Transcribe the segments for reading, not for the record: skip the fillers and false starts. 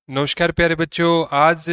नमस्कार प्यारे बच्चों। आज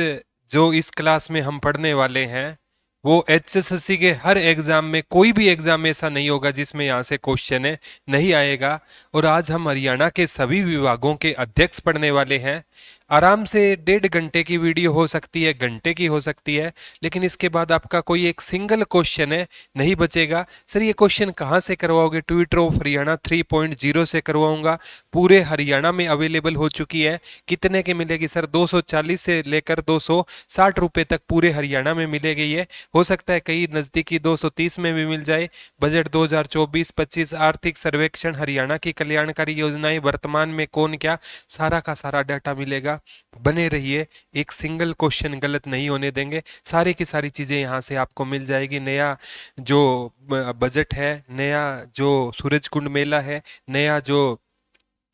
जो इस क्लास में हम पढ़ने वाले हैं वो एचएसएससी के हर एग्जाम में, कोई भी एग्जाम ऐसा नहीं होगा जिसमें यहाँ से क्वेश्चन है नहीं आएगा। और आज हम हरियाणा के सभी विभागों के अध्यक्ष पढ़ने वाले हैं। आराम से 1.5 घंटे की वीडियो हो सकती है, घंटे की हो सकती है, लेकिन इसके बाद आपका कोई एक सिंगल क्वेश्चन है नहीं बचेगा। सर ये क्वेश्चन कहाँ से करवाओगे? ट्विटर ऑफ हरियाणा 3.0 से करवाऊंगा। पूरे हरियाणा में अवेलेबल हो चुकी है। कितने की मिलेगी सर? 240 से लेकर 260 रुपए तक पूरे हरियाणा में मिलेगी। ये हो सकता है कहीं नजदीकी 230 में भी मिल जाए। बजट 2024-25, आर्थिक सर्वेक्षण, हरियाणा की कल्याणकारी योजनाएं, वर्तमान में कौन क्या, सारा का सारा डाटा मिलेगा। बने रहिए, एक सिंगल क्वेश्चन गलत नहीं होने देंगे। सारी की सारी चीजें यहाँ से आपको मिल जाएगी। नया जो बजट है, नया जो सूरज कुंड मेला है, नया जो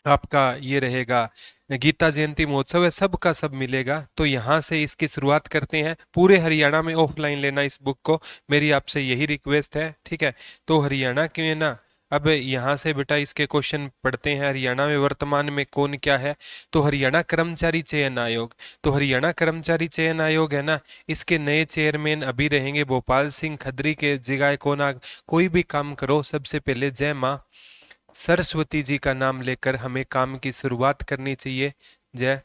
आपका ये रहेगा गीता जयंती महोत्सव है, सब का सब मिलेगा। तो यहाँ से इसकी शुरुआत करते हैं। पूरे हरियाणा में ऑफलाइन लेना इस बुक को, मेरी आपसे यही रिक्वेस्ट है, ठीक है? तो हरियाणा के ना, अब यहाँ से बेटा इसके क्वेश्चन पढ़ते हैं। हरियाणा में वर्तमान में कौन क्या है? तो हरियाणा कर्मचारी चयन आयोग। तो हरियाणा कर्मचारी चयन आयोग है ना, इसके नए चेयरमैन अभी रहेंगे भोपाल सिंह खत्री के जगह कौन कोई भी काम करो, सबसे पहले जय माँ सरस्वती जी का नाम लेकर हमें काम की शुरुआत करनी चाहिए। जय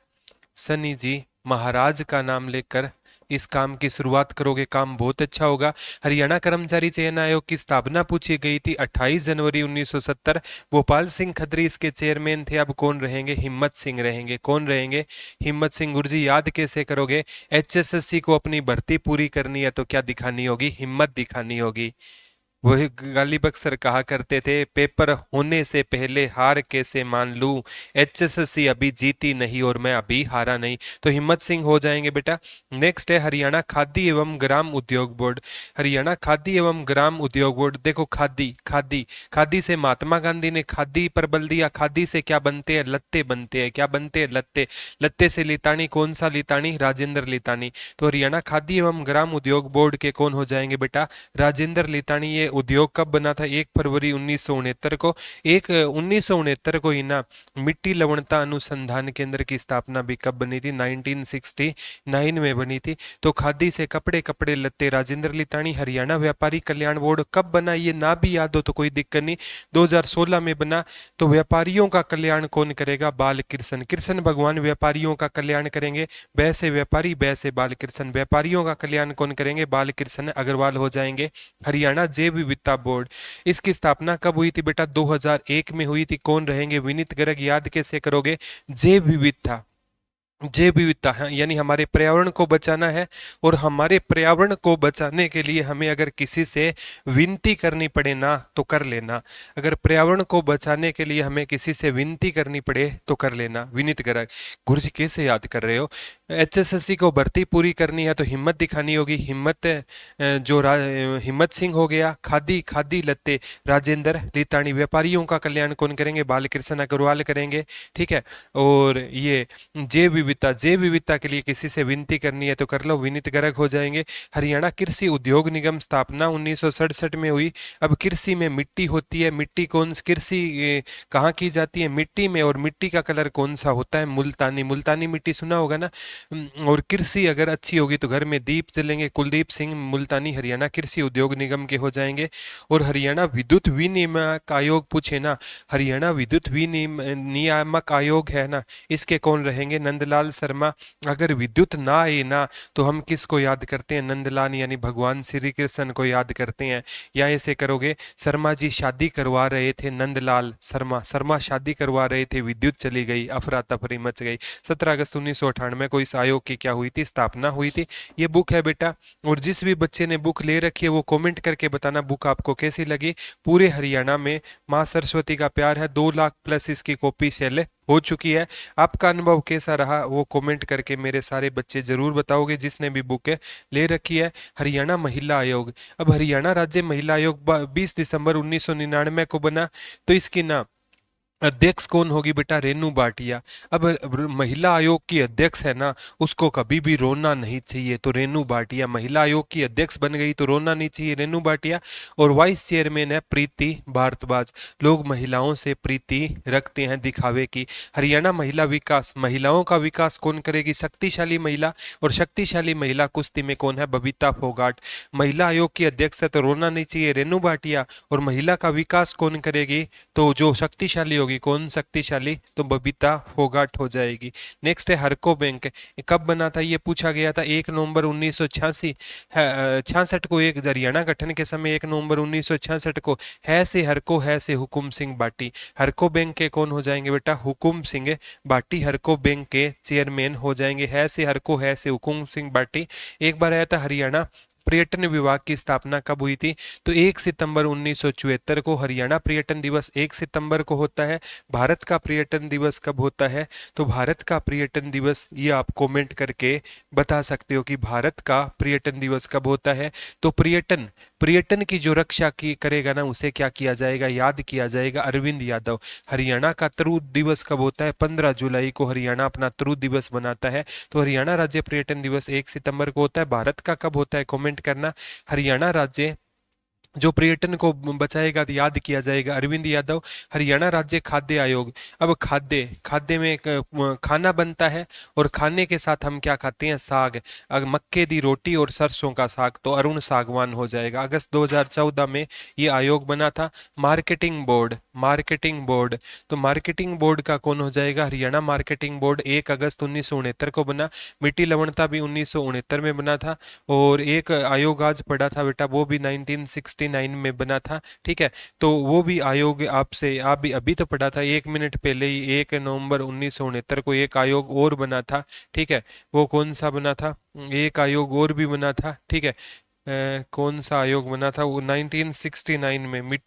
सनी जी महाराज का नाम लेकर इस काम की शुरुआत करोगे, काम बहुत अच्छा होगा। हरियाणा कर्मचारी चयन आयोग की स्थापना पूछी गई थी 28 जनवरी 1970। भोपाल सिंह खत्री इसके चेयरमैन थे। अब कौन रहेंगे? हिम्मत सिंह रहेंगे। कौन रहेंगे? हिम्मत सिंह। गुरुजी याद कैसे करोगे? एचएसएससी को अपनी भर्ती पूरी करनी है तो क्या दिखानी होगी? हिम्मत दिखानी होगी। वही गालिब अक्सर कहा करते थे, पेपर होने से पहले हार कैसे मान लूं, एचएसएससी अभी जीती नहीं और मैं अभी हारा नहीं। तो हिम्मत सिंह हो जाएंगे बेटा। नेक्स्ट है हरियाणा खादी एवं ग्राम उद्योग बोर्ड। हरियाणा खादी एवं ग्राम उद्योग बोर्ड। देखो खादी खादी खादी से महात्मा गांधी ने खादी पर बल दिया। खादी से क्या बनते हैं? लत्ते बनते हैं। क्या बनते हैं? लत्ते। लत्ते से लितानी, कौन सा लितानी? राजेंद्र लितानी। तो हरियाणा खादी एवं ग्राम उद्योग बोर्ड के कौन हो जाएंगे बेटा? राजेंद्र लितानी। ये उद्योग कब बना था? 1 फरवरी 1969 को। 1969 को ही ना मिट्टी लवणता अनुसंधान केंद्र की स्थापना भी कब बनी थी? 1969 में बनी थी। तो खादी से कपड़े, कपड़े लत्ते, राजेंद्र लितानी। हरियाणा व्यापारी कल्याण बोर्ड कब बना? ये ना भी याद हो तो कोई दिक्कत नहीं, 2016 में बना। तो व्यापारियों का कल्याण कौन करेगा? बाल कृष्ण। कृष्ण भगवान व्यापारियों का कल्याण करेंगे। बै से व्यापारी, बै से बाल कृष्ण। व्यापारियों का कल्याण कौन करेंगे? बाल कृष्ण अग्रवाल हो जाएंगे। हरियाणा जैव विविधता बोर्ड, इसकी स्थापना कब हुई थी बेटा? 2001 में हुई थी। कौन रहेंगे? विनीत गर्ग। याद कैसे करोगे? जैव विविधता, जैव विविधता है यानी हमारे पर्यावरण को बचाना है। और हमारे पर्यावरण को बचाने के लिए हमें अगर किसी से विनती करनी पड़े ना तो कर लेना। अगर पर्यावरण को बचाने के लिए हमें किसी से विनती करनी पड़े तो कर लेना। विनीत गर्ग। गुरुजी कैसे याद कर रहे हो? एचएसएससी को भर्ती पूरी करनी है तो हिम्मत दिखानी होगी। हिम्मत हिम्मत सिंह हो गया। खादी, खादी लत्ते राजेंद्र लितानी। व्यापारियों का कल्याण कौन करेंगे? बालकृष्ण अग्रवाल करेंगे, ठीक है। और ये जैव विविधता, जैव विविधता के लिए किसी से विनती करनी है तो कर लो, विनीत गर्ग हो जाएंगे। हरियाणा कृषि उद्योग निगम स्थापना 1967 में हुई। अब कृषि में मिट्टी होती है, मिट्टी कौन, कृषि कहाँ की जाती है? मिट्टी में। और मिट्टी का कलर कौन सा होता है? मुल्तानी। मुल्तानी मिट्टी सुना होगा ना। और कृषि अगर अच्छी होगी तो घर में दीप जलेंगे। कुलदीप सिंह मुल्तानी हरियाणा कृषि उद्योग निगम के हो जाएंगे। और हरियाणा विद्युत विनियामक आयोग पूछे ना, हरियाणा विद्युत विनियामक आयोग है ना, इसके कौन रहेंगे? नंदलाल शर्मा। अगर विद्युत ना आए ना तो हम किसको याद करते हैं? नंदलाल यानी भगवान श्री कृष्ण को याद करते हैं। या ऐसे करोगे, शर्मा जी शादी करवा रहे थे, नंदलाल शर्मा, शर्मा शादी करवा रहे थे, विद्युत चली गई, अफरा तफरी मच गई। 17 अगस्त 1998 को इस आयोग की क्या हुई थी? स्थापना हुई थी। ये बुक है बेटा। और जिस भी बच्चे ने बुक ले रखी है वो कमेंट करके बताना बुक आपको कैसी लगी। पूरे हरियाणा में माँ सरस्वती का प्यार है। 2 लाख प्लस इसकी कॉपी सेल हो चुकी है। आपका अनुभव कैसा रहा वो कमेंट करके मेरे सारे बच्चे जरूर बताओगे जिसने भी बुक ले रखी है। हरियाणा महिला आयोग। अब हरियाणा राज्य महिला आयोग 20 दिसंबर 1999 को बना। तो इसकी ना अध्यक्ष कौन होगी बेटा? रेनू भाटिया। अब महिला आयोग की अध्यक्ष है ना, उसको कभी भी रोना नहीं चाहिए, तो रेनू भाटिया महिला आयोग की अध्यक्ष बन गई तो रोना नहीं चाहिए, रेनू भाटिया। और वाइस चेयरमैन है प्रीति भारद्वाज। लोग महिलाओं से प्रीति रखते हैं दिखावे की। हरियाणा महिला विकास, महिलाओं का विकास कौन करेगी? शक्तिशाली महिला। और शक्तिशाली महिला कुश्ती में कौन है? बबीता फोगाट। महिला आयोग की अध्यक्ष है तो रोना नहीं चाहिए, रेनू भाटिया। और महिला का विकास कौन करेगी? तो जो शक्तिशाली होगी, कौन शक्तिशाली? तो बबीता फोगाट हो जाएगी। नेक्स्ट है हरको बैंक। कब बना था ये पूछा गया था? 1 नवंबर 1986 66 को। एक हरियाणा गठन के समय 1 नवंबर 1966 को। है से हरको, है से हुकुम सिंह बाटी। हरको बैंक के कौन हो जाएंगे बेटा? हुकुम सिंह बाटी हरको बैंक के चेयरमैन हो जाएंगे। है से हरको, है से हुकुम सिंह बाटी। एक बार आया था हरियाणा पर्यटन विभाग की स्थापना कब हुई थी? तो 1 सितंबर 1974 को। हरियाणा पर्यटन दिवस 1 सितंबर को होता है। भारत का पर्यटन दिवस कब होता है? तो भारत का पर्यटन दिवस, ये आप कमेंट करके बता सकते हो कि भारत का पर्यटन दिवस कब होता है। तो पर्यटन, पर्यटन की जो रक्षा की करेगा ना, उसे क्या किया जाएगा? याद किया जाएगा, अरविंद यादव। हरियाणा का तरु दिवस कब होता है? 15 जुलाई को हरियाणा अपना तरु दिवस मनाता है। तो हरियाणा राज्य पर्यटन दिवस 1 सितंबर को होता है। भारत का कब होता है? कमेंट करना। हरियाणा राज्य जो पर्यटन को बचाएगा तो याद किया जाएगा, अरविंद यादव। हरियाणा राज्य खाद्य आयोग। अब खाद्य, खाद्य में एक खाना बनता है और खाने के साथ हम क्या खाते हैं? साग। मक्के दी रोटी और सरसों का साग, तो अरुण सागवान हो जाएगा। अगस्त 2014 में ये आयोग बना था। मार्केटिंग बोर्ड, मार्केटिंग बोर्ड, तो मार्केटिंग बोर्ड का कौन हो जाएगा? हरियाणा मार्केटिंग बोर्ड 1 अगस्त 1969 को बना। मिट्टी लवणता भी 1969 में बना था। और एक आयोग आज पढ़ा था बेटा, वो भी 1969 में बना था। ठीक है, तो वो भी आयोग आपसे, आप भी अभी तो पढ़ा था 1 मिनट पहले ही। 1 नवंबर 1969 को एक आयोग और बना था। ठीक है, वो कौन सा बना था? एक आयोग और भी बना था। ठीक है, कौन सा आयोग बना था? वो 1969 में।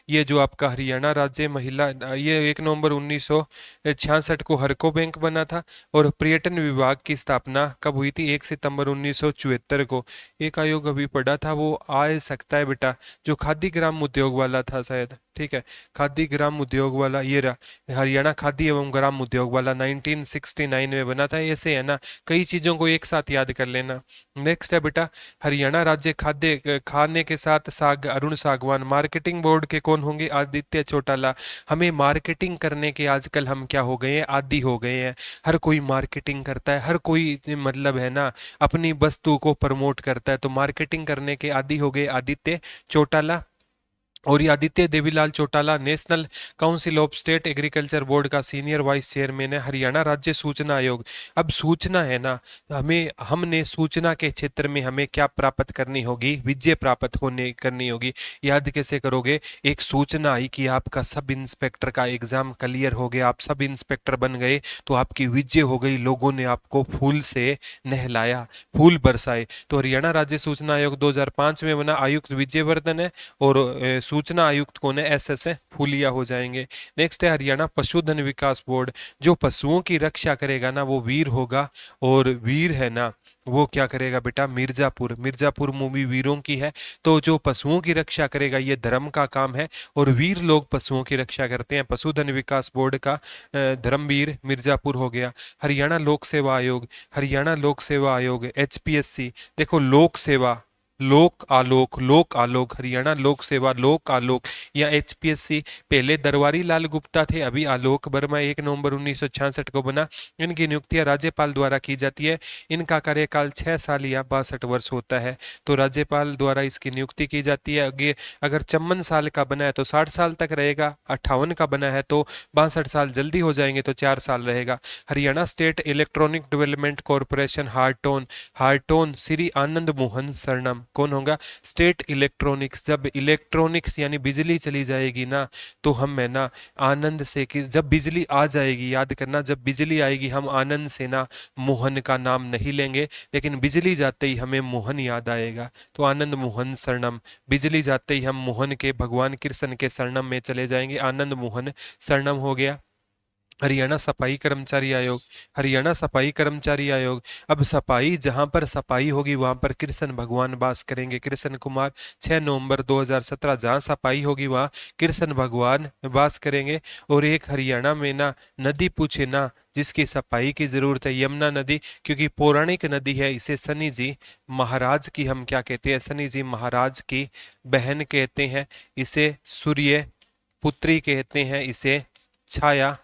ये जो आपका हरियाणा राज्य महिला, ये 1 नवंबर 1966 को हरको बैंक बना था। और पर्यटन विभाग की स्थापना कब हुई थी? 1 सितंबर 1974 को। एक आयोग अभी पढ़ा था, वो आ सकता है बेटा, जो खादी ग्राम उद्योग वाला था शायद। ठीक है, खादी ग्राम उद्योग वाला ये रहा, हरियाणा खादी एवं ग्राम उद्योग वाला 1969 में बना था। ऐसे है ना, कई चीजों को एक साथ याद कर लेना। नेक्स्ट है बेटा, हरियाणा राज्य खाद्य, खाने के साथ साग, अरुण सागवान। मार्केटिंग बोर्ड के कौन होंगे? आदित्य चौटाला। हमें मार्केटिंग करने के आजकल हम क्या हो गए हैं? आदी हो गए हैं। हर कोई मार्केटिंग करता है, हर कोई मतलब है ना अपनी वस्तु को प्रमोट करता है, तो मार्केटिंग करने के आदी हो गए आदित्य चौटाला। और ये Aditya Devilal Chautala national council of state agriculture board का सीनियर वाइस चेयरमैन है। हरियाणा राज्य सूचना आयोग। अब सूचना है ना, हमें, हमने सूचना के क्षेत्र में हमें क्या प्राप्त करनी होगी? विजय प्राप्त होने करनी होगी। याद कैसे करोगे? एक सूचना आई कि आपका सब इंस्पेक्टर का एग्जाम क्लियर हो गया, आप सब इंस्पेक्टर बन गए, तो आपकी विजय हो गई, लोगों ने आपको फूल से नहलाया, फूल बरसाए। तो हरियाणा राज्य सूचना आयोग 2005 में बना। आयुक्त विजय वर्धन है और सूचना आयुक्त कौन है? SS है, फूलिया हो जाएंगे। नेक्स्ट है हरियाणा पशुधन विकास बोर्ड। जो पशुओं की रक्षा करेगा ना, वो वीर होगा। और वीर है ना, वो क्या करेगा बेटा? मिर्जापुर, मिर्जापुर मूवी वीरों की है। तो जो पशुओं की रक्षा करेगा, ये धर्म का काम है, और वीर लोग पशुओं की रक्षा करते हैं। पशुधन विकास बोर्ड का धर्मवीर मिर्जापुर हो गया। हरियाणा लोक सेवा आयोग, हरियाणा लोक सेवा आयोग HPSC। देखो, लोक सेवा, लोक आलोक, लोक आलोक, हरियाणा लोक सेवा, लोक आलोक या HPSC। पहले दरबारी लाल गुप्ता थे, अभी आलोक वर्मा। 1 नवंबर 1966 को बना। इनकी नियुक्तियां राज्यपाल द्वारा की जाती है। इनका कार्यकाल 6 साल या 62 वर्ष होता है, तो राज्यपाल द्वारा इसकी नियुक्ति की जाती है। आगे अगर 54 साल का बना है तो 60 साल तक रहेगा, 58 का बना है तो 62 साल जल्दी हो जाएंगे तो 4 साल रहेगा। Haryana state electronic development corporation Hartron, Hartron Shri Anand Mohan Sarnam कौन होगा? State electronics. जब इलेक्ट्रॉनिक्स यानी बिजली चली जाएगी ना, तो हम है ना आनंद से, कि जब बिजली आ जाएगी, याद करना, जब बिजली आएगी हम आनंद से ना मोहन का नाम नहीं लेंगे, लेकिन बिजली जाते ही हमें मोहन याद आएगा, तो आनंद मोहन सरनम। बिजली जाते ही हम मोहन के, भगवान कृष्ण के सरनम में चले जाएंगे, आनंद मोहन सरनम हो गया। हरियाणा सफाई कर्मचारी आयोग, हरियाणा सफाई कर्मचारी आयोग। अब सफाई, जहां पर सफाई होगी वहां पर कृष्ण भगवान वास करेंगे। कृष्ण कुमार, 6 नवंबर 2017, जहां सफाई होगी वहां कृष्ण भगवान वास करेंगे। और एक हरियाणा में ना नदी पूछे ना जिसकी सफाई की जरूरत है, यमुना नदी, क्योंकि पौराणिक नदी है। इसे शनि जी महाराज की हम क्या कहते हैं, शनि जी महाराज की बहन कहते हैं, इसे सूर्य पुत्री कहते हैं, इसे छाया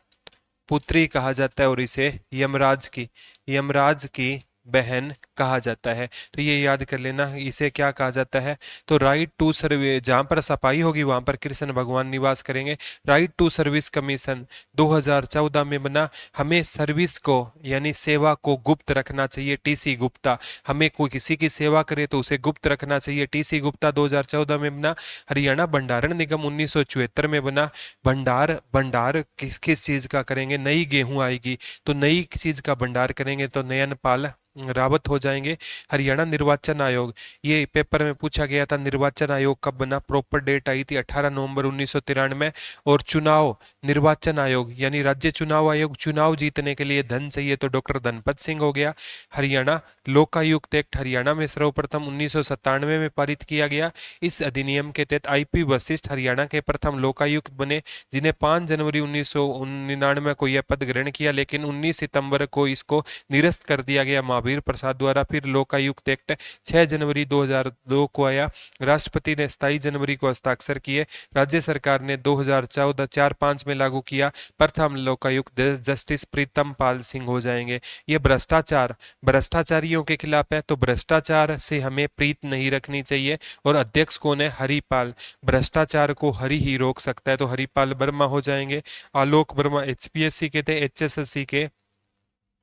पुत्री कहा जाता है, और इसे यमराज की बहन कहा जाता है। तो ये याद कर लेना, इसे क्या कहा जाता है। तो राइट टू सर्वे, जहां पर सफाई होगी वहां पर कृष्ण भगवान निवास करेंगे। राइट टू सर्विस कमीशन 2014 में बना। हमें सर्विस को यानी सेवा को गुप्त रखना चाहिए, टीसी गुप्ता। हमें कोई किसी की सेवा करे तो उसे गुप्त रखना चाहिए, टीसी गुप्ता 2014 में बना। हरियाणा भंडारण निगम 1974 में बना। भंडार भंडार किस किस चीज का करेंगे, नई गेहूं आएगी तो नई चीज का भंडार करेंगे, तो नयन पाल रावत हो जाएंगे। हरियाणा निर्वाचन आयोग, ये पेपर में पूछा गया था, निर्वाचन आयोग कब बना, प्रॉपर डेट आई थी 18 नवंबर 1993। और चुनाव निर्वाचन आयोग यानी राज्य चुनाव आयोग, चुनाव जीतने के लिए धन चाहिए तो डॉक्टर धनपत सिंह हो गया। हरियाणा लोकायुक्त एक्ट, हरियाणा में सर्वप्रथम 1997 में पारित किया गया। इस अधिनियम के तहत आईपी वशिष्ठ हरियाणा के प्रथम लोकायुक्त बने, जिन्हें 5 जनवरी 1999 को यह पद ग्रहण किया, लेकिन 19 सितंबर को इसको निरस्त कर दिया गया महावीर प्रसाद द्वारा। फिर लोकायुक्त एक्ट 6 जनवरी 2002 को आया, राष्ट्रपति ने 27 जनवरी को हस्ताक्षर किए, राज्य सरकार ने 2014 4-5 में लागू किया। प्रथम लोकायुक्त जस्टिस प्रीतम पाल सिंह हो जाएंगे। ये भ्रष्टाचार, भ्रष्टाचारियों के खिलाफ है, तो भ्रष्टाचार से हमें प्रीत नहीं रखनी चाहिए। और अध्यक्ष कौन है, हरिपाल। भ्रष्टाचार को हरि ही रोक सकता है, तो हरिपाल वर्मा हो जाएंगे। आलोक वर्मा एचपीएससी के थे, एचएसएससी के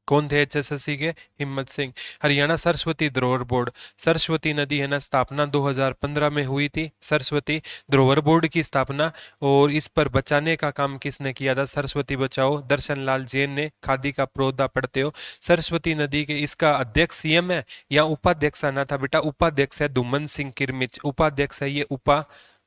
कौन थे, एचएसएससी के हिम्मत सिंह। हरियाणा सरस्वती धरोहर बोर्ड, सरस्वती नदी है ना, स्थापना 2015 में हुई थी, सरस्वती धरोहर बोर्ड की स्थापना। और इस पर बचाने का काम किसने किया था, सरस्वती बचाओ, दर्शन लाल जैन ने। खादी का पौधा पढ़ते हो। सरस्वती नदी के इसका अध्यक्ष सीएम है या उपाध्यक्ष आना था बेटा, उपाध्यक्ष है धुमन सिंह किरमिच, उपाध्यक्ष है ये,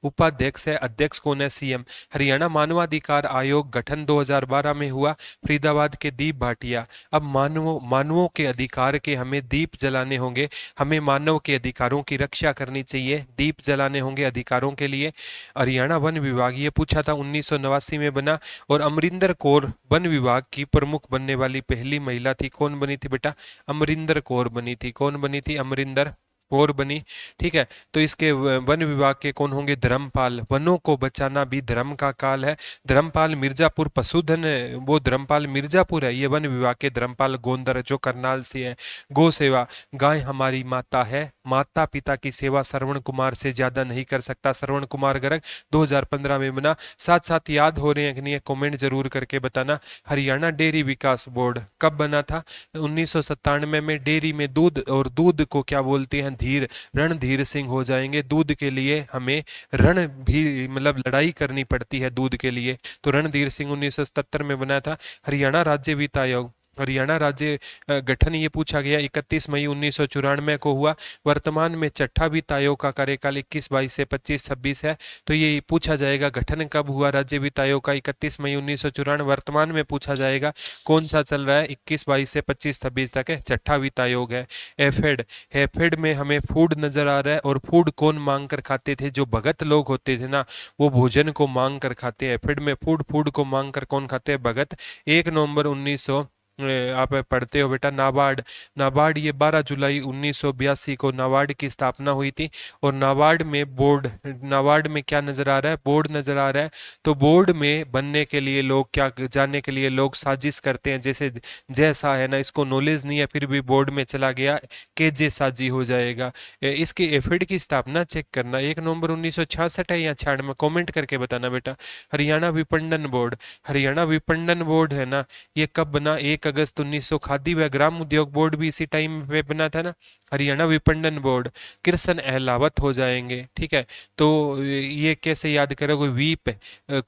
उपाध्यक्ष है, अध्यक्ष कौन है, सीएम। हरियाणा मानवाधिकार आयोग गठन 2012 में हुआ, फरीदाबाद के दीप भाटिया। अब मानवों के अधिकार के हमें दीप जलाने होंगे, हमें मानव के अधिकारों की रक्षा करनी चाहिए, दीप जलाने होंगे अधिकारों के लिए। हरियाणा वन विभाग, ये पूछा था 1989 में बना। और अमरिंदर कौर वन विभाग की प्रमुख बनने वाली पहली महिला थी, कौन बनी थी बेटा, अमरिंदर कौर बनी थी। कौन बनी थी, अमरिंदर कौर बनी। ठीक है, तो इसके वन विभाग के कौन होंगे, धर्मपाल। वनों को बचाना भी धर्म का काल है। धर्मपाल मिर्जापुर पशुधन, वो धर्मपाल मिर्जापुर है, ये वन विभाग के धर्मपाल गोंदर जो करनाल से है। गौ सेवा, गाय हमारी माता है, माता पिता की सेवा श्रवण कुमार से ज्यादा नहीं कर सकता, श्रवण कुमार गर्ग 2015 में बना। साथ साथ याद हो रहे हैं कि नहीं, कमेंट जरूर करके बताना। हरियाणा डेयरी विकास बोर्ड कब बना था, 1997 में। डेयरी में दूध, और दूध को क्या बोलते हैं, धीर, रणधीर सिंह हो जाएंगे। दूध के लिए हमें रण भी मतलब लड़ाई करनी पड़ती है दूध के लिए, तो रणधीर सिंह 1977 में बना था। हरियाणा राज्य वित्त आयोग, हरियाणा राज्य गठन ये पूछा गया 31 मई 1994 को हुआ। वर्तमान में छठा वित्त आयोग का कार्यकाल 21-22 से 25-26 है, तो ये पूछा जाएगा गठन कब हुआ राज्य वित्त आयोग का, 31 मई 1994। वर्तमान में पूछा जाएगा कौन सा चल रहा है, 21-22 से 25-26 तक है, छठा वित्त आयोग है। एफेड, एफेड में हमें फूड नजर आ रहा है, और फूड कौन मांग कर खाते थे, जो भगत लोग होते थे ना, वो भोजन को मांग कर खाते हैं। एफेड में फूड, फूड को मांग कर कौन खाते हैं, भगत। 1 नवंबर 1900 आप पढ़ते हो बेटा, नाबार्ड, नाबार्ड ये 12 जुलाई 1982 को नाबार्ड की स्थापना हुई थी। और नाबार्ड में बोर्ड, नाबार्ड में क्या नजर आ रहा है, बोर्ड नजर आ रहा है। तो बोर्ड में बनने के लिए लोग क्या, जाने के लिए लोग साजिश करते हैं, जैसे जैसा है ना, इसको नॉलेज नहीं है फिर भी बोर्ड में चला गया, केजे साजी हो जाएगा। इसके एफिड की स्थापना चेक करना, 1 नवंबर 1966 है या 96, कमेंट करके बताना बेटा। हरियाणा विपणन बोर्ड, हरियाणा विपणन बोर्ड है ना, ये कब बना, 1 अगस्त 1900। खादी व ग्राम उद्योग बोर्ड भी इसी टाइम पे बना था ना। हरियाणा विपणन बोर्ड, कृष्ण अहलावत हो जाएंगे। ठीक है, तो ये कैसे याद करोगे, वीप,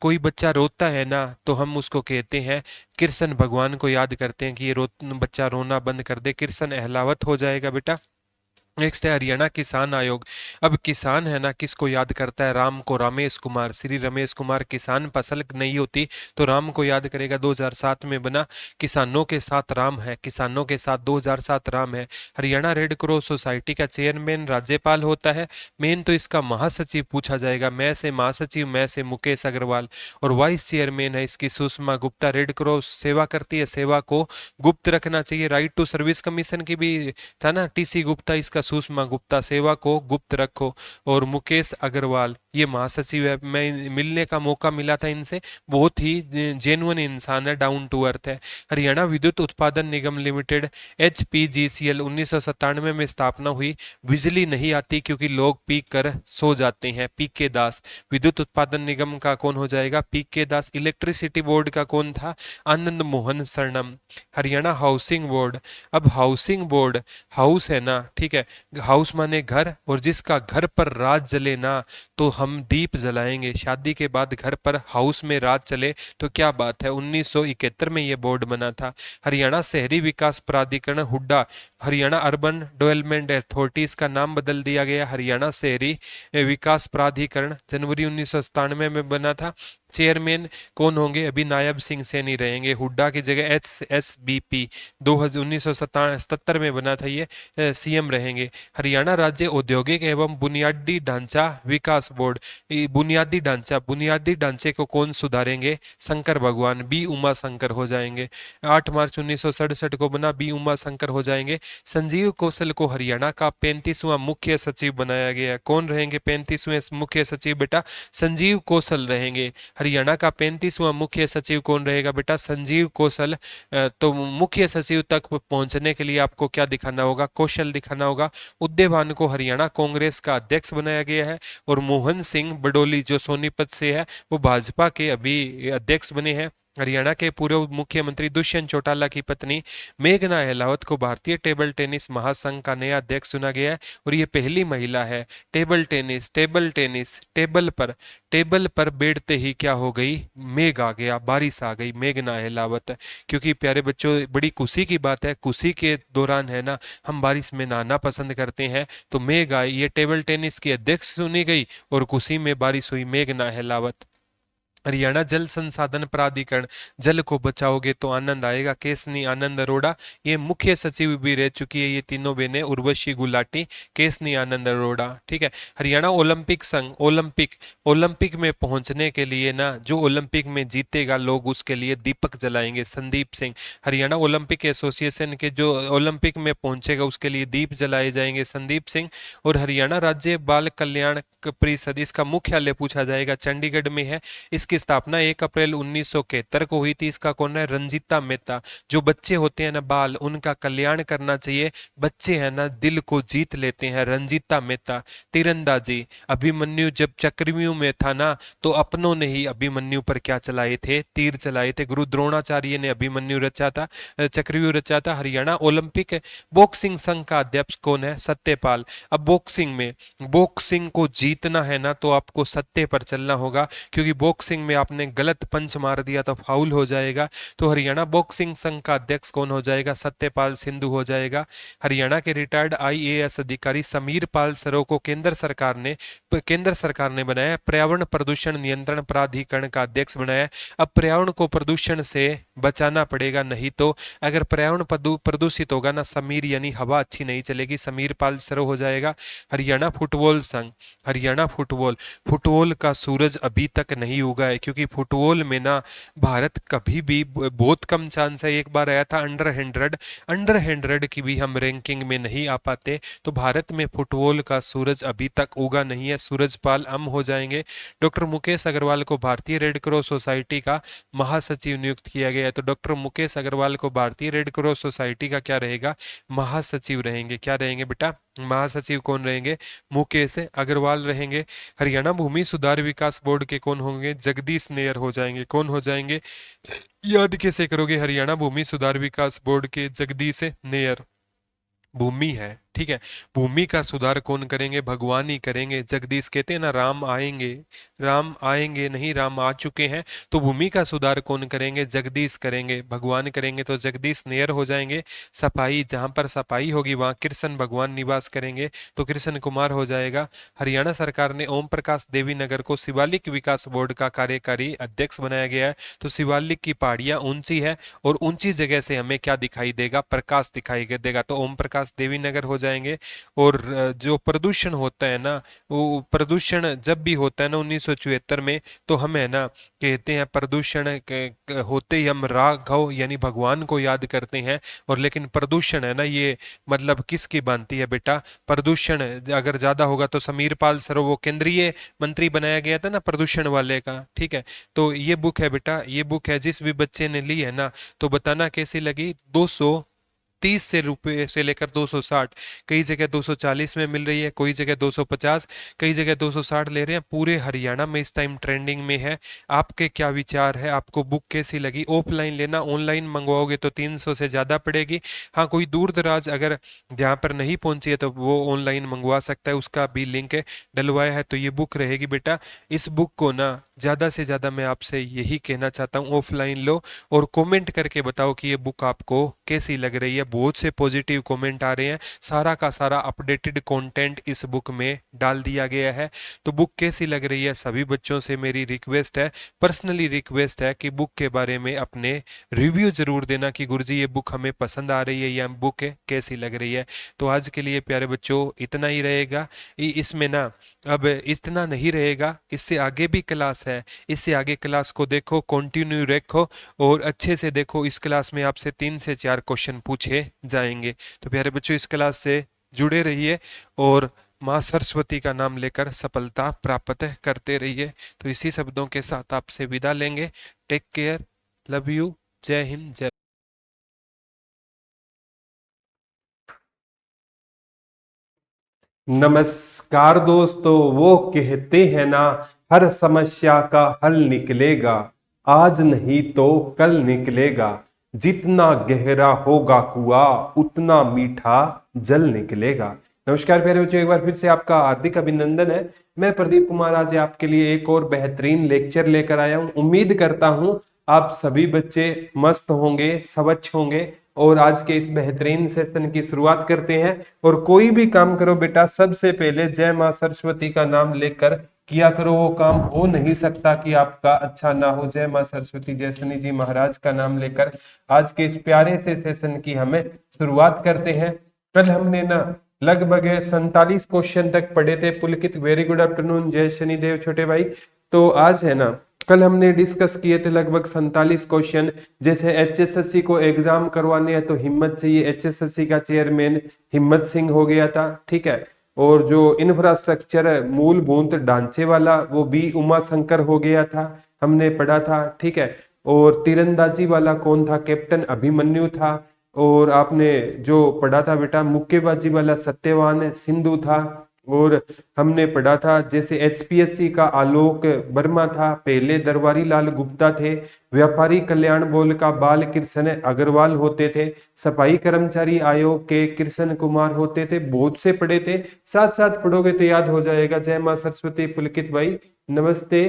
कोई बच्चा रोता है ना तो हम उसको कहते हैं, कृष्ण भगवान को याद करते हैं कि ये बच्चा रोना बंद कर दे, कृष्ण अहलावत हो जाएगा बेटा। नेक्स्ट है हरियाणा किसान आयोग। अब किसान है ना, किसको याद करता है? राम को, रमेश कुमार, श्री रमेश कुमार। किसान फसल नहीं होती तो राम को याद करेगा। 2007 में बना। किसानों के साथ राम है, किसानों के साथ 2007 राम है। हरियाणा रेड क्रॉस सोसाइटी का चेयरमैन राज्यपाल होता है। मेन तो इसका महासचिव पूछा जाएगा। मैं से महासचिव, मैं से मुकेश अग्रवाल। और वाइस चेयरमैन है इसकी सुषमा गुप्ता। रेड क्रॉस सेवा करती है, सेवा को गुप्त रखना चाहिए। राइट टू सर्विस कमीशन की भी था ना, टीसी गुप्ता, इसका सुषमा गुप्ता, सेवा को गुप्त रखो। और मुकेश अग्रवाल ये महासचिव है। मैं मिलने का मौका मिला था इनसे, बहुत ही जेन्युइन इंसान है, डाउन टू अर्थ है। हरियाणा विद्युत उत्पादन निगम लिमिटेड HPGCL 1997 में स्थापना हुई। बिजली नहीं आती क्योंकि लोग पी कर सो जाते हैं। PK दास। विद्युत उत्पादन निगम का कौन हो जाएगा? PK दास। इलेक्ट्रिसिटी बोर्ड का कौन था? आनंद मोहन शरणम। Haryana housing board. अब हाउसिंग बोर्ड, हाउस है ना, ठीक है, हाउस माने घर, और जिसका घर पर राज जले ना तो हम दीप जलाएंगे। शादी के बाद घर पर हाउस में राज चले तो क्या बात है। 1971 में ये बोर्ड बना था। हरियाणा शहरी विकास प्राधिकरण Hooda. Haryana urban development authority, इसका नाम बदल दिया गया। हरियाणा शहरी विकास प्राधिकरण जनवरी 1997 में बना था। चेयरमैन कौन होंगे? अभी नायब सिंह सैनी रहेंगे। हुड्डा की जगह SSBP 1977 में बना था ये, CM रहेंगे। हरियाणा राज्य औद्योगिक एवं बुनियादी ढांचा विकास बोर्ड। बुनियादी ढांचे को कौन सुधारेंगे? शंकर भगवान, B उमा शंकर हो जाएंगे। 8 मार्च 1967 को बना, B उमा शंकर हो जाएंगे। संजीव कौशल को हरियाणा का 35वां मुख्य सचिव बनाया गया है। कौन रहेंगे 35वें मुख्य सचिव? बेटा संजीव कौशल रहेंगे। हरियाणा का 35वां मुख्य सचिव कौन रहेगा? बेटा संजीव कौशल। तो मुख्य सचिव तक पहुंचने के लिए आपको क्या दिखाना होगा? कौशल दिखाना होगा। उद्देभान को हरियाणा कांग्रेस का अध्यक्ष बनाया गया है। और मोहन सिंह बडोली जो सोनीपत से है, वो भाजपा के अभी अध्यक्ष बने हैं। हरियाणा के पूर्व मुख्यमंत्री दुष्यंत चौटाला की पत्नी मेघना अहलावत को भारतीय टेबल टेनिस महासंघ का नया अध्यक्ष चुना गया है। और ये पहली महिला है। टेबल पर बैठते ही क्या हो गई? मेघ आ गया, बारिश आ गई। मेघना अहलावत। क्योंकि प्यारे बच्चों, बड़ी खुशी की बात है, खुशी के दौरान है ना हम बारिश में नहाना पसंद करते हैं। तो मेघ आई, ये टेबल टेनिस की अध्यक्ष चुनी गई और खुशी में बारिश हुई। मेघना अहलावत। हरियाणा जल संसाधन प्राधिकरण। जल को बचाओगे तो आनंद आएगा। केसनी आनंद अरोड़ा ये मुख्य सचिव भी रह चुकी है। ये तीनों बहनें, उर्वशी गुलाटी, केसनी आनंद अरोड़ा, ठीक है। हरियाणा ओलंपिक संघ। ओलंपिक में पहुंचने के लिए ना, जो ओलंपिक में जीतेगा लोग उसके लिए दीपक जलाएंगे। संदीप सिंह। हरियाणा ओलंपिक एसोसिएशन के जो ओलंपिक में पहुंचेगा उसके लिए दीप जलाए जाएंगे। संदीप सिंह। और हरियाणा राज्य बाल कल्याण परिषद, इसका मुख्यालय पूछा जाएगा, चंडीगढ़ में है। इसकी स्थापना 1 अप्रैल 1971 को हुई थी। इसका कौन है? रंजीता मेहता। जो बच्चे होते हैं ना बाल, उनका कल्याण करना चाहिए। बच्चे हैं ना दिल को जीत लेते हैं। रंजीता मेहता। तीरंदाजी। अभिमन्यु जब चक्रव्यूह में था ना तो अपनों ने ही अभिमन्यु पर क्या चलाए थे? तीर चलाए थे। गुरु द्रोणाचार्य ने अभिमन्यु रचा था, चक्रव्यूह रचा था। हरियाणा ओलंपिक बॉक्सिंग संघ का अध्यक्ष कौन है? सत्यपाल। अब बॉक्सिंग को जीतना है ना तो आपको सत्य पर चलना होगा, क्योंकि बॉक्सिंग में आपने गलत पंच मार दिया तो फाउल हो जाएगा। तो हरियाणा बॉक्सिंग संघ का अध्यक्ष कौन हो जाएगा? सत्यपाल सिंधु हो जाएगा। हरियाणा के रिटायर्ड IAS अधिकारी समीर पाल सरो को केंद्र सरकार ने बनाया। पर्यावरण प्रदूषण नियंत्रण प्राधिकरण का अध्यक्ष बनाया। अब पर्यावरण को प्रदूषण से बचाना पड़ेगा, नहीं तो अगर पर्यावरण प्रदूषित होगा ना समीर, यानी हवा अच्छी नहीं चलेगी। समीर पाल सरो हो जाएगा। हरियाणा फुटबॉल संघ। हरियाणा फुटबॉल का सूरज अभी तक नहीं उगा है, क्योंकि फुटबॉल में ना भारत कभी भी, बहुत कम चांस है। एक बार आया था अंडर 100 की भी हम रैंकिंग में नहीं आ पाते। तो भारत में फुटबॉल का सूरज अभी तक उगा नहीं है। सूरजपाल हो जाएंगे। डॉक्टर मुकेश अग्रवाल को भारतीय रेड क्रॉस सोसाइटी का महासचिव नियुक्त किया गया है। तो डॉक्टर मुकेश अग्रवाल को भारतीय रेड क्रॉस सोसाइटी का क्या रहेगा? महासचिव रहेंगे। क्या रहेंगे बेटा? महासचिव कौन रहेंगे? मुकेश अग्रवाल रहेंगे। हरियाणा भूमि सुधार विकास बोर्ड के कौन होंगे? जगदीश नेयर हो जाएंगे। कौन हो जाएंगे? याद कैसे करोगे? हरियाणा भूमि सुधार विकास बोर्ड के जगदीश नेयर। भूमि है ठीक है। भूमि का सुधार कौन करेंगे? भगवान ही करेंगे। जगदीश कहते हैं ना, राम आएंगे नहीं, राम आ चुके हैं। तो भूमि का सुधार कौन करेंगे? जगदीश करेंगे। भगवान करेंगे तो जगदीश नेयर हो जाएंगे। सफाई, जहां पर सफाई होगी वहां कृष्ण भगवान निवास करेंगे तो कृष्ण कुमार हो जाएगा। हरियाणा सरकार ने ओम प्रकाश देवी नगर को शिवालिक विकास बोर्ड का कार्यकारी अध्यक्ष बनाया गया है। तो शिवालिक की पहाड़ियां ऊंची है और ऊंची जगह से हमें क्या दिखाई देगा? प्रकाश दिखाई देगा। तो ओम प्रकाश देवी नगर हो जाएंगे। और जो प्रदूषण होता है ना, वो प्रदूषण जब भी होता है ना 1974 में, तो हम है ना कहते हैं प्रदूषण होते ही हम राघव यानी भगवान को याद करते हैं। और लेकिन प्रदूषण है ना, ये मतलब किसकी बनती है बेटा? प्रदूषण अगर ज्यादा होगा तो समीर पाल सर, वो केंद्रीय मंत्री बनाया गया था ना प्रदूषण वाले का, ठीक है। तो ये बुक है बेटा, ये बुक है। जिस भी बच्चे ने ली है ना, तो बताना कैसी लगी। 230 से रुपए से लेकर 260, कई जगह 240 में मिल रही है, कोई जगह 250, कई जगह 260 ले रहे हैं। पूरे हरियाणा में इस टाइम ट्रेंडिंग में है। आपके क्या विचार है? आपको बुक कैसी लगी? ऑफलाइन लेना, ऑनलाइन मंगवाओगे तो 300 से ज्यादा पड़ेगी। हाँ, कोई दूर दराज अगर जहाँ पर नहीं पहुंची है तो वो ऑनलाइन मंगवा सकता है, उसका भी लिंक डलवाया है। तो ये बुक रहेगी बेटा। इस बुक को ना ज्यादा से ज्यादा मैं आपसे यही कहना चाहता हूँ, ऑफलाइन लो और कमेंट करके बताओ कि ये बुक आपको कैसी लग रही है। बहुत से पॉजिटिव कमेंट आ रहे हैं। सारा का सारा अपडेटेड कंटेंट इस बुक में डाल दिया गया है। तो बुक कैसी लग रही है? सभी बच्चों से मेरी रिक्वेस्ट है, पर्सनली रिक्वेस्ट है कि बुक के बारे में अपने रिव्यू जरूर देना कि गुरुजी ये बुक हमें पसंद आ रही है या बुक कैसी लग रही है। तो आज के लिए प्यारे बच्चों इतना ही रहेगा। इसमें ना अब इतना नहीं रहेगा, इससे आगे भी क्लास है। इससे आगे क्लास को देखो, कंटिन्यू रखो और अच्छे से देखो। इस क्लास में आपसे 3 से 4 क्वेश्चन पूछे जाएंगे। तो प्यारे बच्चों इस क्लास से जुड़े रहिए और माँ सरस्वती का नाम लेकर सफलता प्राप्त करते रहिए। तो इसी शब्दों के साथ आपसे विदा लेंगे। टेक केयर, लव यू, जय हिंद, जय। नमस्कार दोस्तों। वो कहते हैं ना, हर समस्या का हल निकलेगा, आज नहीं तो कल निकलेगा। जितना गहरा होगा कुआं उतना मीठा जल निकलेगा। नमस्कार प्यारे बच्चों, एक बार फिर से आपका हार्दिक अभिनंदन है। मैं प्रदीप कुमार आज आपके लिए एक और बेहतरीन लेक्चर लेकर आया हूं। उम्मीद करता हूं आप सभी बच्चे मस्त होंगे, स्वच्छ होंगे और आज के इस बेहतरीन सेशन की शुरुआत करते हैं। और कोई भी काम करो बेटा, सबसे पहले जय मां सरस्वती का नाम लेकर किया करो। वो काम हो नहीं सकता कि आपका अच्छा ना हो। जय मां सरस्वती, जय शनि जी महाराज का नाम लेकर आज के इस प्यारे से सेशन की हमें शुरुआत करते हैं। कल हमने ना लगभग 47 क्वेश्चन तक पढ़े थे। पुलकित वेरी गुड आफ्टरनून, जय शनिदेव छोटे भाई। तो आज है ना, कल हमने डिस्कस किए थे लगभग 47 क्वेश्चन। जैसे एचएसएससी को एग्जाम करवाने हैं तो हिम्मत चाहिए। एचएसएससी का चेयरमैन हिम्मत सिंह हो गया था, ठीक है। और जो इंफ्रास्ट्रक्चर मूलभूत ढांचे वाला, वो बी उमा शंकर हो गया था, हमने पढ़ा था, ठीक है। और तीरंदाजी वाला कौन था? कैप्टन अभिमन्यु था। और आपने जो पढ़ा था बेटा, मुक्केबाजी वाला सत्यवान सिंधु था। और हमने पढ़ा था जैसे एचपीएससी का आलोक वर्मा था, पहले दरबारी लाल गुप्ता थे, व्यापारी कल्याण बोर्ड का बाल कृष्ण अग्रवाल होते थे, सफाई कर्मचारी आयोग के कृष्ण कुमार होते थे। बहुत से पढ़े थे, साथ साथ पढ़ोगे तो याद हो जाएगा। जय मां सरस्वती पुलकित भाई, नमस्ते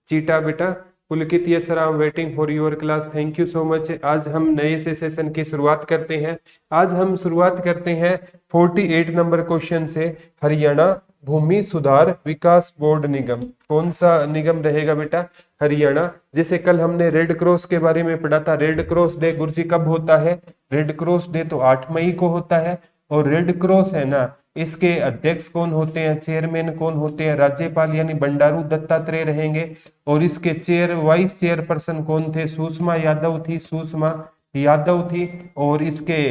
चीटा बेटा। पुलकित ये sir, I am waiting for your class, thank you so much. आज हम नए से सेशन की शुरुआत करते हैं। आज हम शुरुआत करते हैं 48 नंबर क्वेश्चन से। हरियाणा भूमि सुधार विकास बोर्ड निगम, कौन सा निगम रहेगा बेटा? हरियाणा। जैसे कल हमने रेड क्रॉस के बारे में पढ़ा था। रेड क्रॉस डे गुरुजी कब होता है? रेड क्रॉस डे तो 8 मई को होता है। और रेड क्रॉस है ना, इसके अध्यक्ष कौन होते हैं, चेयरमैन कौन होते हैं? राज्यपाल यानी बंडारू दत्तात्रेय रहेंगे। और इसके वाइस चेयरपर्सन कौन थे? सुषमा यादव थी, सुषमा यादव थी। और इसके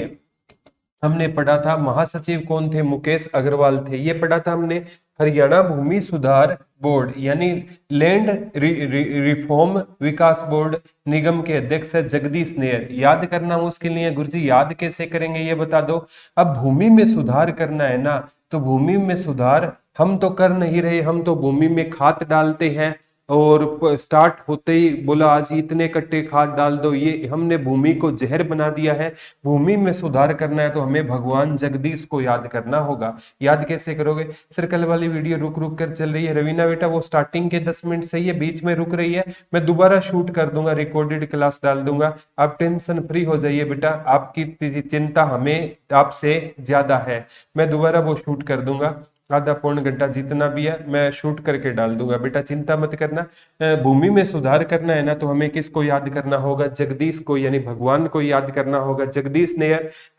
हमने पढ़ा था महासचिव कौन थे? मुकेश अग्रवाल थे। ये पढ़ा था हमने। हरियाणा भूमि सुधार बोर्ड यानी लैंड रिफॉर्म विकास बोर्ड निगम के अध्यक्ष है जगदीश नेयर। याद करना मुश्किल नहीं है। गुरुजी याद कैसे करेंगे ये बता दो। अब भूमि में सुधार करना है ना, तो भूमि में सुधार हम तो कर नहीं रहे, हम तो भूमि में खाद डालते हैं और स्टार्ट होते ही बोला आज इतने कट्टे खाद डाल दो, ये हमने भूमि को जहर बना दिया है। भूमि में सुधार करना है तो हमें भगवान जगदीश को याद करना होगा। याद कैसे करोगे सर? कल वाली वीडियो रुक रुक कर चल रही है रवीना बेटा, वो स्टार्टिंग के 10 मिनट सही है, बीच में रुक रही है, मैं दोबारा शूट कर दूंगा, रिकॉर्डेड क्लास डाल दूंगा। आप टेंशन फ्री हो जाइए बेटा, आपकी चिंता हमें आपसे ज्यादा है। मैं दोबारा वो शूट कर दूंगा, आधा पौन घंटा जितना भी है मैं शूट करके डाल दूंगा बेटा, चिंता मत करना। भूमि में सुधार करना है ना तो हमें किसको याद करना होगा? जगदीश को, यानी भगवान को याद करना होगा। जगदीश ने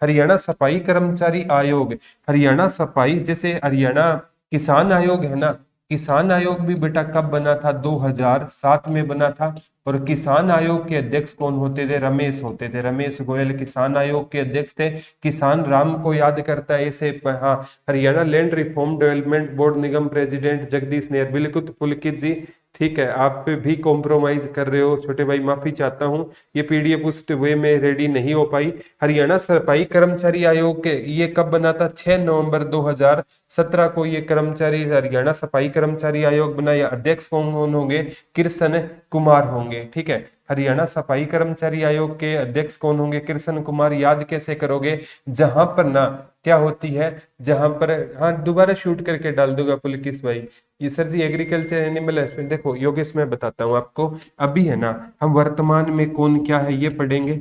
हरियाणा सफाई कर्मचारी आयोग, हरियाणा सफाई, जैसे हरियाणा किसान आयोग है ना, किसान आयोग भी बेटा कब बना था? 2007 में बना था। और किसान आयोग के अध्यक्ष कौन होते थे? रमेश होते थे, रमेश गोयल किसान आयोग के अध्यक्ष थे। किसान राम को याद करता है ऐसे, हाँ। Haryana land reform development board निगम प्रेसिडेंट जगदीश नेहर, बिल्कुल पुलकित जी ठीक है। आप भी कॉम्प्रोमाइज कर रहे हो छोटे भाई, माफी चाहता हूँ, ये पीडीएफ उस वे में रेडी नहीं हो पाई। हरियाणा सफाई कर्मचारी आयोग के ये कब बना था? 6 नवंबर 2017 को ये कर्मचारी हरियाणा सफाई कर्मचारी आयोग बना। या अध्यक्ष कौन होंगे? कृष्ण कुमार होंगे, ठीक है। हरियाणा सफाई कर्मचारी आयोग के अध्यक्ष कौन होंगे? कृष्ण कुमार। याद कैसे करोगे? जहां पर ना क्या होती है, जहां पर, हाँ दोबारा शूट करके डाल दूंगा पुलकित भाई। ये सर जी एग्रीकल्चर एनिमल हस्बेंड, देखो योगेश मैं बताता हूँ आपको, अभी है ना हम वर्तमान में कौन क्या है ये पढ़ेंगे,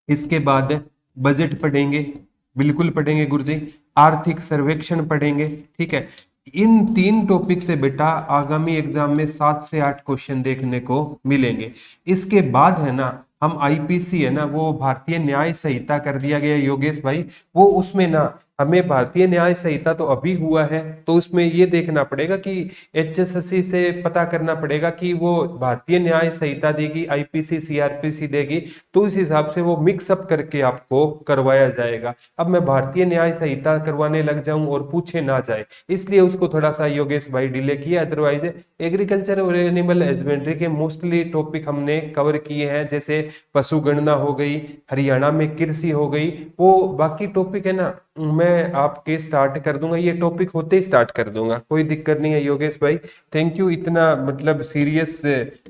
इसके बाद बजट पढ़ेंगे, बिल्कुल पढ़ेंगे गुरुजी, आर्थिक सर्वेक्षण पढ़ेंगे, ठीक है। इन 3 टॉपिक से बेटा आगामी एग्जाम में 7 से 8 क्वेश्चन देखने को मिलेंगे। इसके बाद है ना हम आईपीसी है ना, वो भारतीय न्याय संहिता कर दिया गया योगेश भाई, वो उसमें ना हमें भारतीय न्याय संहिता तो अभी हुआ है, तो उसमें ये देखना पड़ेगा कि एचएसएससी से पता करना पड़ेगा कि वो भारतीय न्याय संहिता देगी, आईपीसी सीआरपीसी देगी, तो उस हिसाब से वो मिक्सअप करके आपको करवाया जाएगा। अब मैं भारतीय न्याय संहिता करवाने लग जाऊं और पूछे ना जाए, इसलिए उसको थोड़ा सा योगेश भाई डिले किया। अदरवाइज एग्रीकल्चर और एनिमल हस्बेंड्री के मोस्टली टॉपिक हमने कवर किए हैं, जैसे पशु गणना हो गई, हरियाणा में कृषि हो गई, वो बाकी टॉपिक है ना मैं आपके स्टार्ट कर दूंगा, ये टॉपिक होते ही स्टार्ट कर दूंगा, कोई दिक्कत नहीं है योगेश भाई। थैंक यू, इतना मतलब सीरियस,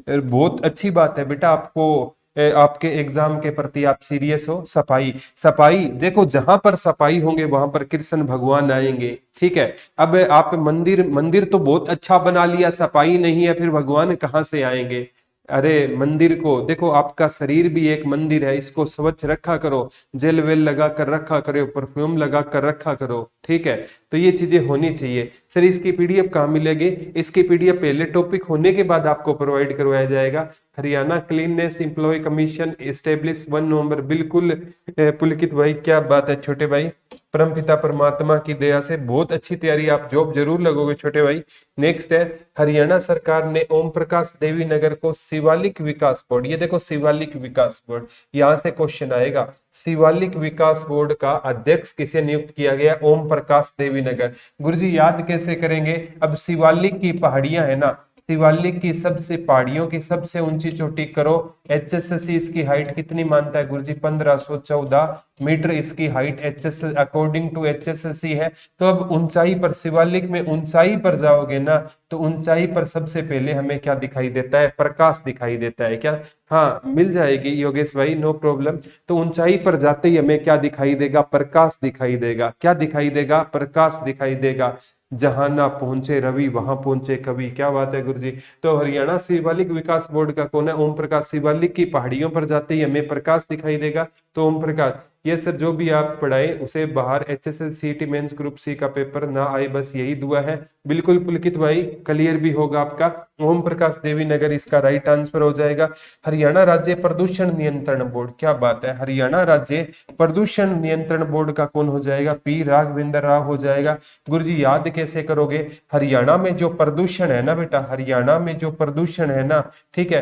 बहुत अच्छी बात है बेटा, आपको आपके एग्जाम के प्रति आप सीरियस हो। सफाई, सफाई देखो जहां पर सफाई होंगे वहां पर कृष्ण भगवान आएंगे, ठीक है। अब आप मंदिर, मंदिर तो बहुत अच्छा बना लिया, सफाई नहीं है, फिर भगवान कहाँ से आएंगे? अरे मंदिर को देखो, आपका शरीर भी एक मंदिर है, इसको स्वच्छ रखा करो, जेल वेल लगा कर रखा करो, परफ्यूम लगा कर रखा करो, ठीक है। तो ये चीजें होनी चाहिए। सर इसकी पीडीएफ कहाँ मिलेगी? इसकी पीडीएफ पहले टॉपिक होने के बाद आपको प्रोवाइड करवाया जाएगा। Haryana cleanness employ commission establish 1 नवंबर, बिल्कुल पुलकित भाई क्या बात है छोटे भाई, परमपिता परमात्मा की दया से बहुत अच्छी तैयारी, आप जॉब जरूर लगोगे छोटे भाई। नेक्स्ट है, हरियाणा सरकार ने ओम प्रकाश देवी नगर को शिवालिक विकास बोर्ड, ये देखो शिवालिक विकास बोर्ड, यहां से क्वेश्चन आएगा। शिवालिक विकास बोर्ड का अध्यक्ष किसे नियुक्त किया गया? ओम प्रकाश देवी नगर। गुरुजी याद कैसे करेंगे? अब शिवालिक की पहाड़ियां है ना, शिवालिक की सबसे पहाड़ियों की सबसे ऊंची चोटी करो, एचएसएससी इसकी हाइट कितनी मानता है गुरुजी? 1514 मीटर इसकी height HS according to HSSC है। तो अब ऊंचाई पर, शिवालिक में ऊंचाई पर जाओगे ना, तो ऊंचाई पर सबसे पहले हमें क्या दिखाई देता है? प्रकाश दिखाई देता है क्या? हाँ मिल जाएगी योगेश भाई, नो प्रॉब्लम। तो ऊंचाई पर जाते ही हमें क्या दिखाई देगा? प्रकाश दिखाई देगा। क्या दिखाई देगा? प्रकाश दिखाई देगा। जहां ना पहुंचे रवि वहां पहुंचे कवि, क्या बात है गुरुजी। तो हरियाणा शिवालिक विकास बोर्ड का कौन है? ओम प्रकाश। शिवालिक की पहाड़ियों पर जाते ही हमें प्रकाश दिखाई देगा, तो ओम प्रकाश। ये सर जो भी आप पढ़ाए उसे बाहर एचएसएल सीटी मेंस ग्रुप सी का पेपर ना आए, बस यही दुआ है। बिल्कुल पुलकित भाई क्लियर भी होगा आपका, ओम प्रकाश देवी नगर इसका राइट आंसर हो जाएगा। हरियाणा राज्य प्रदूषण नियंत्रण बोर्ड, क्या बात है, हरियाणा राज्य प्रदूषण नियंत्रण बोर्ड का कौन हो जाएगा? पी राघवेंद्र राव हो जाएगा। गुरुजी याद कैसे करोगे? हरियाणा में जो प्रदूषण है ना बेटा, हरियाणा में जो प्रदूषण है ना, ठीक है,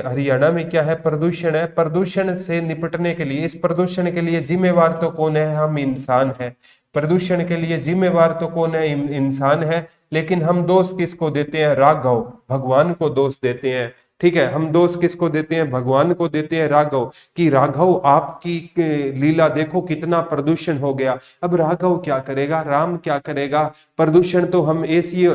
हरियाणा में क्या है? प्रदूषण है। प्रदूषण से निपटने के लिए, इस प्रदूषण के लिए जिम्मेवार तो कौन है? हम इंसान है। प्रदूषण के लिए जिम्मेवार तो कौन है? इंसान है। लेकिन हम दोष किसको देते हैं? राघव, भगवान को दोष देते हैं, ठीक है। हम दोष किसको देते हैं? भगवान को देते हैं, राघव, कि राघव आपकी लीला देखो कितना प्रदूषण हो गया। अब राघव क्या करेगा? राम क्या करेगा? प्रदूषण तो हम ऐसी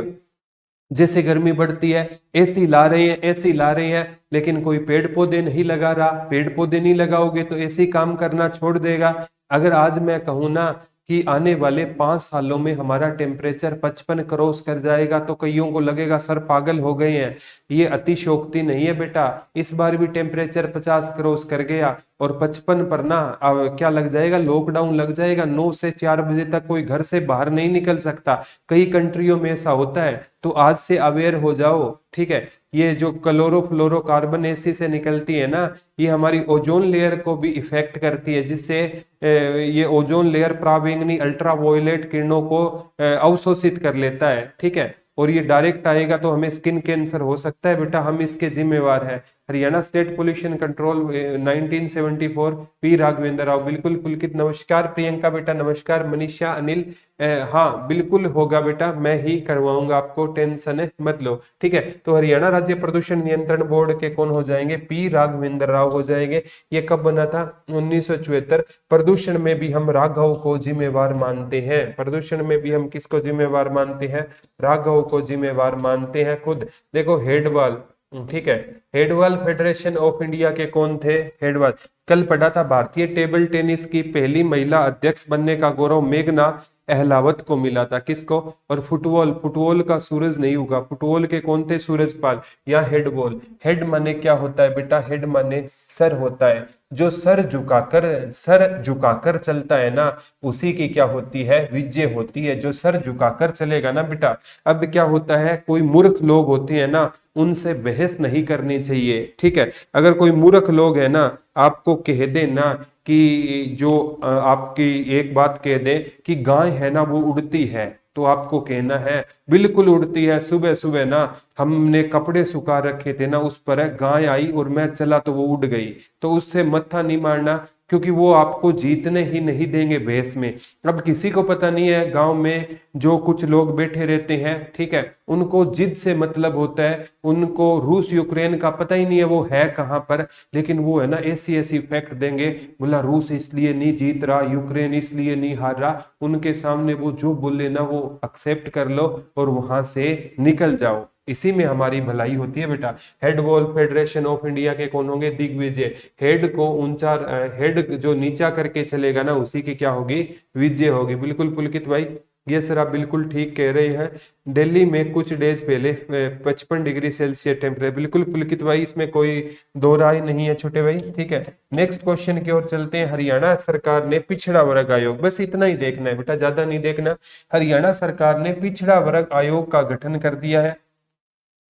जैसे गर्मी बढ़ती है, एसी ला रहे हैं, एसी ला रहे हैं, लेकिन कोई पेड़ पौधे नहीं लगा रहा। पेड़ पौधे नहीं लगाओगे तो एसी काम करना छोड़ देगा। अगर आज मैं कहूँ ना कि आने वाले 5 सालों में हमारा टेम्परेचर 55 क्रॉस कर जाएगा, तो कईयों को लगेगा सर पागल हो गए हैं। ये अतिशयोक्ति नहीं है बेटा। इस बार भी टेम्परेचर 50 क्रॉस कर गया, और 55 पर ना अब क्या लग जाएगा, लॉकडाउन लग जाएगा। 9 से 4 बजे तक कोई घर से बाहर नहीं निकल सकता। कई कंट्रियों में ऐसा होता है। तो आज से अवेयर हो जाओ, ठीक है। ये जो क्लोरोफ्लोरोकार्बन एसी से निकलती है ना, ये हमारी ओजोन लेयर को भी इफेक्ट करती है, जिससे ये ओजोन लेयर पराबैंगनी अल्ट्रावायलेट किरणों को अवशोषित कर लेता है, ठीक है। और ये डायरेक्ट आएगा तो हमें स्किन कैंसर हो सकता है बेटा, हम इसके जिम्मेवार है। Haryana state pollution control 1974, P Raghavendra Rao. बिल्कुल पुलकित, नमस्कार प्रियंका बेटा, नमस्कार मनीषा, अनिल। हाँ बिल्कुल होगा बेटा, मैं ही करवाऊंगा आपको, टेंशन मत लो, ठीक है। तो हरियाणा राज्य प्रदूषण नियंत्रण बोर्ड के कौन हो जाएंगे, पी राघवेंद्र राव हो जाएंगे। ये कब बना था, 1974। प्रदूषण में भी हम राघव को जिम्मेवार मानते हैं, प्रदूषण में भी हम किसको जिम्मेवार मानते हैं, राघव को जिम्मेवार मानते हैं खुद। देखो हेडवाल, ठीक है, हेडवाल फेडरेशन ऑफ इंडिया के कौन थे, हेडवाल। कल पढ़ा था, भारतीय टेबल टेनिस की पहली महिला अध्यक्ष बनने का गौरव मेघना अहलावत को मिला था, किसको। और फुटबॉल, फुटबॉल का सूरज नहीं होगा, फुटबॉल के कौन थे, सूरजपाल। या हेडबॉल, हेड माने क्या होता है बेटा, हेड माने सर होता है। जो सर झुकाकर चलता है ना, उसी की क्या होती है, विजय होती है। जो सर झुकाकर चलेगा ना बेटा। अब क्या होता है, कोई मूर्ख लोग होते हैं ना, उनसे बहस नहीं करनी चाहिए, ठीक है। अगर कोई मूर्ख लोग है ना, आपको कह दे ना कि जो आपकी एक बात कह दे कि गाय है ना वो उड़ती है, तो आपको कहना है बिल्कुल उड़ती है। सुबह सुबह ना हमने कपड़े सुखा रखे थे ना, उस पर गाय आई और मैं चला तो वो उड़ गई। तो उससे मत्था नहीं मारना, क्योंकि वो आपको जीतने ही नहीं देंगे बहस में। अब किसी को पता नहीं है, गांव में जो कुछ लोग बैठे रहते हैं, ठीक है, उनको जिद से मतलब होता है। उनको रूस यूक्रेन का पता ही नहीं है वो है कहाँ पर, लेकिन वो है ना ऐसी ऐसी फैक्ट देंगे, बोला रूस इसलिए नहीं जीत रहा, यूक्रेन इसलिए नहीं हार रहा। उनके सामने वो जो बोले ना वो एक्सेप्ट कर लो और वहां से निकल जाओ। इसी में हमारी भलाई होती है बेटा। Head ball federation of India के कौन होंगे, दिग्विजय। हेड को ऊंचा, हेड जो नीचा करके चलेगा ना, उसी की क्या होगी, विजय होगी। बिल्कुल पुलकित भाई, ये सर आप बिल्कुल ठीक कह रहे हैं। दिल्ली में कुछ डेज पहले 55 डिग्री सेल्सियस टेम्परेचर। बिल्कुल पुलकित भाई, इसमें कोई दो राय नहीं है छोटे भाई, ठीक है। नेक्स्ट क्वेश्चन की ओर चलते हैं। हरियाणा सरकार ने पिछड़ा वर्ग आयोग, बस इतना ही देखना है बेटा, ज्यादा नहीं देखना। हरियाणा सरकार ने पिछड़ा वर्ग आयोग का गठन कर दिया है,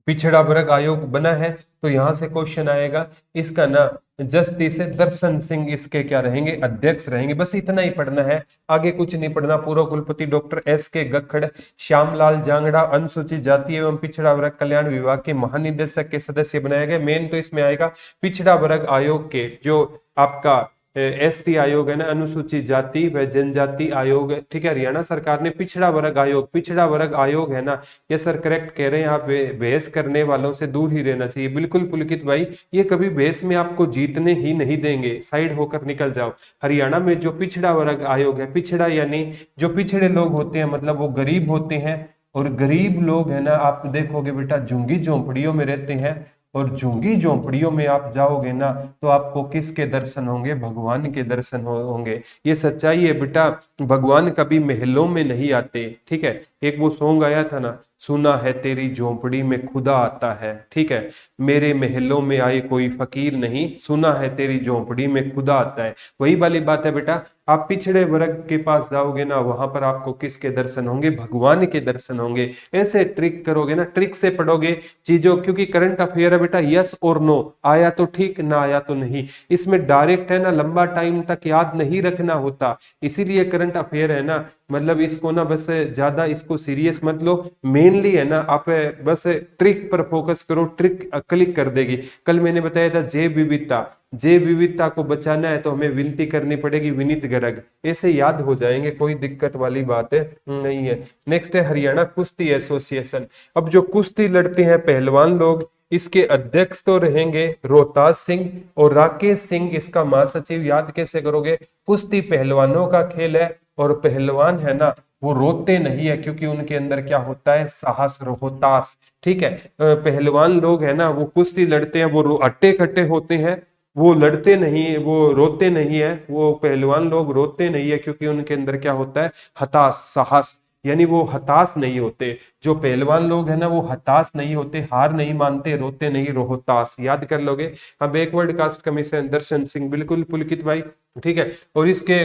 पिछड़ा वर्ग आयोग बना है। तो यहां से क्वेश्चन आएगा, इसका ना जस्टिस दर्शन सिंह इसके क्या रहेंगे, अध्यक्ष रहेंगे। बस इतना ही पढ़ना है, आगे कुछ नहीं पढ़ना। पूर्व कुलपति डॉक्टर एस.के. गखड़ श्यामलाल जांगड़ा अनुसूचित जाति एवं पिछड़ा वर्ग कल्याण विभाग के महानिदेशक के सदस्य बनाए गए। मेन तो इसमें आएगा पिछड़ा वर्ग आयोग के जो आपका एसटी आयोग है ना, अनुसूचित जाति व जनजाति आयोग, ठीक है। हरियाणा सरकार ने पिछड़ा वर्ग आयोग, पिछड़ा वर्ग आयोग है ना, ये सर करेक्ट कह रहे हैं आप, बहस करने वालों से दूर ही रहना चाहिए। बिल्कुल पुलकित भाई, ये कभी बहस में आपको जीतने ही नहीं देंगे, साइड होकर निकल जाओ। हरियाणा में जो पिछड़ा वर्ग आयोग है, पिछड़ा यानी जो पिछड़े लोग होते हैं, मतलब वो गरीब होते हैं। और गरीब लोग है ना, आप देखोगे बेटा झुग्गी झोंपड़ियों में रहते हैं। और झुग्गी झोंपड़ियों में आप जाओगे ना, तो आपको किसके दर्शन होंगे, भगवान के दर्शन होंगे। ये सच्चाई है बेटा, भगवान कभी महलों में नहीं आते, ठीक है। एक वो सॉन्ग आया था ना, सुना है तेरी झोंपड़ी में खुदा आता है, ठीक है। मेरे महलों में आए कोई फकीर नहीं, सुना है तेरी झोंपड़ी में खुदा आता है। वही वाली बात है बेटा, आप पिछड़े वर्ग के पास जाओगे ना, वहां पर आपको किसके दर्शन होंगे, भगवान के दर्शन होंगे। ऐसे ट्रिक करोगे ना, ट्रिक से पढ़ोगे चीजों, क्योंकि करंट अफेयर है बेटा, यस और नो, आया तो ठीक, ना आया तो नहीं। इसमें डायरेक्ट है ना, लंबा टाइम तक याद नहीं रखना होता, इसीलिए करंट अफेयर है ना। मतलब इसको ना बस ज्यादा इसको सीरियस मत लो, मेनली है ना आप बस ट्रिक पर फोकस करो, ट्रिक क्लिक कर देगी। कल मैंने बताया था जैव विविधता, जैव विविधता को बचाना है तो हमें विनती करनी पड़ेगी विनीत गर्ग, ऐसे याद हो जाएंगे, कोई दिक्कत वाली बात है नहीं है। नेक्स्ट है हरियाणा कुश्ती एसोसिएशन। अब जो कुश्ती लड़ते हैं पहलवान लोग, इसके अध्यक्ष तो रहेंगे रोहतास सिंह और राकेश सिंह इसका महासचिव। याद कैसे करोगे, कुश्ती पहलवानों का खेल है और पहलवान है ना वो रोते नहीं है, क्योंकि उनके अंदर क्या होता है, साहस, रोहतास। ठीक है, पहलवान लोग है ना, वो कुश्ती लड़ते हैं, वो अट्टे कट्टे होते हैं, वो लड़ते नहीं, वो रोते नहीं है। वो पहलवान लोग रोते नहीं है, क्योंकि उनके अंदर क्या होता है, हताश, साहस, यानी वो हताश नहीं होते। जो पहलवान लोग है ना, वो हताश नहीं होते, हार नहीं मानते, रोते नहीं, रोहतास। याद कर लोगे। अब बैकवर्ड कास्ट कमीशन दर्शन सिंह, बिल्कुल पुलकित भाई। ठीक है, और इसके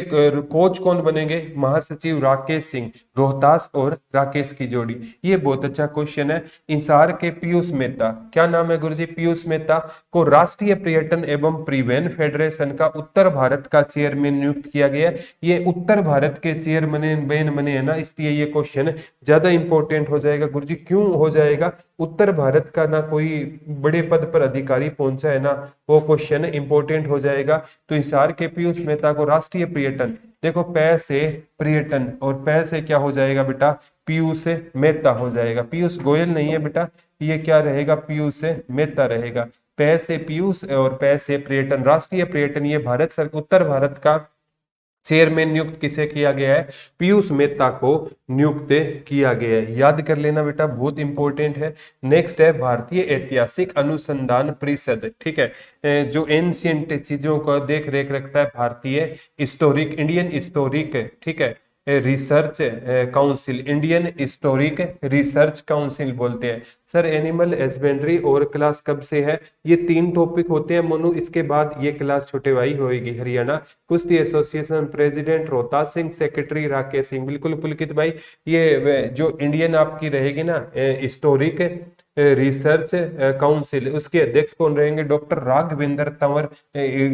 कोच कौन बनेंगे, महासचिव राकेश सिंह, रोहतास और राकेश की जोड़ी। ये बहुत अच्छा क्वेश्चन है। इंसार के पीयूष मेहता, क्या नाम है गुरुजी, पीयूष मेहता को राष्ट्रीय पर्यटन एवं परिवहन फेडरेशन का उत्तर भारत का चेयरमैन नियुक्त किया गया। ये उत्तर भारत के चेयरमैन बने है ना, इसलिए ये क्वेश्चन ज्यादा इंपॉर्टेंट हो जाएगा गुरुजी। क्यों हो जाएगा, उत्तर भारत का ना कोई बड़े पद पर अधिकारी पहुंचा है ना, वो क्वेश्चन इंपॉर्टेंट हो जाएगा। तो हिसार के पीयूष मेहता को राष्ट्रीय पर्यटन, देखो पै से पर्यटन और पै से क्या हो जाएगा बेटा, पीयूष मेहता हो जाएगा। पीयूष गोयल नहीं है बेटा, ये क्या रहेगा, पीयूष मेहता रहेगा। पै से पीयूष और पै से पर्यटन, राष्ट्रीय पर्यटन, ये भारत सरकार उत्तर भारत का चेयरमैन नियुक्त किसे किया गया है, पीयूष मेहता को नियुक्त किया गया है। याद कर लेना बेटा, बहुत इंपॉर्टेंट है। नेक्स्ट है भारतीय ऐतिहासिक अनुसंधान परिषद। ठीक है, जो एंशियंट चीजों को देख रेख रखता है, भारतीय हिस्टोरिक, इंडियन हिस्टोरिक, ठीक है, research council, Indian historic research council बोलते हैं। सर एनिमल हस्बेंड्री और क्लास कब से है, ये 3 टॉपिक होते हैं मोनू, इसके बाद ये क्लास छोटे भाई होगी। हरियाणा कुश्ती association president Rohtas Singh, secretary Rakesh Singh, बिल्कुल पुलकित भाई। ये जो इंडियन आपकी रहेगी ना हिस्टोरिक रिसर्च काउंसिल, उसके अध्यक्ष कौन रहेंगे, डॉक्टर राघवेंद्र तंवर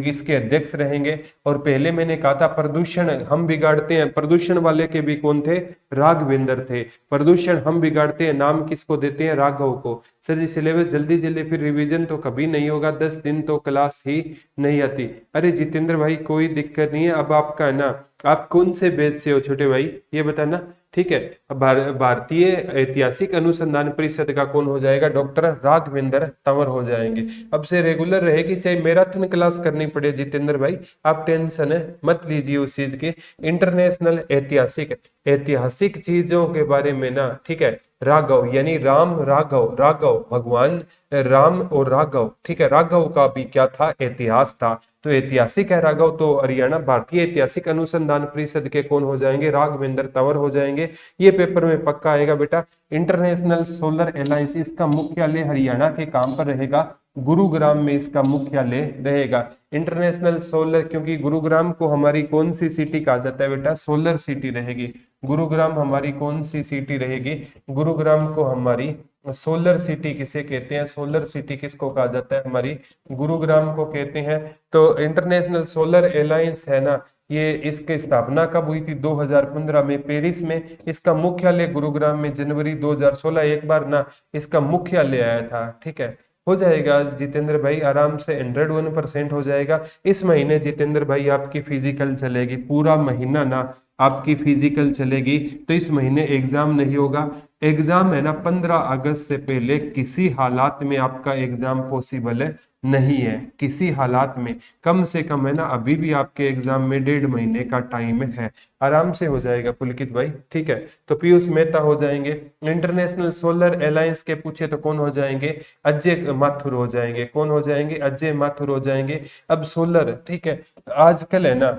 इसके अध्यक्ष रहेंगे। और पहले मैंने कहा था प्रदूषण हम बिगाड़ते हैं, प्रदूषण वाले के भी कौन थे, राघवेंद्र थे। प्रदूषण हम बिगाड़ते हैं, नाम किसको देते हैं, राघव को। सर जी सिलेबस जल्दी जल्दी, फिर रिवीजन तो कभी नहीं होगा, 10 दिन तो क्लास ही नहीं आती। अरे जितेंद्र भाई कोई दिक्कत नहीं है, अब आपका है ना, आप कौन से बैच से हो छोटे भाई, ये बताना। ठीक है, भारतीय ऐतिहासिक अनुसंधान परिषद का कौन हो जाएगा, डॉक्टर राघवेंद्र तंवर हो जाएंगे। अब से रेगुलर रहेगी, चाहे मैराथन क्लास करनी पड़े जितेंद्र भाई, आप टेंशन मत लीजिए उस चीज के। इंटरनेशनल ऐतिहासिक, ऐतिहासिक चीजों के बारे में ना, ठीक है, राघव यानी राम, राघव, राघव भगवान राम और राघव, ठीक है, राघव का भी क्या था, इतिहास था, तो ऐतिहासिक है राघव। तो हरियाणा भारतीय ऐतिहासिक अनुसंधान परिषद के कौन हो जाएंगे, राघवेंद्र तंवर हो जाएंगे। ये पेपर में पक्का आएगा बेटा। इंटरनेशनल सोलर अलायंस, इसका मुख्यालय हरियाणा के काम पर रहेगा, गुरुग्राम में इसका मुख्यालय रहेगा। इंटरनेशनल सोलर, क्योंकि गुरुग्राम को हमारी कौन सी सिटी कहा जाता है बेटा, सोलर सिटी रहेगी। गुरुग्राम हमारी कौन सी सिटी रहेगी, गुरुग्राम को हमारी सोलर सिटी किसे कहते हैं, सोलर सिटी किसको कहा जाता है, हमारी गुरुग्राम को कहते हैं। तो इंटरनेशनल सोलर अलायंस है ना, ये इसकी स्थापना कब हुई थी, 2015 में पेरिस में। इसका मुख्यालय गुरुग्राम में, जनवरी 2016 एक बार ना इसका मुख्यालय आया था। ठीक है, हो जाएगा जितेंद्र भाई, आराम से 101% हो जाएगा। इस महीने जितेंद्र भाई आपकी फिजिकल चलेगी, पूरा महीना ना आपकी फिजिकल चलेगी, तो इस महीने एग्जाम नहीं होगा। एग्जाम है ना 15 अगस्त से पहले किसी हालात में आपका एग्जाम पॉसिबल नहीं है, किसी हालात में। कम से कम है ना, अभी भी आपके एग्जाम में 1.5 महीने का टाइम है, आराम से हो जाएगा पुलकित भाई। ठीक है, तो पीयूष मेहता हो जाएंगे। इंटरनेशनल सोलर अलायंस के पूछे तो कौन हो जाएंगे, अजय माथुर हो जाएंगे। कौन हो जाएंगे, अजय माथुर हो जाएंगे। अब सोलर, ठीक है, आजकल है ना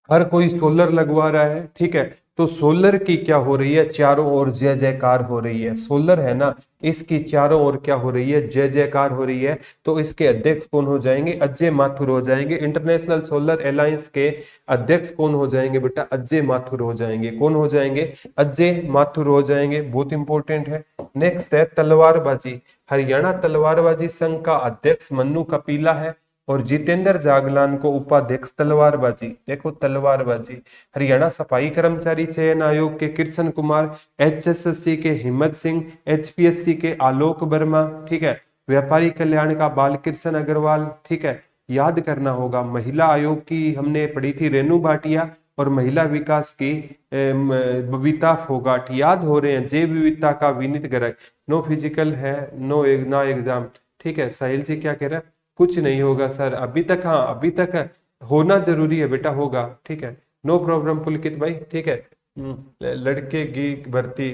हर कोई सोलर लगवा रहा है, ठीक है, तो सोलर की क्या हो रही है, चारों ओर जय जयकार हो रही है। सोलर है ना, इसकी चारों ओर क्या हो रही है, जय जयकार हो रही है। तो इसके अध्यक्ष कौन हो जाएंगे, अजय माथुर हो जाएंगे। इंटरनेशनल सोलर अलायंस के अध्यक्ष कौन हो जाएंगे बेटा, अजय माथुर हो जाएंगे। कौन हो जाएंगे, अजय माथुर हो जाएंगे, बहुत इंपॉर्टेंट है। नेक्स्ट है तलवारबाजी। हरियाणा तलवारबाजी संघ का अध्यक्ष मन्नू कपिला है और जितेंद्र जागलान को उपाध्यक्ष। तलवारबाजी, देखो तलवारबाजी। हरियाणा सफाई कर्मचारी चयन आयोग के कृष्ण कुमार, एचएसएससी के हिम्मत सिंह, एचपीएससी के आलोक वर्मा, ठीक है, व्यापारी कल्याण का बालकृष्ण अग्रवाल। ठीक है, याद करना होगा, महिला आयोग की हमने पढ़ी थी रेणु भाटिया, और महिला विकास की बबीता फोगाट। याद हो रहे हैं, जैव विविधता का विनीत गर्ग। नो फिजिकल है, नो ना एग्जाम। ठीक है, साहिल जी क्या कह रहे हैं, कुछ नहीं होगा सर अभी तक, हाँ अभी तक होना जरूरी है बेटा, होगा। ठीक है, नो प्रॉब्लम पुलकित भाई। ठीक है, लड़के की भर्ती।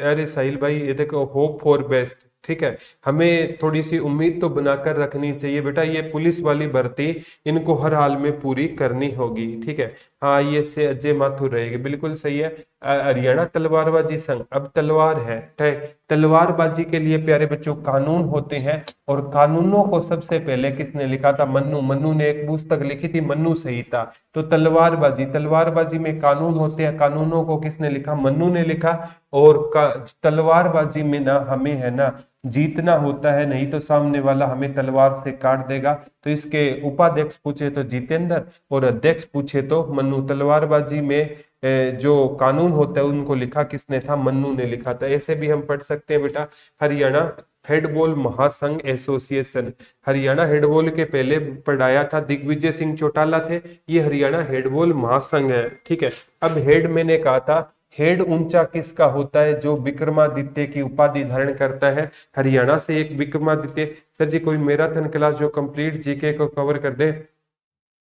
अरे साहिल भाई ये देखो, होप फॉर बेस्ट, ठीक है, हमें थोड़ी सी उम्मीद तो बनाकर रखनी चाहिए बेटा। ये पुलिस वाली भर्ती इनको हर हाल में पूरी करनी होगी, ठीक है। हाँ, ये से अजय माथुर रहेगी, बिल्कुल सही है। हरियाणा तलवारबाजी संघ, अब तलवार है, तलवारबाजी के लिए प्यारे बच्चों कानून होते हैं, और कानूनों को सबसे पहले किसने लिखा था? मन्नू। मन्नू ने एक पुस्तक लिखी थी, मन्नू संहिता। तो तलवारबाजी, तलवारबाजी में कानून होते हैं, कानूनों को किसने लिखा? मन्नू ने लिखा। और तलवारबाजी में ना हमें है ना जीतना होता है, नहीं तो सामने वाला हमें तलवार से काट देगा। तो इसके उपाध्यक्ष पूछे तो जितेंद्र, और अध्यक्ष पूछे तो मन्नू। तलवारबाजी में जो कानून होता है उनको लिखा किसने था? मन्नू ने लिखा था। ऐसे भी हम पढ़ सकते हैं बेटा, हरियाणा हेडबॉल महासंघ एसोसिएशन। हरियाणा हेडबॉल के पहले पढ़ाया था दिग्विजय सिंह चौटाला थे, ये हरियाणा हेडबॉल महासंघ है, ठीक है। अब हेड मैंने कहा था, हेड ऊंचा किसका होता है? जो विक्रमादित्य की उपाधि धारण करता है। हरियाणा से एक विक्रमादित्य। सर जी कोई मैराथन क्लास जो कंप्लीट जीके को कवर कर दे।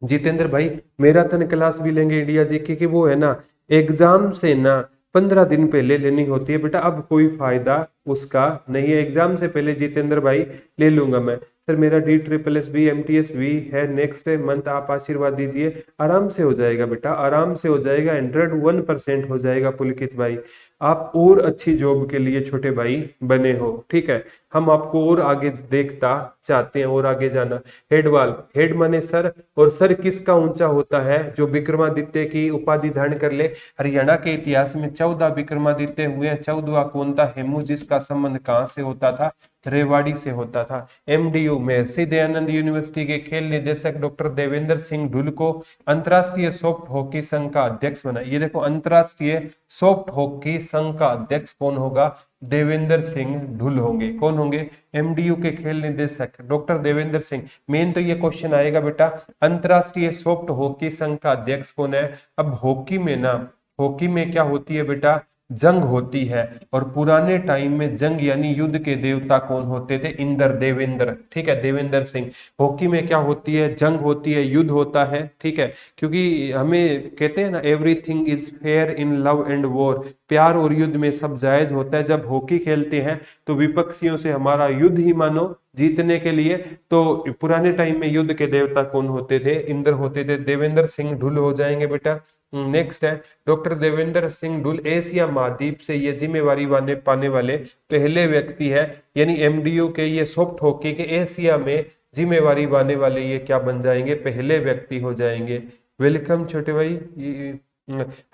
जितेंद्र भाई मैराथन क्लास भी लेंगे इंडिया जीके की, वो है ना एग्जाम से ना 15 दिन पहले लेनी होती है बेटा। अब कोई फायदा उसका नहीं है, एग्जाम से पहले जितेंद्र भाई ले लूंगा मैं। सर मेरा DSSS MTS भी है नेक्स्ट मंथ, आप आशीर्वाद दीजिए। आराम से हो जाएगा बेटा, आराम से हो जाएगा, 101% हो जाएगा पुलकित भाई। आप और अच्छी जॉब के लिए छोटे भाई बने हो, ठीक है। हम आपको और आगे देखता चाहते हैं, और आगे जाना। हेडवाल, हेड माने सर, और सर किसका ऊंचा होता है? जो विक्रमादित्य की उपाधि धारण कर ले। हरियाणा के इतिहास में 14 विक्रमादित्य हुए हैं। 14वां कौन था? हेमू, जिसका संबंध कहां से होता था? रेवाड़ी से होता था। MDU महर्षि दयानंद यूनिवर्सिटी के खेल निदेशक डॉक्टर देवेंद्र सिंह ढुल को अंतरराष्ट्रीय सॉफ्ट हॉकी संघ का अध्यक्ष बना। ये देखो, अंतरराष्ट्रीय सॉफ्ट हॉकी संघ का अध्यक्ष कौन होगा? देवेंद्र सिंह ढुल होंगे। कौन होंगे? MDU के खेल निदेशक डॉक्टर देवेंद्र सिंह। मेन तो ये क्वेश्चन आएगा बेटा, अंतरराष्ट्रीय सॉफ्ट हॉकी संघ का अध्यक्ष कौन है? अब हॉकी में ना, हॉकी में क्या होती है बेटा? जंग होती है, और पुराने टाइम में जंग यानी युद्ध के देवता कौन होते थे? इंद्र, देवेंद्र, ठीक है, देवेंद्र सिंह। हॉकी में क्या होती है? जंग होती है, युद्ध होता है, ठीक है। क्योंकि हमें कहते हैं ना, everything is fair in love and war, प्यार और युद्ध में सब जायज होता है। जब हॉकी खेलते हैं तो विपक्षियों से हमारा युद्ध ही मानो जीतने के लिए। तो पुराने टाइम में युद्ध के देवता कौन होते थे? इंद्र होते थे। देवेंद्र सिंह ढुल हो जाएंगे बेटा। नेक्स्ट है डॉक्टर देवेंद्र सिंह ढुल, एशिया महाद्वीप से ये जिम्मेवारी पाने वाले पहले व्यक्ति है। यानी MDU के ये सॉफ्ट हॉकी के एशिया में जिम्मेवारी पाने वाले ये क्या बन जाएंगे? पहले व्यक्ति हो जाएंगे। वेलकम छोटे भाई।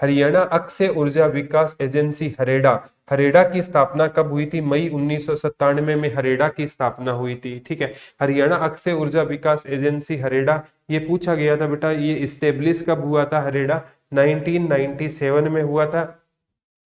हरियाणा अक्षय ऊर्जा विकास एजेंसी हरेडा, हरेडा की स्थापना कब हुई थी? मई 1997 में हरेडा की स्थापना हुई थी, ठीक है। हरियाणा अक्षय ऊर्जा विकास एजेंसी हरेडा, ये पूछा गया था बेटा, ये इस्टेब्लिश कब हुआ था? हरेडा 1997 में हुआ था।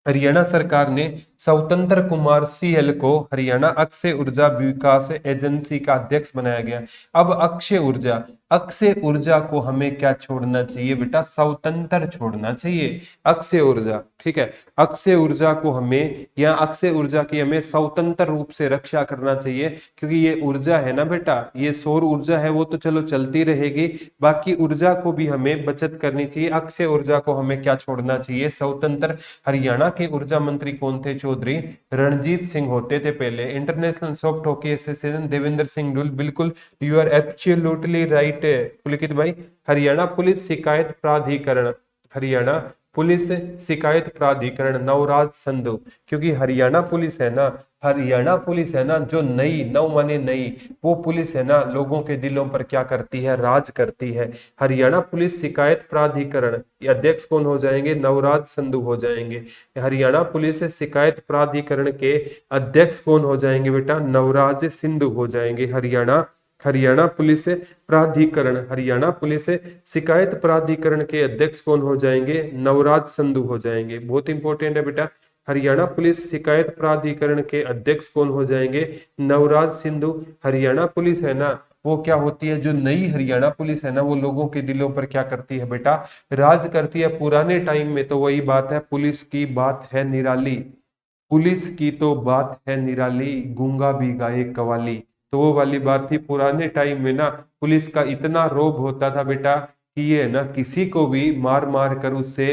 हरियाणा सरकार ने स्वतंत्र कुमार CL को हरियाणा अक्षय ऊर्जा विकास एजेंसी का अध्यक्ष बनाया गया। अब अक्षय ऊर्जा, अक्षय ऊर्जा को हमें क्या छोड़ना चाहिए बेटा? स्वतंत्र छोड़ना चाहिए अक्षय ऊर्जा, ठीक है। अक्षय ऊर्जा को हमें, या अक्षय ऊर्जा की हमें स्वतंत्र रूप से रक्षा करना चाहिए, क्योंकि ये ऊर्जा है ना बेटा, ये सौर ऊर्जा है, वो तो चलो चलती रहेगी, बाकी ऊर्जा को भी हमें बचत करनी चाहिए। अक्षय ऊर्जा को हमें क्या छोड़ना चाहिए? स्वतंत्र। हरियाणा के ऊर्जा मंत्री कौन थे? चौधरी रणजीत सिंह होते थे पहले। International soft hockey association Devendra Singh Dhull, बिल्कुल यू आर एब्सोल्युटली राइट पुलकित भाई। हरियाणा पुलिस शिकायत प्राधिकरण, हरियाणा पुलिस शिकायत प्राधिकरण नवराज संधू, क्योंकि हरियाणा पुलिस है ना, हरियाणा पुलिस है ना जो नई, नव माने नई, वो पुलिस है ना लोगों के दिलों पर क्या करती है? राज करती है। हरियाणा पुलिस शिकायत प्राधिकरण अध्यक्ष कौन हो जाएंगे? नवराज संधू हो जाएंगे। हरियाणा पुलिस शिकायत प्राधिकरण के अध्यक्ष कौन हो जाएंगे बेटा? नवराज सिंधु हो जाएंगे। हरियाणा पुलिस प्राधिकरण, हरियाणा पुलिस शिकायत प्राधिकरण के अध्यक्ष कौन हो जाएंगे? नवराज संधू हो जाएंगे। बहुत इंपॉर्टेंट है बेटा, हरियाणा पुलिस शिकायत प्राधिकरण के अध्यक्ष कौन हो जाएंगे? नवराज सिंधु। हरियाणा पुलिस है ना, वो क्या होती है? जो नई हरियाणा पुलिस है ना, वो लोगों के दिलों पर क्या करती है बेटा? राज करती है। पुराने टाइम में तो वही बात है, पुलिस की बात है निराली, पुलिस की तो बात है निराली, गूंगा भी गाए कवाली। तो वो वाली बात थी पुराने टाइम में ना, पुलिस का इतना रोब होता था बेटा कि ये ना किसी को भी मार मार कर उससे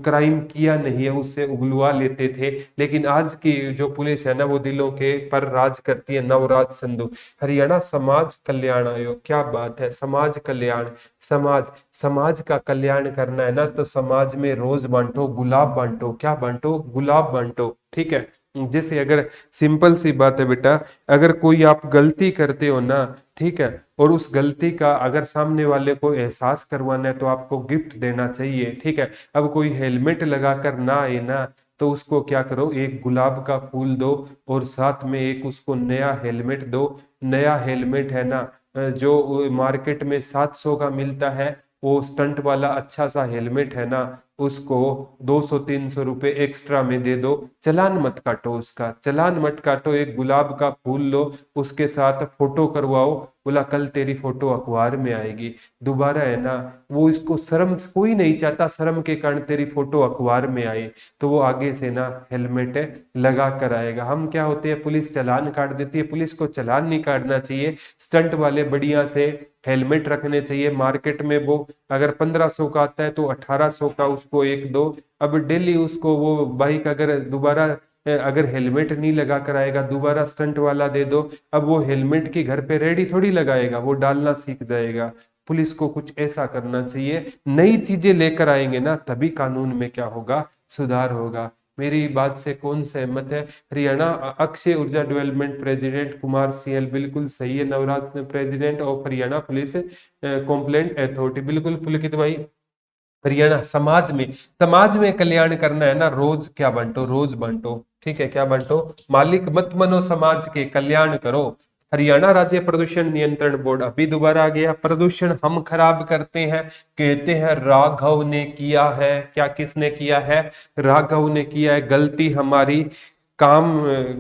क्राइम किया नहीं है उससे उगलवा लेते थे। लेकिन आज की जो पुलिस है ना वो दिलों के पर राज करती है। नवराज संधू, हरियाणा समाज कल्याण आयोग, क्या बात है, समाज कल्याण, समाज समाज का कल्याण करना है ना तो समाज में रोज बांटो, गुलाब बांटो, क्या बांटो, गुलाब बांटो, ठीक है। जैसे अगर सिंपल सी बात है बेटा, अगर कोई आप गलती करते हो ना, ठीक है, और उस गलती का अगर सामने वाले को एहसास करवाना है तो आपको गिफ्ट देना चाहिए, ठीक है। अब कोई हेलमेट लगा कर ना आए ना तो उसको क्या करो, एक गुलाब का फूल दो और साथ में एक उसको नया हेलमेट दो। नया हेलमेट है ना, जो मार्केट में 700 का मिलता है, वो स्टंट वाला अच्छा सा हेलमेट है ना, उसको 200-300 रुपए एक्स्ट्रा में दे दो। चलान मत काटो, उसका चलान मत काटो, एक गुलाब का फूल लो, उसके साथ फोटो करवाओ, बोला कल तेरी फोटो अखबार में आएगी। दोबारा है ना, वो इसको शर्म, कोई नहीं चाहता शर्म के कारण तेरी फोटो अखबार में आए, तो वो आगे से ना हेलमेट लगा कर आएगा। हम क्या होते हैं, पुलिस चालान काट देती है, पुलिस को चालान नहीं काटना चाहिए, स्टंट वाले बढ़िया से हेलमेट रखने चाहिए। मार्केट में वो अगर 1500 का आता है तो 1800 का उसको एक दो। अब डेली उसको वो बाइक अगर दोबारा अगर हेलमेट नहीं लगा कर आएगा, दोबारा स्टंट वाला दे दो, अब वो हेलमेट की घर पे रेडी थोड़ी लगाएगा, वो डालना सीख जाएगा। पुलिस को कुछ ऐसा करना चाहिए, नई चीजें लेकर आएंगे ना तभी कानून में क्या होगा, सुधार होगा। मेरी बात से कौन सहमत है? हरियाणा अक्षय ऊर्जा डेवलपमेंट प्रेसिडेंट कुमार सीएल, बिल्कुल सही है। Navratra president of Haryana police complaint authority, बिल्कुल पुलकित भाई। हरियाणा समाज में कल्याण करना है ना, रोज क्या बांटो, रोज बांटो, ठीक है, क्या बांटो, मालिक मत बनो, समाज के कल्याण करो। हरियाणा राज्य प्रदूषण नियंत्रण बोर्ड अभी दोबारा आ गया, प्रदूषण हम खराब करते हैं, कहते हैं राघव ने किया है, क्या किसने किया है, राघव ने किया है, गलती हमारी, काम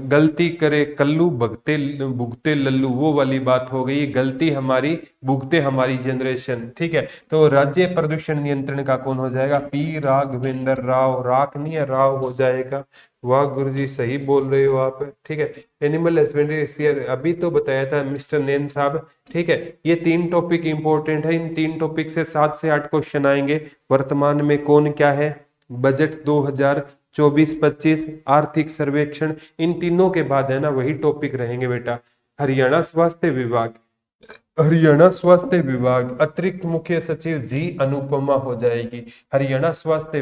गलती करे कल्लू भगते भुगते लल्लू, वो वाली बात हो गई, गलती हमारी भुगते हमारी जनरेशन, ठीक है। तो राज्य प्रदूषण नियंत्रण का कौन हो जाएगा, पी राघवेंद्र राव, राख नहीं है राव हो जाएगा। वाह गुरुजी सही बोल रहे हो आप, ठीक है। एनिमल हस्बेंड्री अभी तो बताया था मिस्टर नैन साहब, ठीक है। ये 3 टॉपिक इंपॉर्टेंट है, इन 3 टॉपिक से 7 से 8 क्वेश्चन आएंगे। वर्तमान में कौन क्या है, बजट 2024-25, आर्थिक सर्वेक्षण, इन तीनों के बाद है ना वही टॉपिक रहेंगे बेटा। हरियाणा स्वास्थ्य विभाग, हरियाणा स्वास्थ्य विभाग अतिरिक्त मुख्य सचिव जी अनुपमा हो जाएगी। हरियाणा स्वास्थ्य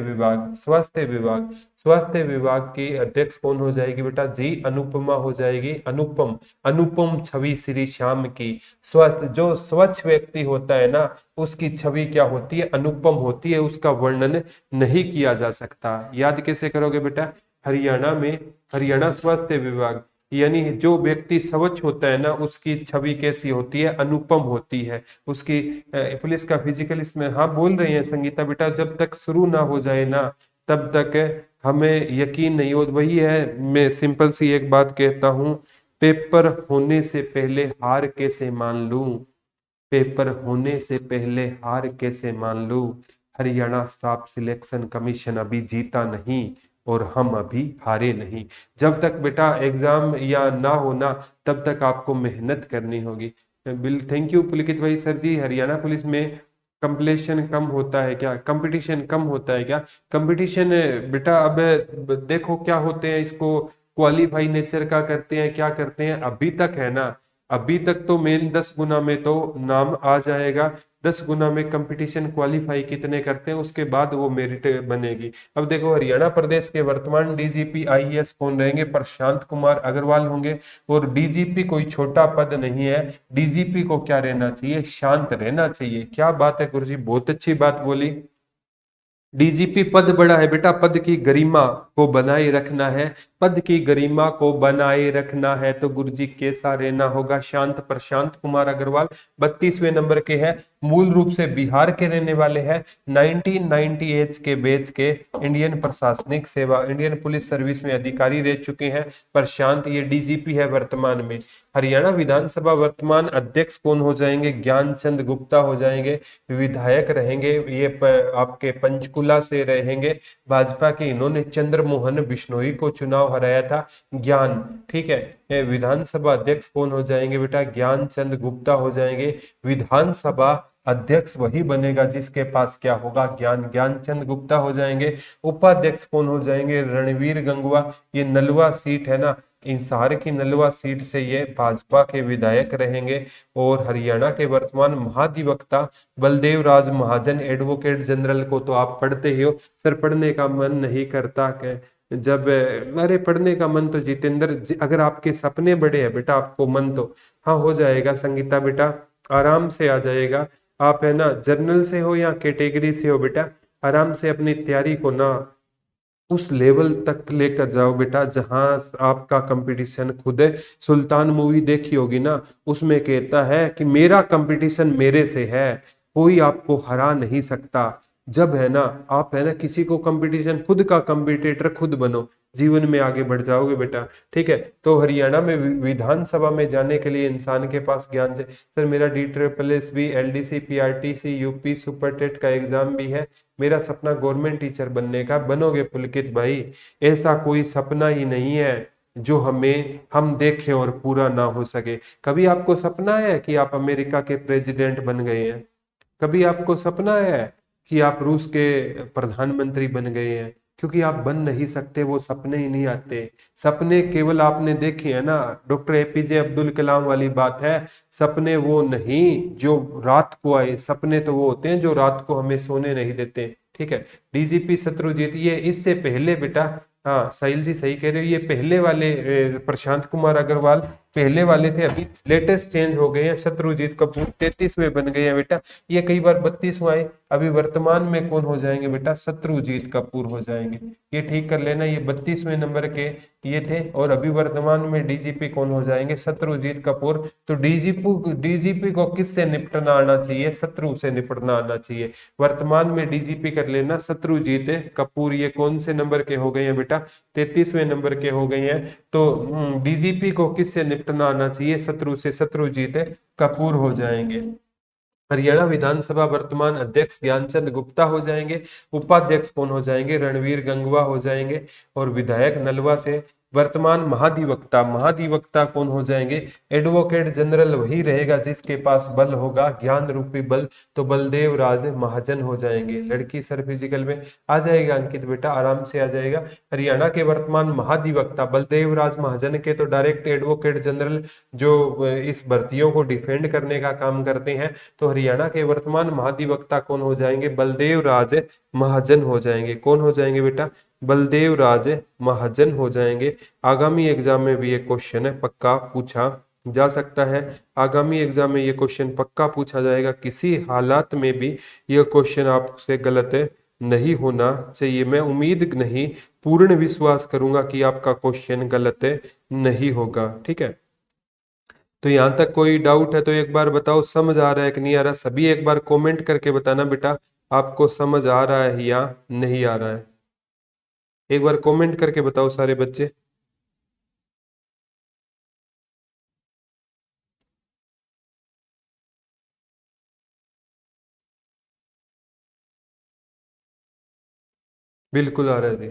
विभाग की अध्यक्ष कौन हो जाएगी बेटा, जी अनुपमा हो जाएगी। अनुपम, अनुपम छवि श्री श्याम की। स्वस्थ, जो स्वच्छ व्यक्ति होता है ना उसकी छवि क्या होती है, अनुपम होती है, उसका वर्णन नहीं किया जा सकता। याद कैसे करोगे बेटा, हरियाणा में हरियाणा स्वास्थ्य विभाग, यानी जो व्यक्ति स्वच्छ होता है ना उसकी छवि कैसी होती है, अनुपम होती है उसकी। पुलिस का फिजिकल इसमें, हाँ बोल रहे हैं संगीता बेटा, जब तक शुरू ना हो जाए ना तब तक हमें यकीन नहीं हो। वही है, मैं सिंपल सी एक बात कहता हूँ, पेपर होने से पहले हार कैसे मान लूं, पेपर होने से पहले हार कैसे मान लूं। हरियाणा स्टाफ सिलेक्शन कमीशन अभी जीता नहीं और हम अभी हारे नहीं। जब तक बेटा एग्जाम या ना होना तब तक आपको मेहनत करनी होगी। बिल, थैंक यू पुलकित भाई। सर जी हरियाणा पुलिस में कंपटीशन कम होता है क्या, कंपटीशन कम होता है क्या? कंपटीशन बेटा अब देखो क्या होते हैं, इसको क्वालिफाई नेचर का करते हैं, क्या करते हैं, अभी तक है ना, अभी तक तो मेन 10 गुना में तो नाम आ जाएगा, 10 गुना में कंपटीशन क्वालिफाई कितने करते हैं उसके बाद वो मेरिट बनेगी। अब देखो हरियाणा प्रदेश के वर्तमान डीजीपी आईएएस कौन रहेंगे, प्रशांत कुमार अग्रवाल होंगे। और डीजीपी कोई छोटा पद नहीं है, डीजीपी को क्या रहना चाहिए, शांत रहना चाहिए। क्या बात है गुरुजी, बहुत अच्छी बात बोली। डीजीपी पद बड़ा है बेटा, पद की गरिमा को बनाए रखना है, पद की गरिमा को बनाए रखना है तो गुरुजी कैसा रहना होगा, शांत। प्रशांत कुमार अग्रवाल 32वें नंबर के हैं, मूल रूप से बिहार के रहने वाले हैं, 1998 के बैच के, इंडियन प्रशासनिक सेवा, इंडियन पुलिस सर्विस में अधिकारी रह चुके हैं प्रशांत, ये डीजीपी है वर्तमान में। हरियाणा विधानसभा वर्तमान अध्यक्ष कौन हो जाएंगे, ज्ञानचंद गुप्ता हो जाएंगे। विधायक रहेंगे ये आपके पंचकुला से रहेंगे, भाजपा के, इन्होंने चंद्रमोहन बिश्नोई को चुनाव हराया था। ज्ञान, ठीक है। विधानसभा अध्यक्ष कौन हो जाएंगे बेटा, ज्ञानचंद गुप्ता हो जाएंगे। विधानसभा अध्यक्ष वही बनेगा जिसके पास क्या होगा, ज्ञान। ज्ञानचंद गुप्ता हो जाएंगे। उपाध्यक्ष कौन हो जाएंगे, रणवीर गंगवा। ये नलवा सीट है ना, इंसार की नलवा सीट से ये भाजपा के विधायक रहेंगे। और हरियाणा के वर्तमान महाधिवक्ता बलदेव राज महाजन, एडवोकेट जनरल को तो आप पढ़ते ही हो सर, पढ़ने का मन नहीं करता जब, अरे पढ़ने का मन तो जितेंद्र अगर आपके सपने बड़े हैं बेटा, आपको मन तो हाँ हो जाएगा संगीता बेटा, आराम से आ जाएगा। आप है ना जर्नल से हो या कैटेगरी से हो बेटा, आराम से अपनी तैयारी को ना उस लेवल तक लेकर जाओ बेटा जहां आपका कंपटीशन खुद है। सुल्तान मूवी देखी होगी ना, उसमें कहता है कि मेरा कंपटीशन मेरे से है, कोई आपको हरा नहीं सकता। जब है ना आप है ना किसी को कंपटीशन, खुद का कंपटीटर खुद बनो, जीवन में आगे बढ़ जाओगे बेटा। ठीक है, तो हरियाणा में विधानसभा में जाने के लिए इंसान के पास ज्ञान से, सर मेरा DSSS LDC PRTC UP super TET का एग्जाम भी है, मेरा सपना गवर्नमेंट टीचर बनने का। बनोगे पुलकित भाई, ऐसा कोई सपना ही नहीं है जो हम देखें और पूरा ना हो सके। कभी आपको सपना है कि आप अमेरिका के प्रेसिडेंट बन गए हैं? कभी आपको सपना है कि आप रूस के प्रधानमंत्री बन गए हैं? क्योंकि आप बन नहीं सकते, वो सपने ही नहीं आते। सपने केवल आपने देखे हैं ना, डॉक्टर APJ अब्दुल कलाम वाली बात है, सपने वो नहीं जो रात को आए, सपने तो वो होते हैं जो रात को हमें सोने नहीं देते। ठीक है, DGP शत्रुजीत, ये इससे पहले बेटा, हाँ साहिल जी सही कह रहे हो, ये पहले वाले प्रशांत कुमार अग्रवाल पहले वाले थे, अभी लेटेस्ट चेंज हो गए हैं, शत्रुजीत कपूर 33वें बन गए हैं बेटा। ये कई बार 32वां आए, अभी वर्तमान में कौन हो जाएंगे बेटा, शत्रुजीत कपूर हो जाएंगे। ये ठीक कर लेना, ये 32वें नंबर के ये थे, और अभी वर्तमान में DGP कौन हो जाएंगे, शत्रुजीत कपूर। तो DGP को किससे निपटना आना चाहिए, शत्रु से निपटना आना चाहिए। वर्तमान में DGP कर लेना शत्रुजीत कपूर। ये कौन से नंबर के हो गए हैं बेटा, 33वें नंबर के हो गए हैं। तो DGP को किससे निपटना आना चाहिए, शत्रु से, शत्रुजीत कपूर हो जाएंगे। हरियाणा विधानसभा वर्तमान अध्यक्ष ज्ञानचंद गुप्ता हो जाएंगे। उपाध्यक्ष कौन हो जाएंगे, रणवीर गंगवा हो जाएंगे। और विधायक नलवा से वर्तमान महाधिवक्ता, महाधिवक्ता कौन हो जाएंगे, एडवोकेट जनरल वही रहेगा जिसके पास बल होगा, ज्ञान रूपी बल, तो बलदेव राज महाजन हो जाएंगे। लड़की सर फिजिकल में आ जाएगा अंकित बेटा, आराम से आ जाएगा। हरियाणा के वर्तमान महाधिवक्ता बलदेव राज महाजन के तो डायरेक्ट एडवोकेट जनरल जो इस भर्तियों को डिफेंड करने का काम करते हैं, तो हरियाणा के वर्तमान महाधिवक्ता कौन हो जाएंगे, बलदेव राज महाजन हो जाएंगे। कौन हो जाएंगे बेटा, बलदेव राज महाजन हो जाएंगे। आगामी एग्जाम में भी ये क्वेश्चन है, पक्का पूछा जा सकता है। आगामी एग्जाम में ये क्वेश्चन पक्का पूछा जाएगा, किसी हालात में भी ये क्वेश्चन आपसे गलत नहीं होना चाहिए। मैं उम्मीद नहीं, पूर्ण विश्वास करूंगा कि आपका क्वेश्चन गलत नहीं होगा। ठीक है, तो यहाँ तक कोई डाउट है तो एक बार बताओ, समझ आ रहा है कि नहीं आ रहा? सभी एक बार कमेंट करके बताना बेटा, आपको समझ आ रहा है या नहीं आ रहा है। एक बार कमेंट करके बताओ सारे बच्चे। बिल्कुल आ रहा है जी,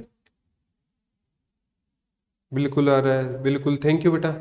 बिल्कुल आ रहा है, बिल्कुल, थैंक यू बेटा।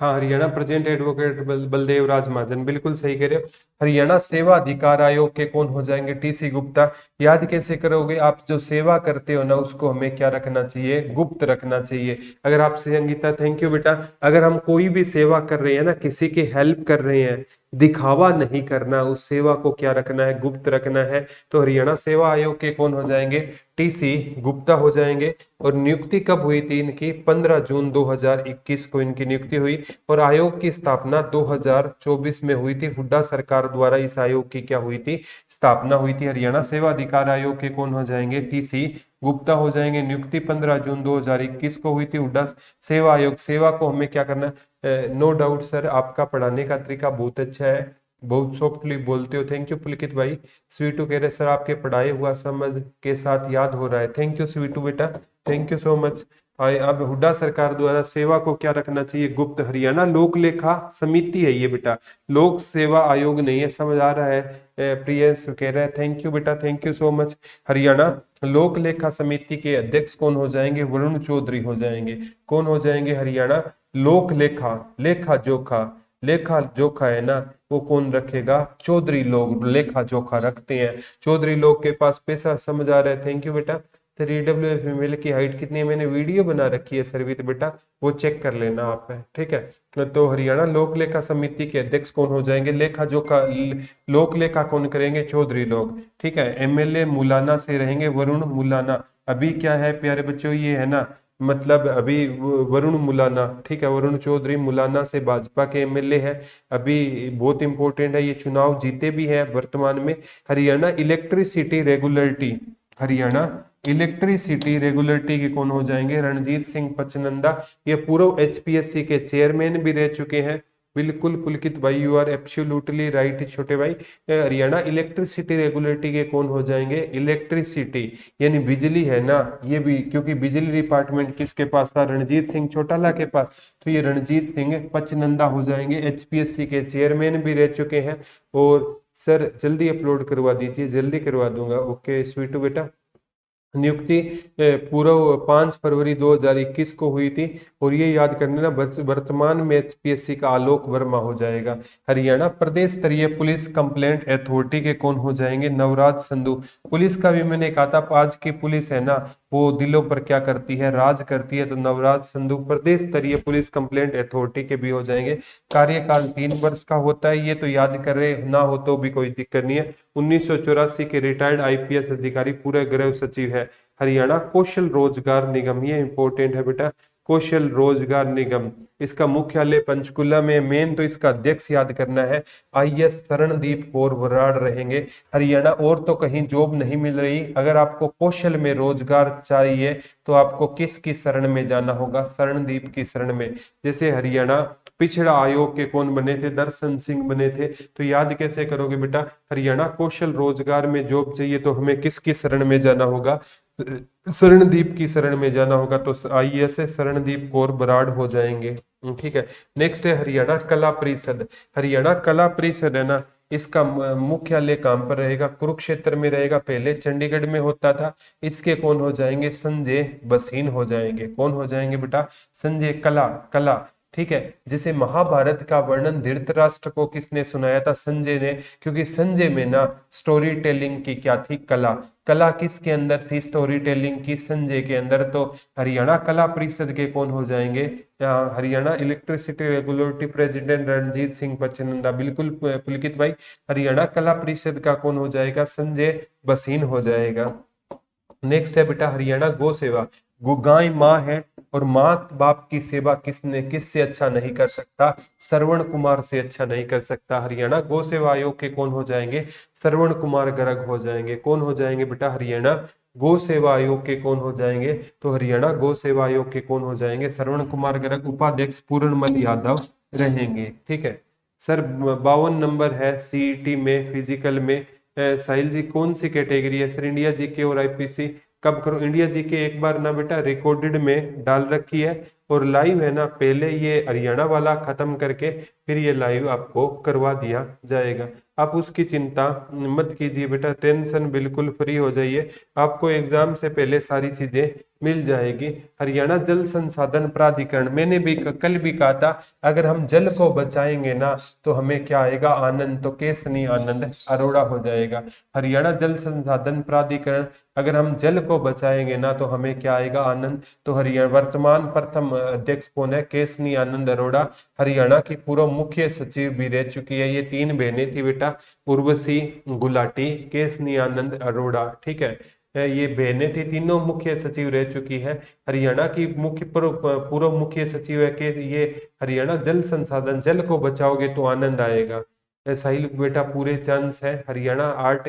हाँ, हरियाणा प्रेजेंट एडवोकेट बलदेव राज महाजन, बिल्कुल सही कह रहे हो। हरियाणा सेवा अधिकार आयोग के कौन हो जाएंगे, TC गुप्ता। याद कैसे करोगे, आप जो सेवा करते हो ना उसको हमें क्या रखना चाहिए, गुप्त रखना चाहिए। अगर आप संगीता, थैंक यू बेटा, अगर हम कोई भी सेवा कर रहे हैं ना, किसी की हेल्प कर रहे हैं, दिखावा नहीं करना, उस सेवा को क्या रखना है, गुप्त रखना है। तो हरियाणा सेवा आयोग के कौन हो जाएंगे, TC गुप्ता हो जाएंगे। और नियुक्ति कब हुई थी इनकी, 15 जून 2021 को इनकी नियुक्ति हुई। और आयोग की स्थापना 2024 में हुई थी, हुड्डा सरकार द्वारा इस आयोग की क्या हुई थी, स्थापना हुई थी। हरियाणा सेवा अधिकार आयोग के कौन हो जाएंगे, TC गुप्ता हो जाएंगे। नियुक्ति 15 जून 2021 को हुई थी, हुड्डा सेवा आयोग। सेवा को हमें क्या करना है, नो डाउट सर आपका पढ़ाने का तरीका बहुत अच्छा है, बहुत सॉफ्टली बोलते हो, थैंक यू पुलकित भाई। स्वीटू कह रहे सर आपके पढ़ाए हुआ समझ के साथ याद हो रहा है, थैंक यू स्वीटू बेटा, थैंक यू सो मच। अब हुड्डा सरकार द्वारा सेवा को क्या रखना चाहिए, गुप्त। हरियाणा लोक लेखा समिति है ये बेटा, लोक सेवा आयोग नहीं है, समझ आ रहा है? प्रियंश कह रहा है थैंक यू बेटा, thank you so much. Haryana लोक लेखा समिति के अध्यक्ष कौन हो जाएंगे, वरुण चौधरी हो जाएंगे। कौन हो जाएंगे, हरियाणा लोक लेखा, लेखा जोखा लेखा जोखा है ना वो कौन रखेगा? चौधरी लोग लेखा जोखा रखते हैं। चौधरी लोग के पास पैसा, समझ आ रहा है? थैंक यू बेटा। 3W फीमेल की हाइट कितनी है? मैंने वीडियो बना रखी है सरवीत बेटा, वो चेक कर लेना आप है, ठीक है। तो हरियाणा लोक लेखा समिति के अध्यक्ष कौन हो जाएंगे? लेखा जोखा लोक लेखा कौन करेंगे? चौधरी लोग, ठीक है। एमएलए मुलाना से रहेंगे वरुण मुलाना। अभी क्या है प्यारे बच्चों, ये है ना, मतलब अभी वरुण मुलाना, ठीक है, वरुण चौधरी मुलाना से भाजपा के एमएलए है। अभी बहुत इंपॉर्टेंट है, ये चुनाव जीते भी हैं वर्तमान में। Haryana electricity regulatory, Haryana electricity regulatory के कौन हो जाएंगे? रणजीत सिंह पचनंदा। ये पूर्व एचपीएससी के चेयरमैन भी रह चुके हैं। बिल्कुल पुलकित भाई, यू आर एब्सोल्युटली राइट छोटे भाई। हरियाणा इलेक्ट्रिसिटी रेगुलेटरी के कौन हो जाएंगे? इलेक्ट्रिसिटी यानी बिजली है ना, ये भी, क्योंकि बिजली डिपार्टमेंट किसके पास था? रणजीत सिंह चौटाला के पास। तो ये रणजीत सिंह पचनंदा हो जाएंगे। एचपीएससी के चेयरमैन भी रह चुके हैं। और सर जल्दी अपलोड करवा दीजिए, जल्दी करवा दूंगा। ओके स्वीटू बेटा। नियुक्ति पूर्व 5 फरवरी 2021 को हुई थी। और ये याद करने ना, वर्तमान में एचपीएससी का आलोक वर्मा हो जाएगा। हरियाणा प्रदेश स्तरीय पुलिस कंप्लेंट अथॉरिटी के कौन हो जाएंगे? नवराज संधू। पुलिस का भी मैंने कहा था, आज की पुलिस है ना वो दिलों पर क्या करती है? राज करती है। तो नवराज संधू प्रदेश स्तरीय पुलिस कंप्लेंट अथॉरिटी के भी हो जाएंगे। कार्यकाल 3 वर्ष का होता है, ये तो याद कर रहे ना हो तो भी कोई दिक्कत नहीं है। 1984 के रिटायर्ड आईपीएस अधिकारी पूरे गृह सचिव है। हरियाणा कौशल रोजगार निगम, ये इंपॉर्टेंट है बेटा, कौशल रोजगार निगम। इसका मुख्यालय पंचकुला में। मेन तो इसका अध्यक्ष याद करना है, आईएएस शरणदीप कौर बराड़ रहेंगे। हरियाणा और तो कहीं जॉब नहीं मिल रही, अगर आपको कौशल में रोजगार चाहिए तो आपको किसकी शरण में जाना होगा? शरणदीप की शरण में। जैसे हरियाणा पिछड़ा आयोग के कौन बने थे? दर्शन सिंह बने थे। तो याद कैसे करोगे बेटा? हरियाणा कौशल रोजगार में जॉब चाहिए तो हमें किसकी शरण में जाना होगा? शरणदीप की शरण में जाना होगा। तो आईएएस से शरणदीप कौर बराड़ हो जाएंगे, ठीक है। नेक्स्ट है हरियाणा कला परिषद। हरियाणा कला परिषद है ना, इसका मुख्यालय कहाँ पर रहेगा? कुरुक्षेत्र में रहेगा। पहले चंडीगढ़ में होता था। इसके कौन हो जाएंगे? संजय बसीन हो जाएंगे। कौन हो जाएंगे बेटा? संजय कला, कला, ठीक है। जैसे महाभारत का वर्णन धृतराष्ट्र को किसने सुनाया था? संजय ने। क्योंकि संजय में ना स्टोरी टेलिंग की क्या थी? कला। कला किसके अंदर थी? स्टोरी टेलिंग की संजय के अंदर। तो हरियाणा कला परिषद के कौन हो जाएंगे? Haryana electricity regulatory president Ranjit Singh Pachnanda. बिल्कुल पुलकित भाई, हरियाणा कला परिषद का कौन हो जाएगा? संजय बसीन हो जाएगा। नेक्स्ट है बेटा हरियाणा गौ सेवा। गाय माँ है और माँ बाप की सेवा किसने, किससे अच्छा नहीं कर सकता? श्रवण कुमार से अच्छा नहीं कर सकता। हरियाणा गौ सेवा आयोग के कौन हो जाएंगे? श्रवण कुमार गर्ग हो जाएंगे। कौन हो जाएंगे बेटा? हरियाणा गौ सेवा आयोग के कौन हो जाएंगे? तो हरियाणा गौ सेवा आयोग के कौन हो जाएंगे? श्रवण कुमार गर्ग। उपाध्यक्ष पूर्णमल यादव रहेंगे, ठीक है। सर 52 नंबर है सीईटी में फिजिकल में। साहिल जी कौन सी कैटेगरी है? सर इंडिया जीके और आईपीसी। कब करो इंडिया जीके? एक बार ना बेटा रिकॉर्डेड में डाल रखी है और लाइव है ना, पहले ये हरियाणा वाला खत्म करके फिर ये लाइव आपको करवा दिया जाएगा। आप उसकी चिंता मत कीजिए बेटा, टेंशन बिल्कुल फ्री हो जाइए। आपको एग्जाम से पहले सारी चीजें मिल जाएगी। हरियाणा जल संसाधन प्राधिकरण, मैंने भी कल भी कहा था, अगर हम जल को बचाएंगे ना तो हमें क्या आएगा? आनंद। तो केसनी आनंद अरोड़ा हो जाएगा। हरियाणा जल संसाधन प्राधिकरण, अगर हम जल को बचाएंगे ना तो हमें क्या आएगा? आनंद। तो हरियाणा वर्तमान प्रथम अध्यक्ष कौन है? केसनी आनंद अरोड़ा। हरियाणा की पूर्व मुख्य सचिव भी रह चुकी है। ये 3 बहनें थी बेटा, उर्वशी गुलाटी, केसनी आनंद अरोड़ा, ठीक है। ये बहनें थी, तीनों मुख्य सचिव रह चुकी है। हरियाणा की मुख्य पूर्व मुख्य सचिव है कि ये हरियाणा जल संसाधन, जल को बचाओगे तो आनंद आएगा। साहिल बेटा पूरे चांस है। Haryana art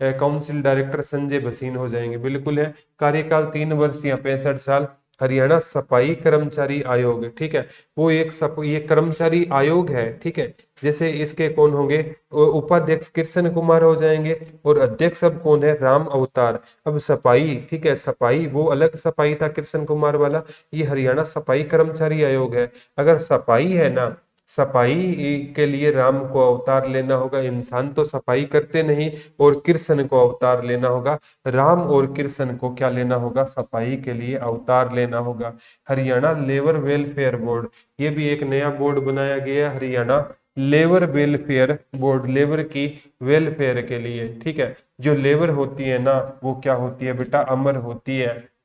council director Sanjay Bhasin हो जाएंगे। बिल्कुल है। कार्यकाल 3 वर्ष या 65 साल। हरियाणा सफाई कर्मचारी आयोग, ठीक है, वो ये कर्मचारी आयोग है, ठीक है। जैसे इसके कौन होंगे? उपाध्यक्ष कृष्ण कुमार हो जाएंगे और अध्यक्ष अब कौन है? राम अवतार। अब सफाई, ठीक है, सफाई वो अलग सफाई था कृष्ण कुमार वाला, ये हरियाणा सफाई कर्मचारी आयोग है। अगर सफाई है ना सफाई के लिए राम को अवतार लेना होगा, इंसान तो सफाई करते नहीं, और कृष्ण को अवतार लेना होगा। राम और कृष्ण को क्या लेना होगा, सफाई के लिए अवतार लेना होगा। हरियाणा लेबर वेलफेयर बोर्ड, ये भी एक नया बोर्ड बनाया गया है, Haryana labour welfare board, labour की वेलफेयर के लिए, ठीक है। जो लेबर होती है ना, वो क्या होती है बेटा, अमर होती है,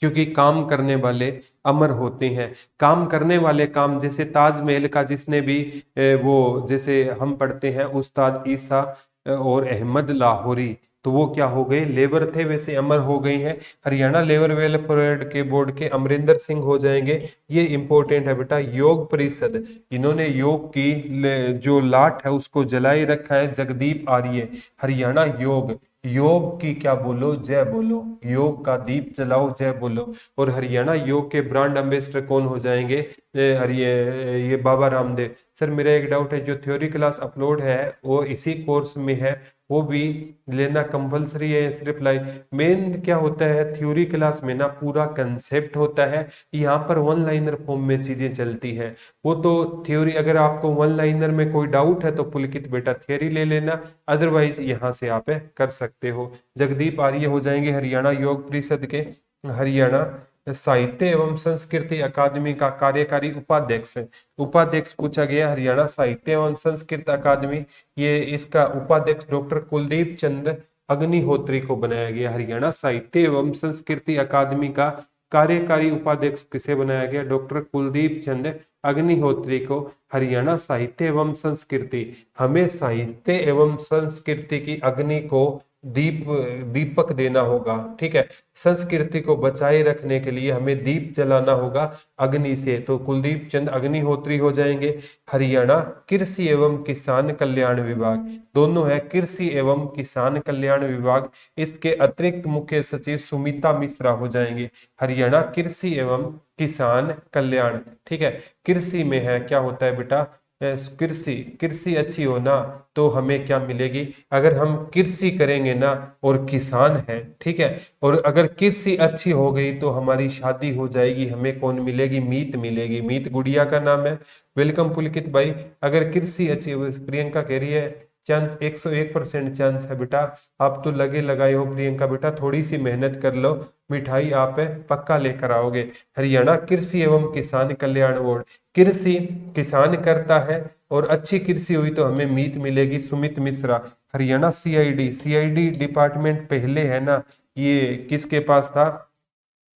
क्योंकि काम करने वाले अमर होते हैं। काम करने वाले काम, जैसे ताजमहल का जिसने भी वो जैसे हम पढ़ते हैं उस्ताद ईसा और अहमद लाहौरी, तो वो क्या हो गए, लेबर थे, वैसे अमर हो गई हैं। हरियाणा लेबर वेलफेयर के बोर्ड के अमरिंदर सिंह हो जाएंगे। ये इंपॉर्टेंट है बेटा। योग परिषद, इन्होंने योग की जो लाठ है उसको जलाए रखा है, जगदीप आर्य। हरियाणा योग, योग की क्या बोलो, जय बोलो, योग का दीप जलाओ, जय बोलो। और हरियाणा योग के ब्रांड एम्बेसडर कौन हो जाएंगे, ये बाबा रामदेव। सर मेरा एक डाउट है, जो थ्योरी क्लास अपलोड है वो इसी कोर्स में है, वो भी लेना कंपलसरी है या सिर्फ लाइव? मेन क्या होता है थ्योरी क्लास में ना, पूरा कंसेप्ट होता है, यहाँ पर वन लाइनर फॉर्म में चीजें चलती है। वो तो थ्योरी, अगर आपको वन लाइनर में कोई डाउट है तो पुलकित बेटा थियरी ले लेना, अदरवाइज यहाँ से आप कर सकते हो। जगदीप आर्य हो जाएंगे हरियाणा योग परिषद के। हरियाणा साहित्य एवं संस्कृति अकादमी का कार्यकारी उपाध्यक्ष है। उपाध्यक्ष पूछा गया, हरियाणा साहित्य एवं संस्कृत अकादमी, ये इसका उपाध्यक्ष डॉक्टर कुलदीप चंद अग्निहोत्री को बनाया गया। हरियाणा साहित्य एवं संस्कृति अकादमी का कार्यकारी उपाध्यक्ष किसे बनाया गया, डॉक्टर कुलदीप चंद अग्निहोत्री को। हरियाणा साहित्य एवं संस्कृति, हमें साहित्य एवं संस्कृति की अग्नि को दीपक देना होगा, ठीक है। संस्कृति को बचाए रखने के लिए हमें दीप जलाना होगा अग्नि से, तो कुलदीप चंद अग्निहोत्री हो जाएंगे। हरियाणा कृषि एवं किसान कल्याण विभाग, दोनों है कृषि एवं किसान कल्याण विभाग, इसके अतिरिक्त मुख्य सचिव सुमिता मिश्रा हो जाएंगे। हरियाणा कृषि एवं किसान कल्याण, ठीक है। कृषि में है, क्या होता है बेटा, कृषि, कृषि अच्छी हो ना तो हमें क्या मिलेगी, अगर हम कृषि करेंगे ना और किसान है, ठीक है, और अगर कृषि अच्छी हो गई तो हमारी शादी हो जाएगी, हमें कौन मिलेगी, मीत मिलेगी, मीत गुड़िया का नाम है। वेलकम पुलकित भाई। अगर कृषि अच्छी, प्रियंका कह रही है चांस 101% चांस है बेटा, आप तो लगे लगाए हो प्रियंका बेटा, थोड़ी सी मेहनत कर लो, मिठाई आप पक्का लेकर आओगे। हरियाणा कृषि एवं किसान कल्याण बोर्ड, कृषि किसान करता है और अच्छी कृषि हुई तो हमें मीत मिलेगी, Sumit Mishra. Haryana CID, CID department पहले है ना, ये किसके पास था,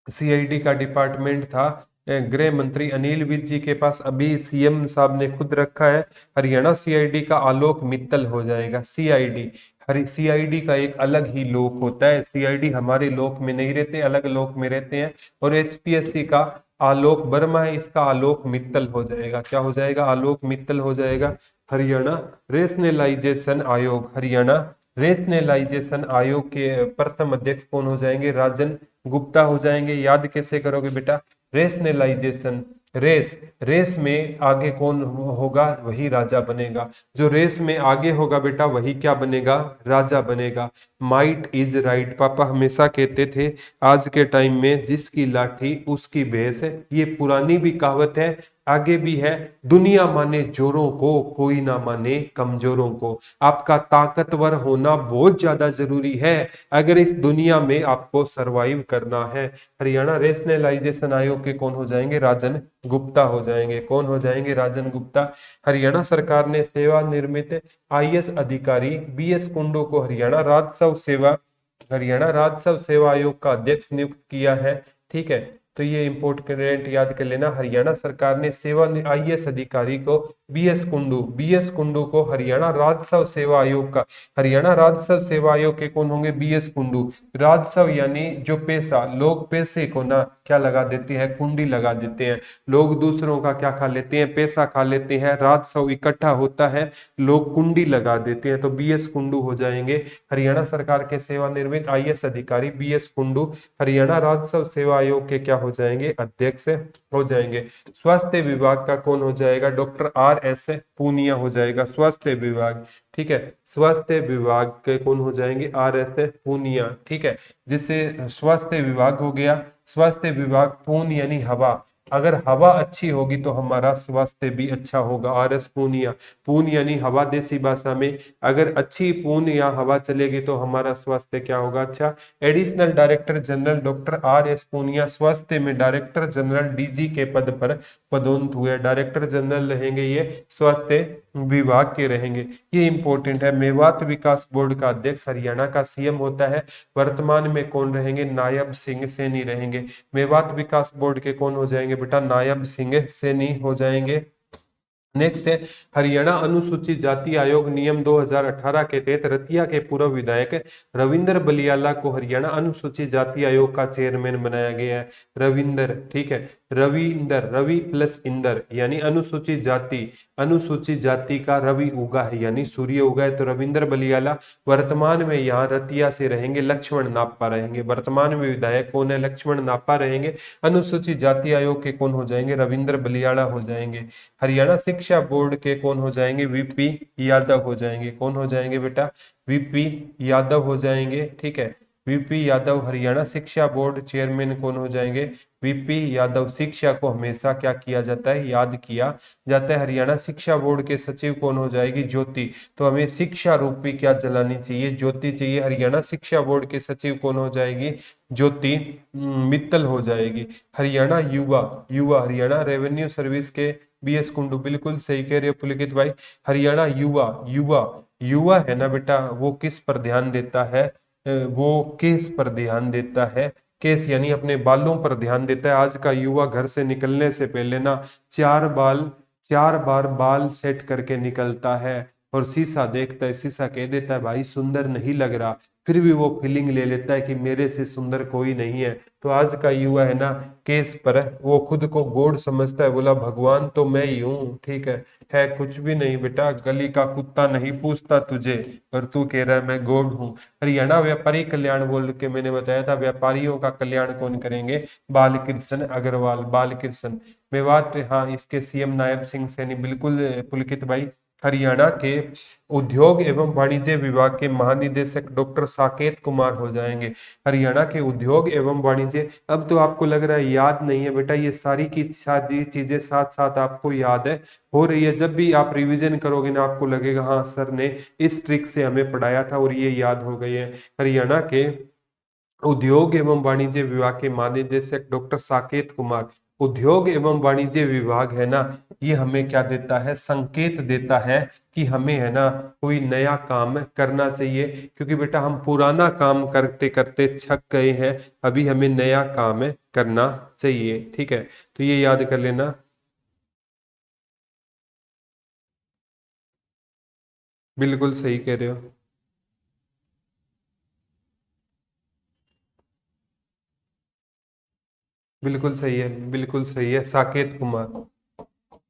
सीआईडी का डिपार्टमेंट था गृह मंत्री अनिल विज जी के पास, अभी सीएम साहब ने खुद रखा है। हरियाणा सीआईडी का आलोक मित्तल हो जाएगा। सीआईडी, हरी सीआईडी का एक अलग ही लोक होता है, सीआईडी हमारे लोक में नहीं रहते, अलग लोक में रहते हैं। और एचपीएससी का आलोक वर्मा है, इसका आलोक मित्तल हो जाएगा, क्या हो जाएगा, आलोक मित्तल हो जाएगा। हरियाणा रेशनलाइजेशन आयोग, हरियाणा रेशनलाइजेशन आयोग के प्रथम अध्यक्ष कौन हो जाएंगे, राजन गुप्ता हो जाएंगे। याद कैसे करोगे बेटा, रेशनलाइजेशन, रेस, रेस में आगे कौन होगा, वही राजा बनेगा, जो रेस में आगे होगा बेटा वही क्या बनेगा, राजा बनेगा। माइट इज राइट, पापा हमेशा कहते थे आज के टाइम में जिसकी लाठी उसकी भैंस, ये पुरानी भी कहावत है, आगे भी है, दुनिया माने जोरों को कोई ना माने कमजोरों को। आपका ताकतवर होना बहुत ज्यादा जरूरी है अगर इस दुनिया में आपको सरवाइव करना है। हरियाणा रेशनलाइजेशन आयोग के कौन हो जाएंगे, राजन गुप्ता हो जाएंगे। कौन हो जाएंगे, राजन गुप्ता। हरियाणा सरकार ने सेवानिवृत्त आईएएस अधिकारी बीएस कुंडू को हरियाणा राजस्व सेवा आयोग का अध्यक्ष नियुक्त किया है, ठीक है। तो ये इंपोर्टेंट याद कर लेना, हरियाणा सरकार ने सेवा आईएएस अधिकारी को बीएस कुंडू को हरियाणा राजस्व सेवा आयोग का, हरियाणा राजस्व सेवा आयोग के कौन होंगे, बीएस कुंडू। राजस्व यानी जो पैसा, लोग पैसे को ना क्या लगा देते हैं, कुंडी लगा देते हैं, लोग दूसरों का क्या खा लेते हैं, पैसा खा लेते हैं, राजस्व इकट्ठा होता है, लोग कुंडी लगा देते हैं, तो बीएस कुंडू हो जाएंगे। हरियाणा सरकार के सेवानिवृत्त आईएएस अधिकारी बीएस कुंडू हरियाणा राजस्व सेवा आयोग के क्या हो जाएंगे, अध्यक्ष हो जाएंगे। स्वास्थ्य विभाग का कौन हो जाएगा, डॉक्टर आर एस पूनिया हो जाएगा, स्वास्थ्य विभाग, ठीक है। स्वास्थ्य विभाग के कौन हो जाएंगे, आर एस पूनिया, ठीक है। जिससे स्वास्थ्य विभाग हो गया। स्वास्थ्य विभाग पून यानी हवा, अगर हवा अच्छी होगी तो हमारा स्वास्थ्य भी अच्छा होगा। RS पूनिया, पून यानी हवा देसी भाषा में, अगर अच्छी पून या हवा चलेगी तो हमारा स्वास्थ्य क्या होगा, अच्छा। Additional director general doctor RS Punia स्वास्थ्य में डायरेक्टर जनरल DG के पद पर पदोन्नत हुए। डायरेक्टर जनरल रहेंगे ये स्वास्थ्य विभाग के रहेंगे, ये इंपॉर्टेंट है। मेवात विकास बोर्ड का अध्यक्ष हरियाणा का CM होता है। वर्तमान में कौन रहेंगे, नायब सिंह सैनी रहेंगे। मेवात विकास बोर्ड के कौन हो जाएंगे बेटा, नायब सिंह सैनी हो जाएंगे। नेक्स्ट है हरियाणा अनुसूचित जाति आयोग नियम 2018 के तहत रतिया के पूर्व विधायक रविंदर बलियाला को हरियाणा अनुसूचित जाति आयोग का चेयरमैन बनाया गया है। रविंदर, ठीक है, रविंदर, रवि प्लस इंदर यानी अनुसूचित जाति का रवि उगा है यानी सूर्य उगा है, तो रविंदर बलियाला। वर्तमान में यहाँ रतिया से रहेंगे लक्ष्मण नाप्पा रहेंगे। वर्तमान में विधायक कौन है, लक्ष्मण नाप्पा रहेंगे। अनुसूचित जाति आयोग के कौन हो जाएंगे, रविंदर बलियाला हो जाएंगे। हरियाणा शिक्षा बोर्ड के कौन हो जाएंगे, VP यादव हो जाएंगे। कौन हो जाएंगे बेटा, VP यादव हो जाएंगे, ठीक है। VP यादव हरियाणा शिक्षा बोर्ड चेयरमैन कौन हो जाएंगे, VP यादव। शिक्षा को हमेशा क्या किया जाता है, याद किया जाता है। हरियाणा शिक्षा बोर्ड के सचिव कौन हो जाएगी, ज्योति। तो हमें शिक्षा रूपी क्या जलानी चाहिए, ज्योति चाहिए। हरियाणा शिक्षा बोर्ड के सचिव कौन हो जाएगी, ज्योति मित्तल हो जाएगी। हरियाणा युवा हरियाणा रेवेन्यू सर्विस के BS कुंडू, बिल्कुल सही कह रहे हो पुलकित भाई। हरियाणा युवा है ना बेटा, वो किस पर ध्यान देता है, वो केस पर ध्यान देता है। केस यानी अपने बालों पर ध्यान देता है। आज का युवा घर से निकलने से पहले ना 4 बार बाल सेट करके निकलता है और शीशा देखता है, शीशा कह देता है भाई सुंदर नहीं लग रहा, फिर भी वो फीलिंग ले लेता है कि मेरे से सुंदर कोई नहीं है। तो आज का युवा है ना केस पर वो खुद को गॉड समझता है, बोला भगवान तो मैं ही हूँ, ठीक है कुछ भी नहीं बेटा, गली का कुत्ता नहीं पूछता तुझे और तू कह रहा है मैं गॉड हूँ। हरियाणा व्यापारी कल्याण बोल के मैंने बताया था, व्यापारियों का कल्याण कौन करेंगे, बालकृष्ण अग्रवाल, बालकृष्ण। मेवात, हाँ इसके CM नायब सिंह सैनी, बिल्कुल पुलकित भाई। हरियाणा के उद्योग एवं वाणिज्य विभाग के महानिदेशक डॉक्टर साकेत कुमार हो जाएंगे। हरियाणा के उद्योग एवं वाणिज्य, अब तो आपको लग रहा है याद नहीं है बेटा, ये सारी की सारी चीजें साथ साथ आपको याद है, हो रही है। जब भी आप रिवीजन करोगे ना आपको लगेगा हाँ सर ने इस ट्रिक से हमें पढ़ाया था और ये याद हो गई है। हरियाणा के उद्योग एवं वाणिज्य विभाग के महानिदेशक डॉक्टर साकेत कुमार। उद्योग एवं वाणिज्य विभाग है ना, ये हमें क्या देता है, संकेत देता है कि हमें है ना कोई नया काम करना चाहिए, क्योंकि बेटा हम पुराना काम करते करते थक गए हैं, अभी हमें नया काम करना चाहिए, ठीक है। तो ये याद कर लेना। बिल्कुल सही कह रहे हो, बिल्कुल सही है, बिल्कुल सही है, साकेत कुमार।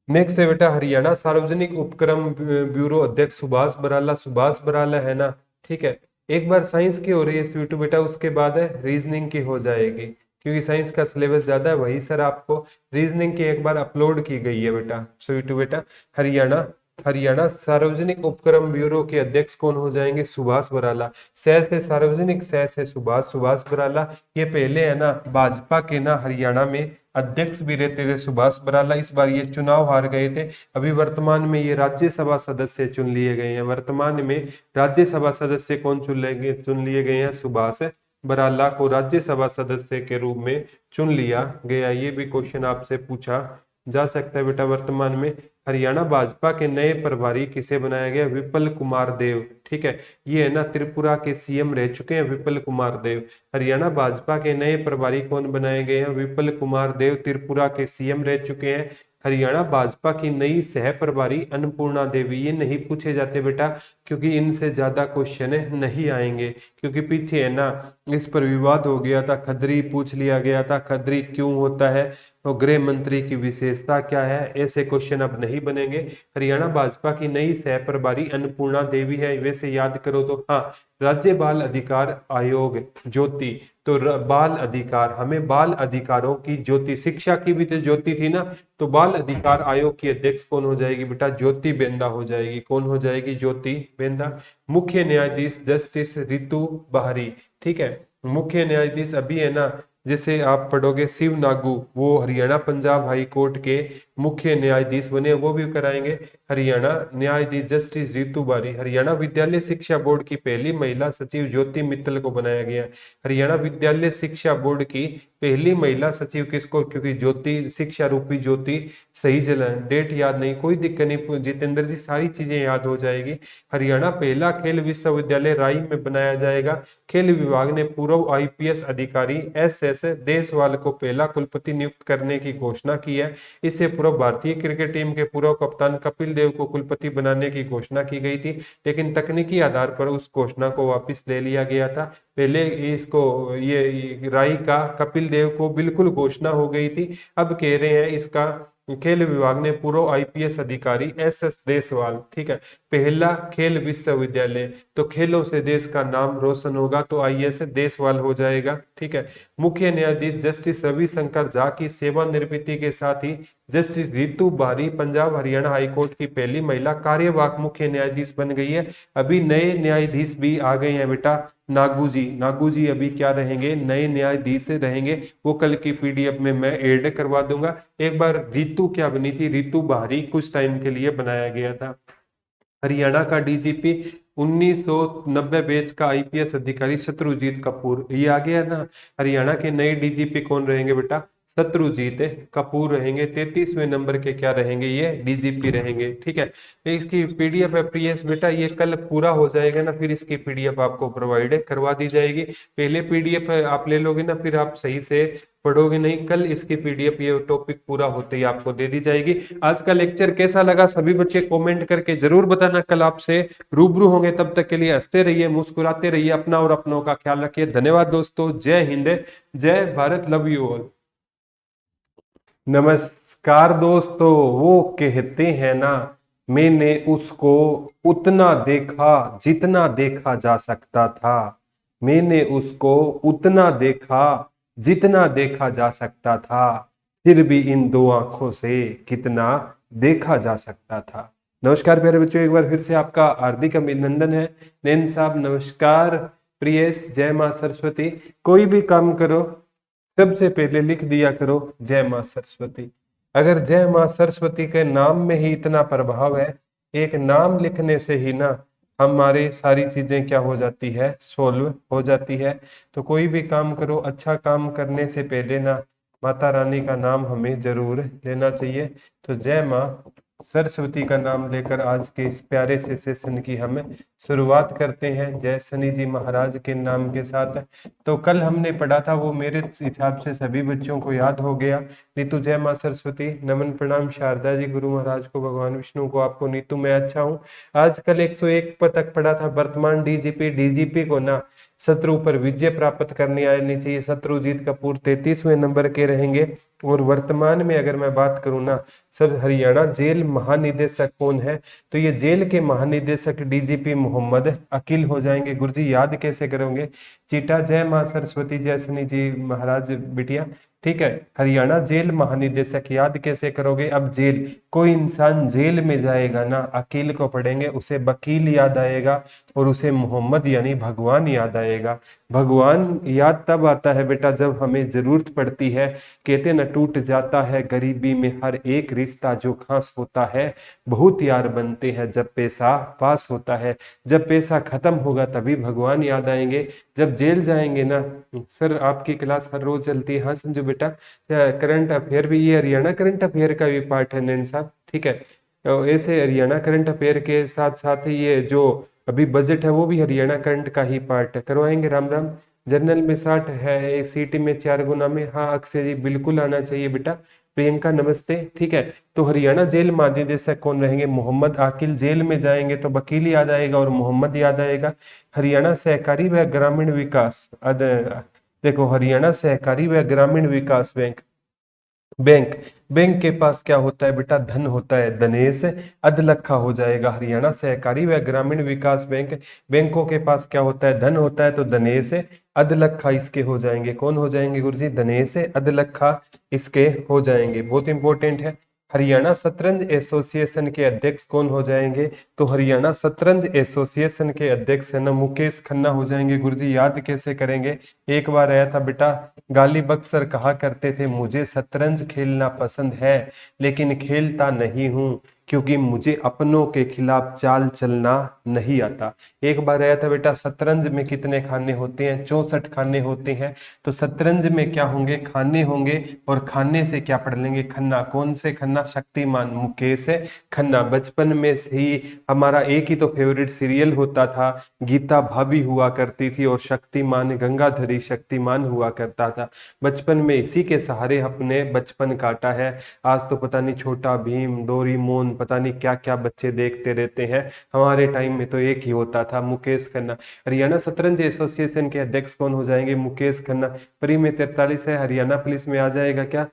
नेक्स्ट है बेटा हरियाणा सार्वजनिक उपक्रम ब्यूरो अध्यक्ष सुभाष बराला। सुभाष बराला है ना, ठीक है। एक बार साइंस की हो रही है स्वीटू बेटा, उसके बाद है रीजनिंग की हो जाएगी, क्योंकि साइंस का सिलेबस ज्यादा है, वही सर आपको रीजनिंग की एक बार अपलोड की गई है बेटा स्वीटू बेटा। हरियाणा हरियाणा सार्वजनिक उपक्रम ब्यूरो के अध्यक्ष कौन हो जाएंगे, सुभाष बराला। सह से सार्वजनिक, सह से सुभाष बराला। ये पहले है ना भाजपा के ना हरियाणा में अध्यक्ष भी रहते थे सुभाष बराला, इस बार ये चुनाव हार गए थे। अभी वर्तमान में ये राज्यसभा सदस्य चुन लिए गए हैं। वर्तमान में राज्यसभा सदस्य कौन चुन लिए गए हैं, सुभाष बराला को राज्यसभा सदस्य के रूप में चुन लिया गया। ये भी क्वेश्चन आपसे पूछा जा सकता है बेटा। वर्तमान में हरियाणा भाजपा के नए प्रभारी किसे बनाया गया, विपल कुमार देव, ठीक है। ये है ना त्रिपुरा के CM रह चुके हैं विपल कुमार देव। हरियाणा भाजपा के नए प्रभारी कौन बनाए गए हैं, विपल कुमार देव, त्रिपुरा के CM रह चुके हैं। हरियाणा भाजपा की नई सह प्रभारी अन्नपूर्णा देवी। ये नहीं पूछे जाते बेटा, क्योंकि इनसे ज्यादा क्वेश्चन नहीं आएंगे, क्योंकि पीछे है ना इस पर विवाद हो गया था, खदरी पूछ लिया गया था, खदरी क्यों होता है, तो गृह मंत्री की विशेषता क्या है, ऐसे क्वेश्चन अब नहीं बनेंगे। हरियाणा भाजपा की नई सह प्रभारी अन्नपूर्णा देवी है, वैसे याद करो तो हाँ राज्य बाल अधिकार आयोग ज्योति। तो बाल अधिकार, हमें बाल अधिकारों की ज्योति, शिक्षा की भी तो ज्योति थी ना, तो बाल अधिकार आयोग की अध्यक्ष कौन हो जाएगी बेटा, ज्योति बेंदा हो जाएगी। कौन हो जाएगी, ज्योति बेंदा। मुख्य न्यायाधीश जस्टिस रितु बहरी, ठीक है। मुख्य न्यायाधीश अभी है ना जैसे आप पढ़ोगे शिव नागू, वो हरियाणा पंजाब हाई कोर्ट के मुख्य न्यायाधीश बने, वो भी कराएंगे। हरियाणा न्यायाधीश जस्टिस रितु बारी। हरियाणा विद्यालय शिक्षा बोर्ड की पहली महिला सचिव ज्योति मित्तल को बनाया गया। हरियाणा विद्यालय शिक्षा बोर्ड की पहली महिला सचिव किसको, क्योंकि ज्योति शिक्षा रूपी ज्योति सही जलन, डेट याद नहीं, कोई दिक्कत नहीं जितेंद्र जी, सारी चीजें याद हो जाएगी। हरियाणा पहला खेल विश्वविद्यालय राई में बनाया जाएगा। खेल विभाग ने पूर्व आईपीएस अधिकारी एस देसवाल को पहला कुलपति नियुक्त करने की घोषणा की है। इससे पूर्व भारतीय क्रिकेट टीम के पूर्व कप्तान कपिल देव को कुलपति बनाने की घोषणा की गई थी, लेकिन तकनीकी आधार पर उस घोषणा को वापस ले लिया गया था। पहले इसको ये राई का कपिल देव को बिल्कुल घोषणा हो गई थी, अब कह रहे हैं इसका खेल विभाग ने पूर्व आईपीएस अधिकारी एस देसवाल, ठीक है, पहला खेल विश्वविद्यालय, तो खेलों से देश का नाम रोशन होगा, तो आईएएस देसवाल हो जाएगा, ठीक है। मुख्य न्यायाधीश जस्टिस रविशंकर झा की सेवानिवृत्ति के साथ ही जस्टिस रितु बारी पंजाब हरियाणा हाईकोर्ट की पहली महिला कार्यवाहक मुख्य न्यायाधीश बन गई है। अभी नए न्यायाधीश भी आ गए हैं बेटा, नागू जी अभी क्या रहेंगे, नए न्यायाधीश रहेंगे, वो कल की पीडीएफ में मैं ऐड करवा दूंगा। एक बार रितु क्या बनी थी, रितु बारी कुछ टाइम के लिए बनाया गया था। हरियाणा का डीजीपी 1990 बैच का आईपीएस अधिकारी शत्रुजीत कपूर, ये आ गया ना। हरियाणा के नए डीजीपी कौन रहेंगे बेटा, शत्रुजीत कपूर रहेंगे। 33वें नंबर के क्या रहेंगे, ये डीजीपी रहेंगे, ठीक है। इसकी पीडीएफ है प्रियस बेटा, ये कल पूरा हो जाएगा ना, फिर इसकी पीडीएफ आपको प्रोवाइड करवा दी जाएगी। पहले पीडीएफ आप ले लोगे ना, फिर आप सही से पढ़ोगे नहीं, कल इसकी पीडीएफ ये टॉपिक पूरा होते ही आपको दे दी जाएगी। आज का लेक्चर कैसा लगा सभी बच्चे कमेंट करके जरूर बताना, कल आपसे रूबरू होंगे, तब तक के लिए हंसते रहिए, मुस्कुराते रहिए, अपना और अपनों का ख्याल रखिए। धन्यवाद दोस्तों, जय हिंद, जय भारत, लव यू ऑल। नमस्कार दोस्तों, वो कहते हैं ना, मैंने उसको उतना देखा जितना देखा जा सकता था, मैंने उसको उतना देखा जितना देखा जा सकता था, फिर भी इन दो आंखों से कितना देखा जा सकता था। नमस्कार प्यारे बच्चों, एक बार फिर से आपका हार्दिक अभिनंदन है। नैन साहब नमस्कार, प्रियेश, जय मां सरस्वती। कोई भी काम करो सबसे पहले लिख दिया करो जय मां सरस्वती। अगर जय मां सरस्वती के नाम में ही इतना प्रभाव है, एक नाम लिखने से ही ना हमारी सारी चीजें क्या हो जाती है, सोल्व हो जाती है। तो कोई भी काम करो, अच्छा काम करने से पहले ना माता रानी का नाम हमें जरूर लेना चाहिए। तो जय मां सरस्वती का नाम लेकर आज के इस प्यारे से सेशन की हम शुरुआत करते हैं, जय शनि जी महाराज के नाम के साथ। तो कल हमने पढ़ा था, वो मेरे हिसाब से सभी बच्चों को याद हो गया। नीतू जय मां सरस्वती, नमन प्रणाम शारदा जी, गुरु महाराज को, भगवान विष्णु को, आपको नीतू मैं अच्छा हूँ। आज कल 101 तक पढ़ा था, वर्तमान डीजीपी को ना शत्रु पर विजय प्राप्त करनी आनी चाहिए। शत्रुजीत कपूर 33वें नंबर के रहेंगे। और वर्तमान में अगर मैं बात करूं ना, सब हरियाणा जेल महानिदेशक कौन है, तो ये जेल के महानिदेशक डीजीपी मोहम्मद अकील हो जाएंगे। गुरुजी याद कैसे करोगे, चीटा जय मां सरस्वती, जय शनि जी महाराज बिटिया, ठीक है। हरियाणा जेल महानिदेशक याद कैसे करोगे, अब जेल, कोई इंसान जेल में जाएगा ना, अकील को पढ़ेंगे, उसे वकील याद आएगा और उसे मोहम्मद यानी भगवान याद आएगा। भगवान याद तब आता है बेटा जब हमें जरूरत पड़ती है। कहते न टूट जाता है गरीबी में हर एक रिश्ता जो खास होता है, बहुत यार बनते हैं जब पैसा पास होता है। जब पैसा खत्म होगा तभी भगवान याद आएंगे। जब जेल जाएंगे ना, सर आपकी क्लास हर रोज चलती है, हाँ समझो बेटा, करंट अफेयर भी, ये हरियाणा करंट अफेयर का भी पार्ट है नैन साहब, ठीक है। तो ऐसे हरियाणा करंट अफेयर के साथ साथ ये जो अभी बजट है वो भी हरियाणा करंट का ही पार्ट है, करवाएंगे राम राम। जनरल में 60 है, एक सीटी में 4 गुना में, हाँ अक्षय जी बिल्कुल आना चाहिए बेटा। प्रियंका नमस्ते, ठीक है। तो हरियाणा जेल महानिदेशक कौन रहेंगे, मोहम्मद आकिल। जेल में जाएंगे तो वकील याद आएगा और मोहम्मद याद आएगा। हरियाणा सहकारी व ग्रामीण विकास, देखो हरियाणा सहकारी व ग्रामीण विकास बैंक के पास क्या होता है बेटा, धन होता है, धनेश अधलखा हो जाएगा। हरियाणा सहकारी व ग्रामीण विकास बैंकों के पास क्या होता है, धन होता है, तो धनेश अधलखा इसके हो जाएंगे। कौन हो जाएंगे गुरुजी, धनेश अधलखा इसके हो जाएंगे, बहुत इंपॉर्टेंट है। हरियाणा शतरंज एसोसिएशन के अध्यक्ष कौन हो जाएंगे? तो हरियाणा शतरंज एसोसिएशन के अध्यक्ष है ना मुकेश खन्ना हो जाएंगे। गुरुजी याद कैसे करेंगे? एक बार आया था बेटा, गालिब अक्सर कहा करते थे मुझे शतरंज खेलना पसंद है लेकिन खेलता नहीं हूं क्योंकि मुझे अपनों के खिलाफ चाल चलना नहीं आता। एक बार आया था बेटा, शतरंज में कितने खाने होते हैं? 64 खाने होते हैं। तो शतरंज में क्या होंगे? खाने होंगे। और खाने से क्या पढ़ लेंगे? खन्ना। कौन से खन्ना? शक्तिमान मुकेश खन्ना। बचपन में से ही हमारा एक ही तो फेवरेट सीरियल होता था, गीता भाभी हुआ करती थी और शक्तिमान गंगाधरी शक्तिमान हुआ करता था। बचपन में इसी के सहारे अपने बचपन काटा है। आज तो पता नहीं छोटा भीम, डोरीमोन, पता नहीं क्या क्या बच्चे देखते रहते हैं। हमारे टाइम में तो एक ही होता था, मुकेश खन्ना। हरियाणा शतरंज एसोसिएशन के अध्यक्ष कौन हो जाएंगे? मुकेश खन्ना। प्री में 43 है, हरियाणा पुलिस में आ जाएगा क्या?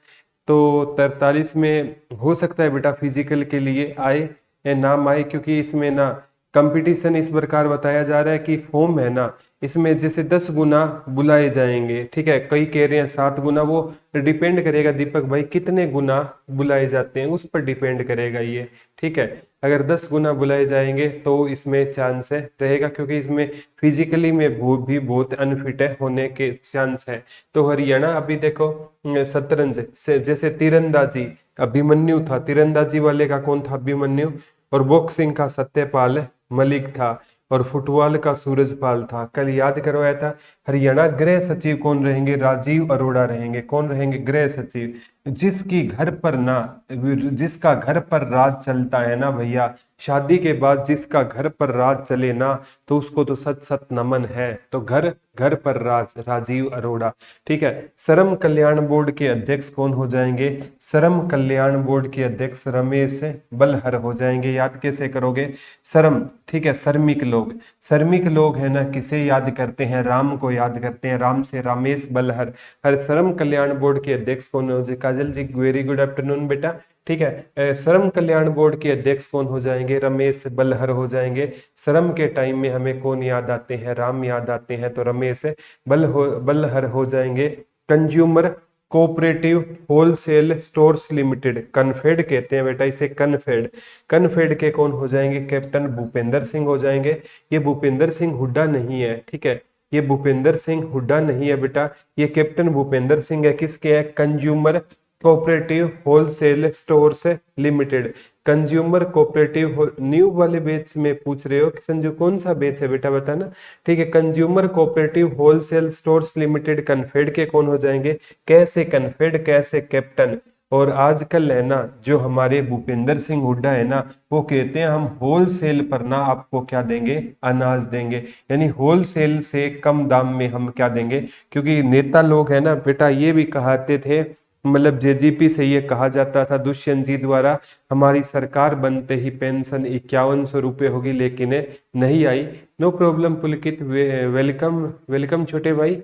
तो 43 में हो सकता है बेटा फिजिकल के लिए आए या नाम आए, क्योंकि इसमें ना कंपटीशन इस प्रकार बताया जा रहा है कि फॉर्म है ना, इसमें जैसे 10 गुना बुलाए जाएंगे। ठीक है, कई कह रहे हैं 7 गुना। वो डिपेंड करेगा दीपक भाई कितने गुना बुलाए जाते हैं, उस पर डिपेंड करेगा ये। ठीक है, अगर 10 गुना बुलाए जाएंगे तो इसमें चांस है रहेगा, क्योंकि इसमें फिजिकली में वो भी बहुत अनफिट है होने के चांस है। तो हरियाणा अभी देखो शतरंज से, जैसे तीरंदाजी अभिमन्यु था, तीरंदाजी वाले का कौन था? अभिमन्यु। और बॉक्सिंग का सत्यपाल मलिक था। और फुटबॉल का सूरजपाल था। कल याद करवाया था। हरियाणा गृह सचिव कौन रहेंगे? राजीव अरोड़ा रहेंगे। कौन रहेंगे गृह सचिव? जिसकी घर पर ना, जिसका घर पर राज चलता है ना भैया, शादी के बाद जिसका घर पर राज चले ना, तो उसको तो सत सत नमन है। तो घर घर पर राज, राजीव अरोड़ा। ठीक है, श्रम कल्याण बोर्ड के अध्यक्ष कौन हो जाएंगे? श्रम कल्याण बोर्ड के अध्यक्ष रमेश बलहर हो जाएंगे। याद कैसे करोगे? श्रम, ठीक है, श्रमिक लोग। श्रमिक लोग है ना, किसे याद करते हैं? राम को याद करते हैं। राम से रामेश बलहर। हर श्रम कल्याण बोर्ड के अध्यक्ष कौन हो जाए? काजल जी वेरी गुड आफ्टरनून बेटा। ठीक है, श्रम कल्याण बोर्ड के अध्यक्ष कौन हो जाएंगे? रमेश बलहर हो जाएंगे। श्रम के टाइम में हमें कौन याद आते हैं? राम याद आते हैं, तो रमेश बलहर हो जाएंगे। Consumer cooperative wholesale stores limited, Confed कहते हैं बेटा इसे, कनफेड। कनफेड के कौन हो जाएंगे? कैप्टन भूपेंद्र सिंह हो जाएंगे। ये भूपेंद्र सिंह हुड्डा नहीं है। ठीक है, ये भूपेंद्र सिंह हुड्डा नहीं है बेटा, ये कैप्टन भूपेंद्र सिंह है। किसके है? Consumer cooperative wholesale stores limited. Consumer cooperative new वाले बेच में पूछ रहे हो कि संजू कौन सा बेच है बेटा बताना। ठीक है, consumer cooperative wholesale stores limited Confed के कौन हो जाएंगे? कैसे कनफेड, कैसे कैप्टन। और आजकल है ना जो हमारे भूपेंद्र सिंह हुड्डा है ना, वो कहते हैं हम होलसेल पर ना आपको क्या देंगे? अनाज देंगे। यानी होलसेल से कम दाम में हम क्या देंगे? क्योंकि नेता लोग है ना बेटा ये भी कहते थे, मतलब जेजीपी से ये कहा जाता था दुष्यंत जी द्वारा, हमारी सरकार बनते ही पेंशन 5100 रुपये होगी, लेकिन नहीं आई। नो प्रॉब्लम पुलकित, वेलकम वेलकम छोटे भाई।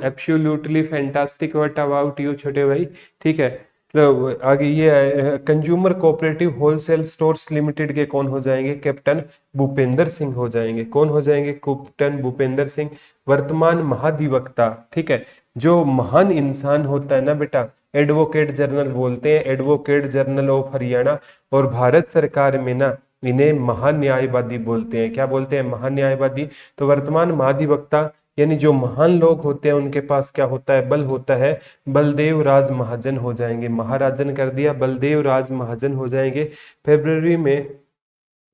Absolutely fantastic, what about you छोटे भाई। ठीक है, तो आगे ये consumer cooperative wholesale stores limited के कौन हो जाएंगे? कैप्टन भूपेंद्र सिंह हो जाएंगे। कौन हो जाएंगे? कैप्टन भूपेंद्र सिंह। वर्तमान महाधिवक्ता, ठीक है, जो महान इंसान होता है ना बेटा, एडवोकेट जनरल बोलते हैं, एडवोकेट जनरल ऑफ हरियाणा। और भारत सरकार में ना इन्हें महान्यायवादी बोलते हैं। क्या बोलते हैं? महान्यायवादी। तो वर्तमान महाधिवक्ता यानी जो महान लोग होते हैं उनके पास क्या होता है? बल होता है। बलदेव राज महाजन हो जाएंगे। महाराजन कर दिया, बलदेव राज महाजन हो जाएंगे। फरवरी में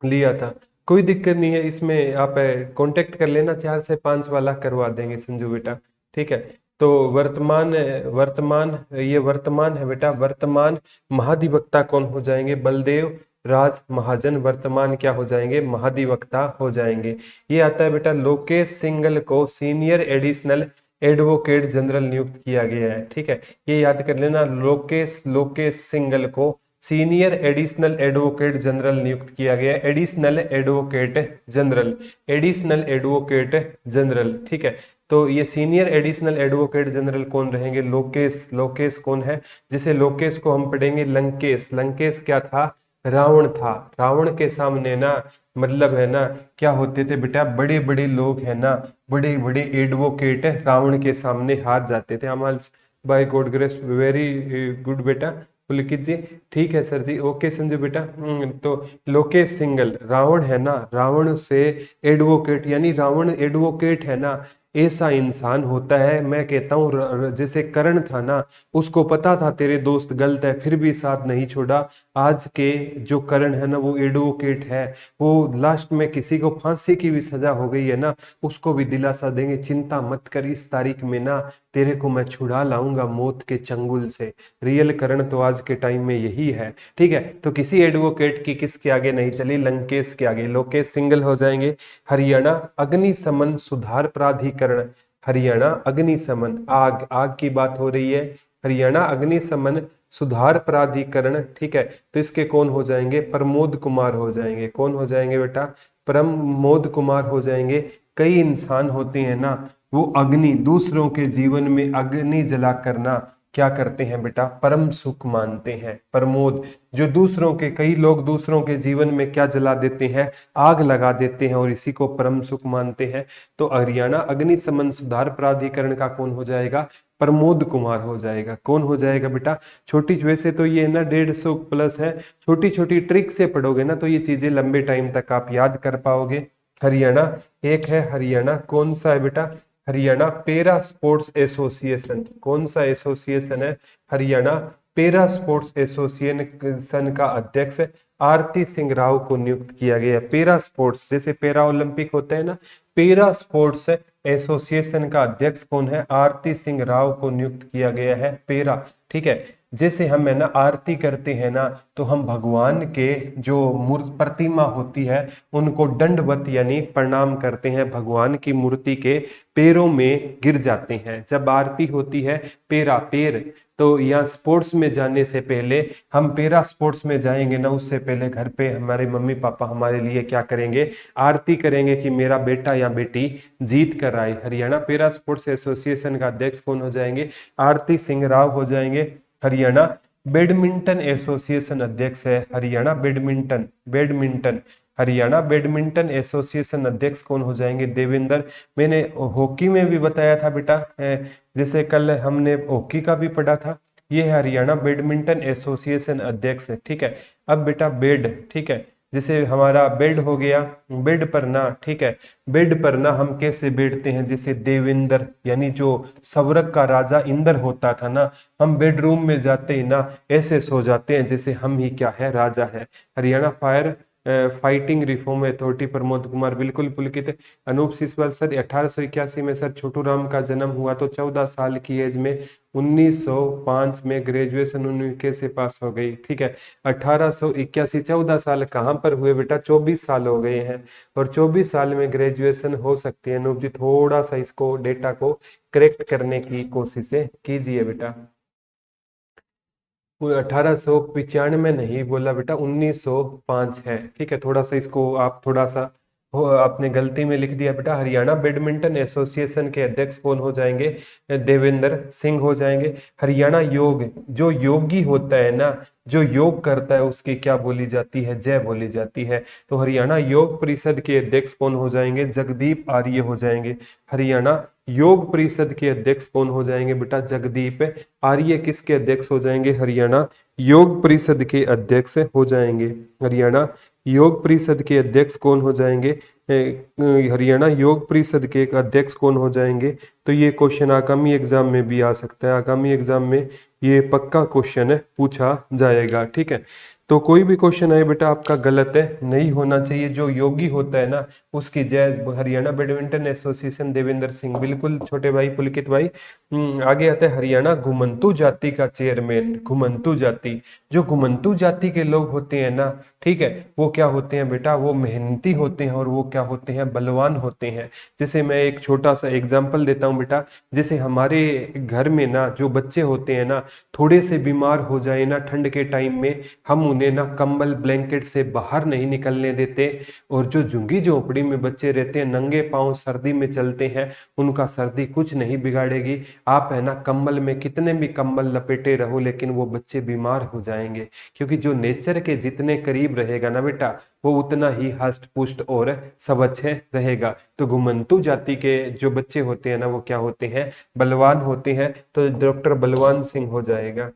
लिया था, कोई दिक्कत नहीं है, इसमें आप कांटेक्ट कर लेना, 4 से 5 वाला करवा देंगे संजू बेटा। ठीक है, तो वर्तमान वर्तमान ये वर्तमान है बेटा, वर्तमान महाधिवक्ता कौन हो जाएंगे? बलदेव राज महाजन वर्तमान क्या हो जाएंगे? महाधिवक्ता हो जाएंगे। ये आता है बेटा, लोकेश सिंघल को सीनियर एडिशनल एडवोकेट जनरल नियुक्त किया गया है। ठीक है, ये याद कर लेना, लोकेश सिंघल को सीनियर एडिशनल एडवोकेट जनरल नियुक्त किया गया। Additional advocate general, additional advocate general. ठीक है, तो ये सीनियर एडिशनल एडवोकेट जनरल कौन रहेंगे? लोकेश। लोकेश कौन है? जिसे लोकेश को हम पढ़ेंगे लंकेश। लंकेश क्या था? रावण था। रावण के सामने ना, मतलब है ना, क्या होते थे बेटा, बड़े बड़े लोग है ना, बड़े बड़े एडवोकेट रावण के सामने हार जाते थे। हमारे by God grace very good बेटा। पुलकित जी ठीक है सर जी, ओके संजू बेटा। तो लोकेश सिंगल, रावण है ना, रावण से एडवोकेट, यानी रावण एडवोकेट है ना, ऐसा इंसान होता है। मैं कहता हूँ जैसे कर्ण था ना, उसको पता था तेरे दोस्त गलत है, फिर भी साथ नहीं छोड़ा। आज के जो कर्ण है ना, वो एडवोकेट है। वो लास्ट में किसी को फांसी की भी सजा हो गई है ना, उसको भी दिलासा देंगे, चिंता मत कर, इस तारीख में ना तेरे को मैं छुड़ा लाऊंगा मौत के चंगुल से। रियल करण तो आज के टाइम में यही है। ठीक है, तो किसी एडवोकेट की किसके आगे नहीं चली, लंकेश के आगे। लोकेश सिंगल हो जाएंगे। हरियाणा अग्निशमन सुधार प्राधिकरण, हरियाणा अग्निशमन, आग, आग की बात हो रही है, हरियाणा अग्निशमन सुधार प्राधिकरण। ठीक है, तो इसके कौन हो जाएंगे, प्रमोद कुमार हो जाएंगे। कौन हो जाएंगे बेटा, प्रमोद कुमार हो जाएंगे। कई इंसान होते हैं ना, वो अग्नि, दूसरों के जीवन में अग्नि जला करना क्या करते हैं बेटा, परम सुख मानते हैं। प्रमोद, जो दूसरों के, कई लोग दूसरों के जीवन में क्या जला देते हैं, आग लगा देते हैं, और इसी को परम सुख मानते हैं। तो हरियाणा अग्निशमन सुधार प्राधिकरण का कौन हो जाएगा, प्रमोद कुमार हो जाएगा। कौन हो जाएगा बेटा, छोटी, वैसे तो ये ना 150 प्लस है, छोटी छोटी ट्रिक से पढ़ोगे ना तो ये चीजें लंबे टाइम तक आप याद कर पाओगे। हरियाणा एक है, हरियाणा कौन सा है बेटा, हरियाणा पेरा स्पोर्ट्स एसोसिएशन। कौन सा एसोसिएशन है, हरियाणा पेरा स्पोर्ट्स एसोसिएशन का अध्यक्ष आरती सिंह राव को नियुक्त किया गया। पेरा स्पोर्ट्स, जैसे पेरा ओलंपिक होता है ना, पेरा स्पोर्ट्स एसोसिएशन का अध्यक्ष कौन है, आरती सिंह राव को नियुक्त किया गया है। पेरा, ठीक है, जैसे हम है ना आरती करते हैं ना, तो हम भगवान के जो मूर्ति प्रतिमा होती है उनको दंडवत यानी प्रणाम करते हैं, भगवान की मूर्ति के पैरों में गिर जाते हैं जब आरती होती है। पेरा, पैर, तो यहाँ स्पोर्ट्स में जाने से पहले, हम पैरा स्पोर्ट्स में जाएंगे ना, उससे पहले घर पे हमारे मम्मी पापा हमारे लिए क्या करेंगे, आरती करेंगे कि मेरा बेटा या बेटी जीत कर आए। हरियाणा पैरा स्पोर्ट्स एसोसिएशन का अध्यक्ष कौन हो जाएंगे, आरती सिंह राव हो जाएंगे। हरियाणा बैडमिंटन एसोसिएशन अध्यक्ष है, Haryana badminton, badminton, Haryana badminton association अध्यक्ष कौन हो जाएंगे, देवेंद्र। मैंने हॉकी में भी बताया था बेटा, जैसे कल हमने हॉकी का भी पढ़ा था। ये है हरियाणा बैडमिंटन एसोसिएशन अध्यक्ष है। ठीक है, अब बेटा बेड, ठीक है, जैसे हमारा बेड हो गया, बेड पर ना, ठीक है, बेड पर ना हम कैसे बैठते हैं, जैसे देवेंद्र, यानी जो स्वर्ग का राजा इंद्र होता था ना, हम बेडरूम में जाते ही ना ऐसे सो जाते हैं जैसे हम ही क्या है, राजा है। Haryana fire fighting reform authority, Pramod Kumar, बिल्कुल पुलकित। अनूप सिसवाल सर 1881 में सर छोटू राम का जन्म हुआ तो 14 साल की एज में 1905 में ग्रेजुएशन उन्होंने कैसे पास हो गई। ठीक है, 1881, 14 साल कहाँ पर हुए बेटा, 24 साल हो गए हैं, और 24 साल में ग्रेजुएशन हो सकती है। अनूप जी थोड़ा सा इसको डेटा को करेक्ट करने की कोशिश कीजिए बेटा। 1895 नहीं बोला बेटा, 1905 है। ठीक है, थोड़ा सा इसको आप थोड़ा सा आपने गलती में लिख दिया बेटा। हरियाणा बैडमिंटन एसोसिएशन के अध्यक्ष कौन हो जाएंगे, देवेंद्र सिंह हो जाएंगे। हरियाणा योग, जो योगी होता है ना, जो योग करता है उसकी क्या बोली जाती है, जय बोली जाती है। तो हरियाणा योग परिषद के अध्यक्ष कौन हो जाएंगे, जगदीप आर्य हो जाएंगे। हरियाणा योग परिषद के अध्यक्ष कौन हो जाएंगे बेटा, जगदीप आर्य। किसके अध्यक्ष हो जाएंगे, हरियाणा योग परिषद के अध्यक्ष हो जाएंगे। हरियाणा योग परिषद के अध्यक्ष कौन हो जाएंगे, हरियाणा योग परिषद के अध्यक्ष कौन हो जाएंगे। तो ये क्वेश्चन आगामी एग्जाम में भी आ सकता है, आगामी एग्जाम में ये पक्का क्वेश्चन पूछा जाएगा। ठीक है, तो कोई भी क्वेश्चन आए बेटा आपका गलत है नहीं होना चाहिए। जो योगी होता है ना उसकी जय। हरियाणा बैडमिंटन एसोसिएशन देवेंद्र सिंह, बिल्कुल छोटे भाई पुलकित भाई। आगे आता है हरियाणा घुमंतु जाति का चेयरमैन। घुमंतु जाति, जो घुमंतु जाति के लोग होते हैं ना, ठीक है, वो क्या होते हैं बेटा, वो मेहनती होते हैं और वो क्या होते हैं, बलवान होते हैं। जैसे मैं एक छोटा सा एग्जांपल देता हूँ बेटा, जैसे हमारे घर में ना जो बच्चे होते हैं ना, थोड़े से बीमार हो जाए ना ठंड के टाइम में, हम उन्हें ना कंबल ब्लैंकेट से बाहर नहीं निकलने देते। और जो झुग्गी झोपड़ी में बच्चे रहते हैं, नंगे पांव सर्दी में चलते हैं, उनका सर्दी कुछ नहीं बिगाड़ेगी। आप है ना कंबल में कितने भी कंबल लपेटे रहो, लेकिन वो बच्चे बीमार हो जाएंगे, क्योंकि जो नेचर के जितने करीब रहेगा ना बेटा, वो उतना ही हष्ट पुष्ट और स्वच्छ रहेगा। तो घुमंतु जाति के जो बच्चे होते हैं ना, वो क्या होते हैं, बलवान होते हैं। तो डॉक्टर बलवान सिंह हो जाएगा।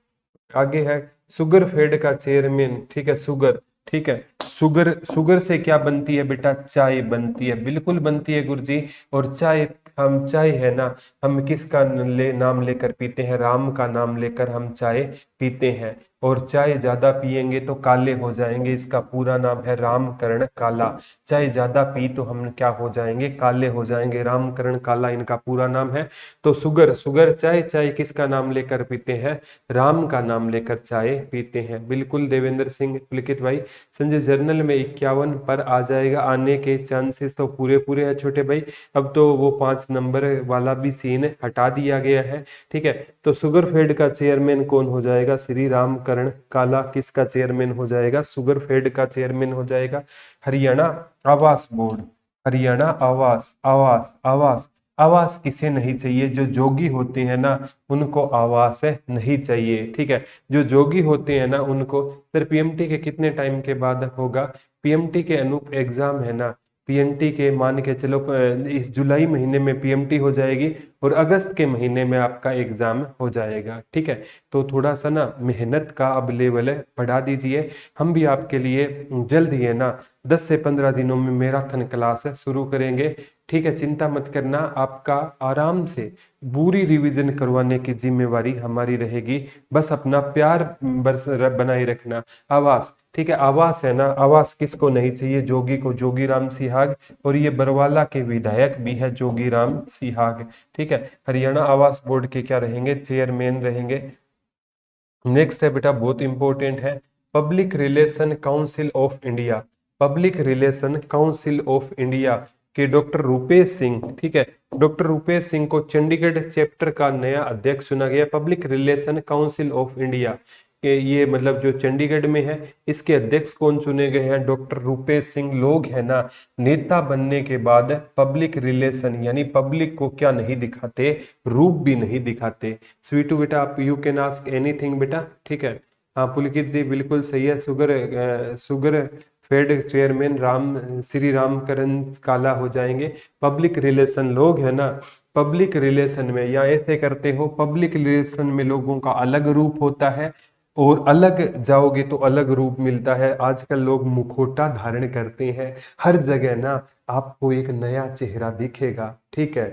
आगे है शुगर फेड का चेयरमैन, ठीक है, शुगर, ठीक है, शुगर, शुगर से क्या बनती है बेटा, चाय बनती है, बिल्कुल बनती है गुरुजी। और चाय, हम चाय है ना, हम किसका नाम लेकर पीते हैं, राम का नाम लेकर हम चाय पीते हैं। और चाय ज्यादा पिएंगे तो काले हो जाएंगे, इसका पूरा नाम है रामकरण काला। चाय ज्यादा पी तो हम क्या हो जाएंगे, काले हो जाएंगे, रामकरण काला इनका पूरा नाम है। तो शुगर, शुगर चाय, चाय किसका नाम लेकर पीते हैं, राम का नाम लेकर चाय पीते हैं। बिल्कुल देवेंद्र सिंह पुलकित भाई। संजय जर्नल में 51 पर आ जाएगा, आने के चांसेस तो पूरे पूरे है छोटे भाई। अब तो वो 5 नंबर वाला भी सीन हटा दिया गया है, ठीक है। तो शुगर फेड का चेयरमैन कौन हो जाएगा, श्री रामकरण काला किसका चेयरमैन हो जाएगा, शुगर फेड का चेयरमैन हो जाएगा। हरियाणा आवास बोर्ड, हरियाणा आवास, आवास, आवास, आवास किसे नहीं चाहिए, जो जोगी होते हैं ना उनको आवास नहीं चाहिए, ठीक है। जो जोगी होते हैं ना उनको। सर पीएमटी के कितने टाइम के बाद होगा, पीएमटी के अनूप एग्जाम है ना, पीएमटी के मान के चलो इस जुलाई महीने में पीएमटी हो जाएगी और अगस्त के महीने में आपका एग्जाम हो जाएगा, ठीक है। तो थोड़ा सा ना मेहनत का अब लेवल बढ़ा दीजिए। हम भी आपके लिए जल्द ही है ना 10 से 15 दिनों में मैराथन क्लास शुरू करेंगे, ठीक है। चिंता मत करना, आपका आराम से पूरी रिवीजन करवाने की जिम्मेवारी हमारी रहेगी। बस अपना प्यार बरस बनाए रखना। आवास, ठीक है, आवास है ना, आवास किसको नहीं चाहिए, जोगी को, जोगी राम सिहाग। और ये बरवाला के विधायक भी है जोगी राम सिहाग, ठीक है। हरियाणा आवास बोर्ड के क्या रहेंगे, चेयरमैन रहेंगे। नेक्स्ट है बेटा, बहुत इंपॉर्टेंट है, public relation council of India. Public relation council of India के डॉक्टर रूपेश सिंह, ठीक है, डॉक्टर रूपेश सिंह को चंडीगढ़ चैप्टर का नया अध्यक्ष चुना गया। Public relation council of India के ये मतलब जो चंडीगढ़ में है, इसके अध्यक्ष कौन चुने गए हैं, डॉक्टर रूपेश सिंह। लोग है ना नेता बनने के बाद पब्लिक रिलेशन यानी पब्लिक को क्या नहीं दिखाते, रूप भी नहीं दिखाते। स्वीटू बेटा आप यू कैन आस्क एनीथिंग बेटा, ठीक है। हाँ पुलकित जी बिल्कुल सही है, sugar Fed chairman Shri Ramkaran काला हो जाएंगे। पब्लिक रिलेशन लोग है ना, पब्लिक रिलेशन में या ऐसे करते हो, पब्लिक रिलेशन में लोगों का अलग रूप होता है और अलग जाओगे तो अलग रूप मिलता है। आजकल लोग मुखौटा धारण करते हैं, हर जगह ना आपको एक नया चेहरा दिखेगा, ठीक है।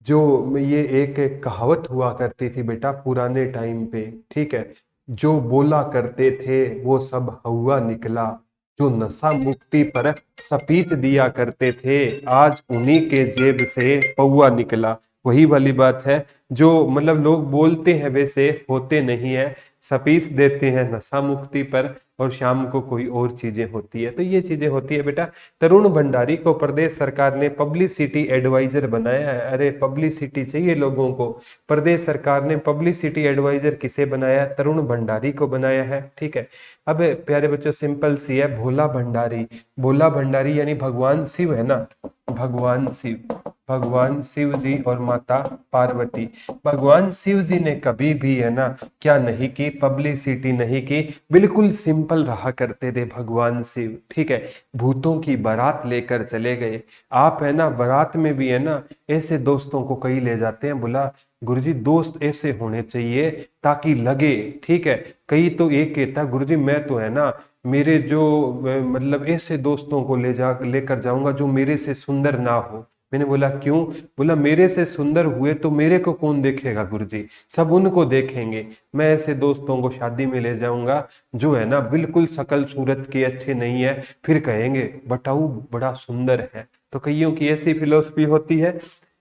जो ये एक कहावत हुआ करती थी बेटा पुराने टाइम पे, ठीक है, जो बोला करते थे वो सब हवा निकला, जो नशा मुक्ति पर स्पीच दिया करते थे आज उन्हीं के जेब से पौआ निकला। वही वाली बात है, जो मतलब लोग बोलते हैं वैसे होते नहीं है, स्पीच देते हैं नशा मुक्ति पर और शाम को कोई और चीजें होती है। तो ये चीजें होती है बेटा। तरुण भंडारी को प्रदेश सरकार ने पब्लिसिटी एडवाइजर बनाया है। अरे पब्लिसिटी चाहिए लोगों को, प्रदेश सरकार ने पब्लिसिटी एडवाइजर किसे बनाया, तरुण भंडारी को बनाया है, ठीक है। अब प्यारे बच्चों सिंपल सी है, भोला भंडारी, भोला भंडारी यानी भगवान शिव है ना, भगवान शिव, भगवान शिव जी और माता पार्वती। भगवान शिव जी ने कभी भी है ना क्या नहीं की, पब्लिसिटी नहीं की, बिल्कुल सिंपल रहा करते थे भगवान शिव, ठीक है। भूतों की बारात लेकर चले गए। आप है ना बारात में भी है ना ऐसे दोस्तों को कई ले जाते हैं, बोला गुरुजी दोस्त ऐसे होने चाहिए ताकि लगे, ठीक है। कई तो एक कहता गुरुजी मैं तो है ना मेरे जो मतलब ऐसे दोस्तों को लेकर जाऊंगा जो मेरे से सुंदर ना हो। मैंने बोला क्यों, बोला मेरे से सुंदर हुए तो मेरे को कौन देखेगा गुरुजी, सब उनको देखेंगे। मैं ऐसे दोस्तों को शादी में ले जाऊंगा जो है ना बिल्कुल शकल सूरत के अच्छे नहीं है, फिर कहेंगे बताऊ बड़ा सुंदर है। तो कईयों की ऐसी फिलोसफी होती है।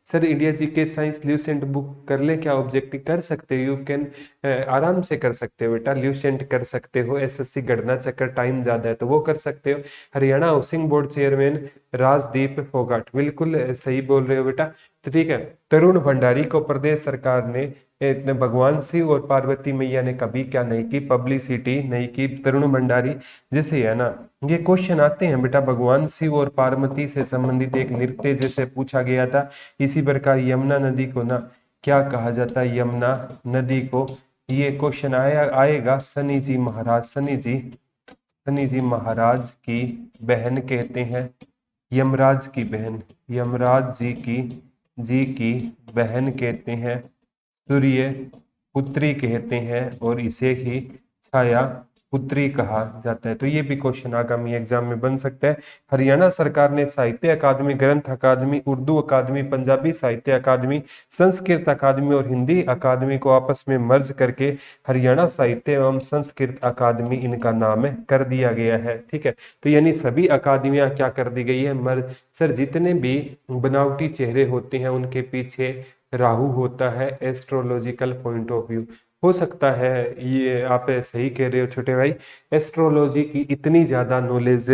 Sir India GK science Lucent book कर ले क्या, ऑब्जेक्टिव कर सकते हो, यू कैन आराम से कर सकते हो बेटा, ल्यूसेंट कर सकते हो, एसएससी गणना चक्कर टाइम ज्यादा है तो वो कर सकते हो। Haryana housing board chairman Rajdeep Phogat, बिल्कुल सही बोल रहे हो बेटा। तो ठीक है, तरुण भंडारी को प्रदेश सरकार ने भगवान शिव और पार्वती मैया ने कभी क्या नहीं की, पब्लिसिटी नहीं की। तरुण भंडारी जैसे है ना ये क्वेश्चन आते हैं बेटा, भगवान शिव और पार्वती से संबंधित एक नृत्य जैसे पूछा गया था, इसी प्रकार यमुना नदी को ना क्या कहा जाता है, यमुना नदी को। ये क्वेश्चन आएगा शनि जी महाराज, शनि जी महाराज की बहन कहते हैं, यमराज की बहन, यमराज जी की बहन कहते हैं, सूर्य पुत्री कहते हैं और इसे ही छाया पुत्री कहा जाता है। तो ये भी क्वेश्चन आगामी एग्जाम में बन सकता है। हरियाणा सरकार ने साहित्य अकादमी, ग्रंथ अकादमी, उर्दू अकादमी, पंजाबी साहित्य अकादमी, संस्कृत अकादमी और हिंदी अकादमी को आपस में मर्ज करके हरियाणा साहित्य एवं संस्कृत अकादमी इनका नाम कर दिया गया है। ठीक है, तो यानी सभी अकादमियां क्या कर दी गई है, मर्ज। सर जितने भी बनावटी चेहरे होते हैं उनके पीछे राहु होता है, एस्ट्रोलॉजिकल पॉइंट ऑफ व्यू। हो सकता है ये आप सही कह रहे हो छोटे भाई, एस्ट्रोलॉजी की इतनी ज्यादा नॉलेज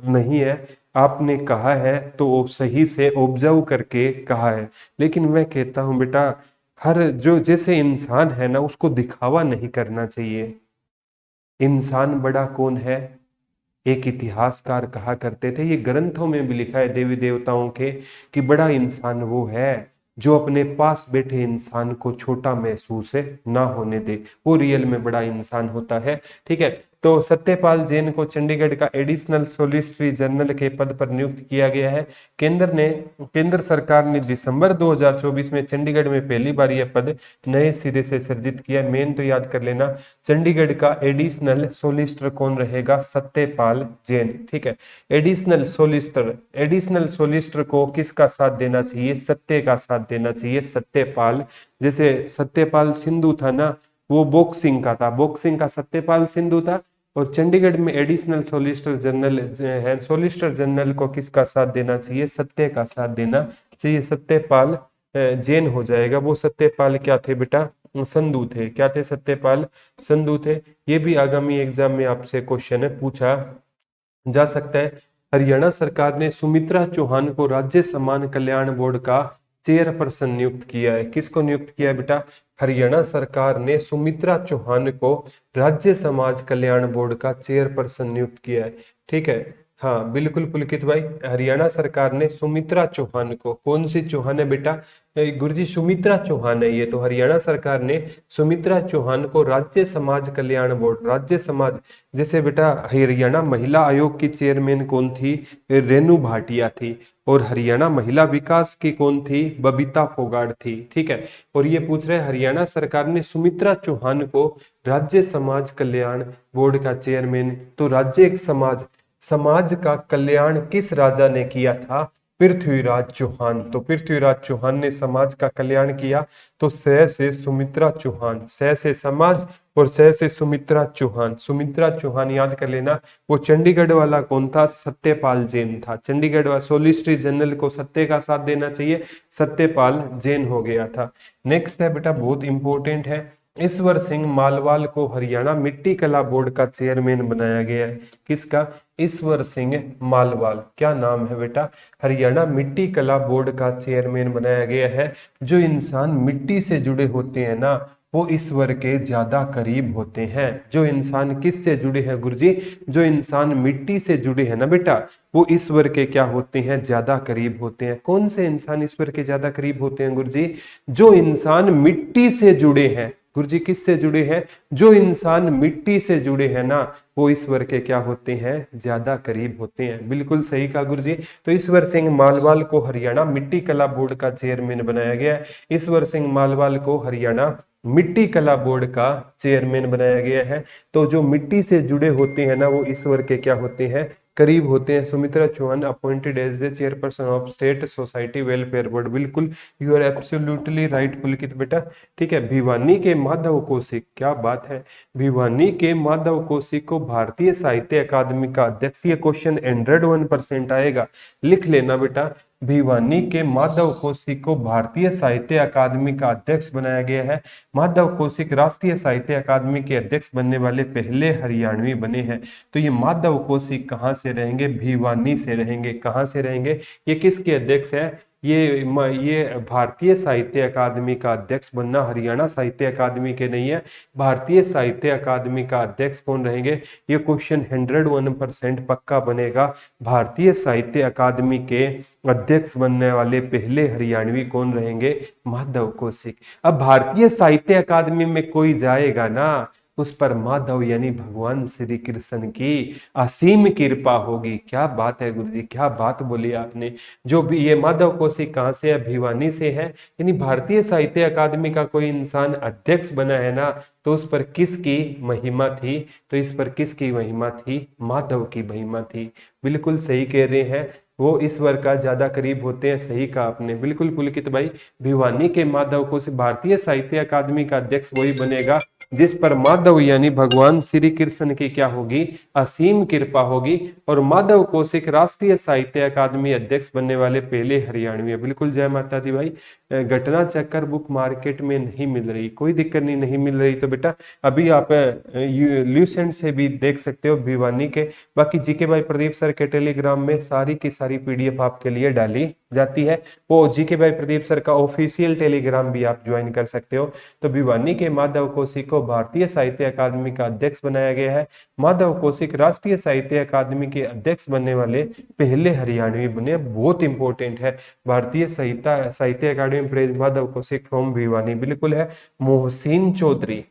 नहीं है, आपने कहा है तो सही से ऑब्जर्व करके कहा है। लेकिन मैं कहता हूं बेटा, हर जो जैसे इंसान है ना उसको दिखावा नहीं करना चाहिए। इंसान बड़ा कौन है, एक इतिहासकार कहा करते थे, ये ग्रंथों में भी लिखा है देवी देवताओं के, कि बड़ा इंसान वो है जो अपने पास बैठे इंसान को छोटा महसूस ना होने दे, वो रियल में बड़ा इंसान होता है। ठीक है, तो सत्यपाल जैन को चंडीगढ़ का एडिशनल सोलिसिटर जनरल के पद पर नियुक्त किया गया है। केंद्र सरकार ने दिसंबर 2024 में चंडीगढ़ में पहली बार यह पद नए सिरे से सृजित किया। मेन तो याद कर लेना, चंडीगढ़ का एडिशनल सोलिसिटर कौन रहेगा, सत्यपाल जैन। ठीक है, एडिशनल सोलिसिटर को किसका साथ देना चाहिए, सत्य का साथ देना चाहिए, सत्यपाल। जैसे सत्यपाल सिंधु था ना, वो बॉक्सिंग का था, बॉक्सिंग का सत्यपाल सिंधु था। और चंडीगढ़ में एडिशनल सोलिसिटर जनरल है, सोलिसिटर जनरल को किसका साथ देना चाहिए, सत्य का साथ देना चाहिए, सत्यपाल जैन हो जाएगा। वो सत्यपाल क्या थे बेटा, संधू थे। क्या थे, सत्यपाल संधू थे। ये भी आगामी एग्जाम में आपसे क्वेश्चन पूछा जा सकता है। हरियाणा सरकार ने सुमित्रा चौहान को राज्य सम्मान कल्याण बोर्ड का चेयरपर्सन नियुक्त किया है। किसको नियुक्त किया है बेटा, हरियाणा सरकार ने सुमित्रा चौहान को राज्य समाज कल्याण बोर्ड का चेयरपर्सन नियुक्त किया है। ठीक है, हाँ बिल्कुल पुलकित भाई, हरियाणा सरकार ने सुमित्रा चौहान को, कौन सी चौहान है बेटा, गुरुजी सुमित्रा चौहान है ये, तो हरियाणा सरकार ने सुमित्रा चौहान को राज्य समाज कल्याण बोर्ड, राज्य समाज, जैसे बेटा हरियाणा महिला आयोग की चेयरमैन कौन थी, रेनू भाटिया थी। और हरियाणा महिला विकास की कौन थी, बबीता फोगाट थी। ठीक है, और ये पूछ रहे हरियाणा सरकार ने सुमित्रा चौहान को राज्य समाज कल्याण बोर्ड का चेयरमैन, तो राज्य समाज का कल्याण किस राजा ने किया था, पृथ्वीराज चौहान। तो पृथ्वीराज चौहान ने समाज का कल्याण किया। तो स से सुमित्रा चौहान, स से समाज और स से सुमित्रा चौहान, सुमित्रा चौहान याद कर लेना। वो चंडीगढ़ वाला कौन था, सत्यपाल जैन था। चंडीगढ़ वाला सोलिसिटर जनरल को सत्य का साथ देना चाहिए, सत्यपाल जैन हो गया था। नेक्स्ट है बेटा, बहुत इंपॉर्टेंट है, ईश्वर सिंह मालवाल को हरियाणा मिट्टी कला बोर्ड का चेयरमैन बनाया गया है। किसका, ईश्वर सिंह मालवाल, क्या नाम है बेटा, हरियाणा मिट्टी कला बोर्ड का चेयरमैन बनाया गया है। जो इंसान मिट्टी से जुड़े होते हैं ना, वो ईश्वर के ज्यादा करीब होते हैं। जो इंसान किस से जुड़े हैं गुरुजी, जो इंसान मिट्टी से जुड़े हैं ना बेटा, वो ईश्वर के क्या होते हैं, ज्यादा करीब होते हैं। कौन से इंसान ईश्वर के ज्यादा करीब होते हैं गुरुजी, जो इंसान मिट्टी से जुड़े हैं। गुरुजी किससे जुड़े हैं, जो इंसान मिट्टी से जुड़े हैं ना, वो ईश्वर के क्या होते हैं, ज्यादा करीब होते हैं। बिल्कुल सही कहा गुरुजी। तो ईश्वर सिंह मालवाल को हरियाणा मिट्टी कला बोर्ड का चेयरमैन बनाया गया है। ईश्वर सिंह मालवाल को हरियाणा मिट्टी कला बोर्ड का चेयरमैन बनाया गया है। तो जो मिट्टी से जुड़े होते हैं ना, वो ईश्वर के क्या होते हैं, करीब होते हैं। Sumitra Chauhan appointed as the chairperson of state society welfare board. बिल्कुल you are absolutely right Pulkit बेटा। ठीक है, भिवानी के माधव कौशिक, क्या बात है, भिवानी के माधव कौशिक को भारतीय साहित्य अकादमी का अध्यक्ष, ये क्वेश्चन 101% आएगा, लिख लेना बेटा। भिवानी के माधव कौशिक को भारतीय साहित्य अकादमी का अध्यक्ष बनाया गया है। माधव कौशिक राष्ट्रीय साहित्य अकादमी के अध्यक्ष बनने वाले पहले हरियाणवी बने हैं। तो ये माधव कौशिक कहाँ से रहेंगे, भिवानी से रहेंगे। कहाँ से रहेंगे, ये किसके अध्यक्ष है, ये भारतीय साहित्य अकादमी का अध्यक्ष बनना हरियाणा साहित्य अकादमी के नहीं है, भारतीय साहित्य अकादमी का अध्यक्ष कौन रहेंगे, ये क्वेश्चन 101% पक्का बनेगा। भारतीय साहित्य अकादमी के अध्यक्ष बनने वाले पहले हरियाणवी कौन रहेंगे, माधव कौशिक। अब भारतीय साहित्य अकादमी में कोई जाएगा ना, उस पर माधव यानी भगवान श्री कृष्ण की असीम कृपा होगी। क्या बात है गुरु जी, क्या बात बोली आपने। जो भी ये माधव कौशिक कहाँ से है, भिवानी से है। यानी भारतीय साहित्य अकादमी का कोई इंसान अध्यक्ष बना है ना, तो उस पर किसकी महिमा थी, तो इस पर किसकी महिमा थी, माधव की महिमा थी। बिल्कुल सही कह रहे हैं, वो ईश्वर का ज्यादा करीब होते हैं। सही कहा आपने, बिल्कुल पुलकित भाई। भिवानी के माधव को से भारतीय साहित्य अकादमी का अध्यक्ष वही बनेगा जिस पर माधव यानी भगवान श्री कृष्ण की क्या होगी, असीम कृपा होगी। और माधव कौशिक राष्ट्रीय साहित्य अकादमी अध्यक्ष बनने वाले पहले हरियाणवी है। बिल्कुल जय माता दी भाई। घटना चक्कर बुक मार्केट में नहीं मिल रही, कोई दिक्कत नहीं मिल रही तो बेटा अभी आप ल्यूसेंट से भी देख सकते हो भिवानी के। बाकी जीके भाई प्रदीप सर के टेलीग्राम में सारी की सारी पीडीएफ आपके लिए डाली जाती है। वो जीके भाई प्रदीप सर का ऑफिशियल टेलीग्राम भी आप ज्वाइन कर सकते हो। तो भिवानी के माधव कौशिक को भारतीय साहित्य अकादमी का अध्यक्ष बनाया गया है। माधव कौशिक राष्ट्रीय साहित्य अकादमी के अध्यक्ष बनने वाले पहले हरियाणवी बने। बहुत इंपॉर्टेंट है, भारतीय साहित्य अकादमी प्रेज माधव कौशिक फ्रॉम भिवानी। बिल्कुल है। मोहसिन चौधरी,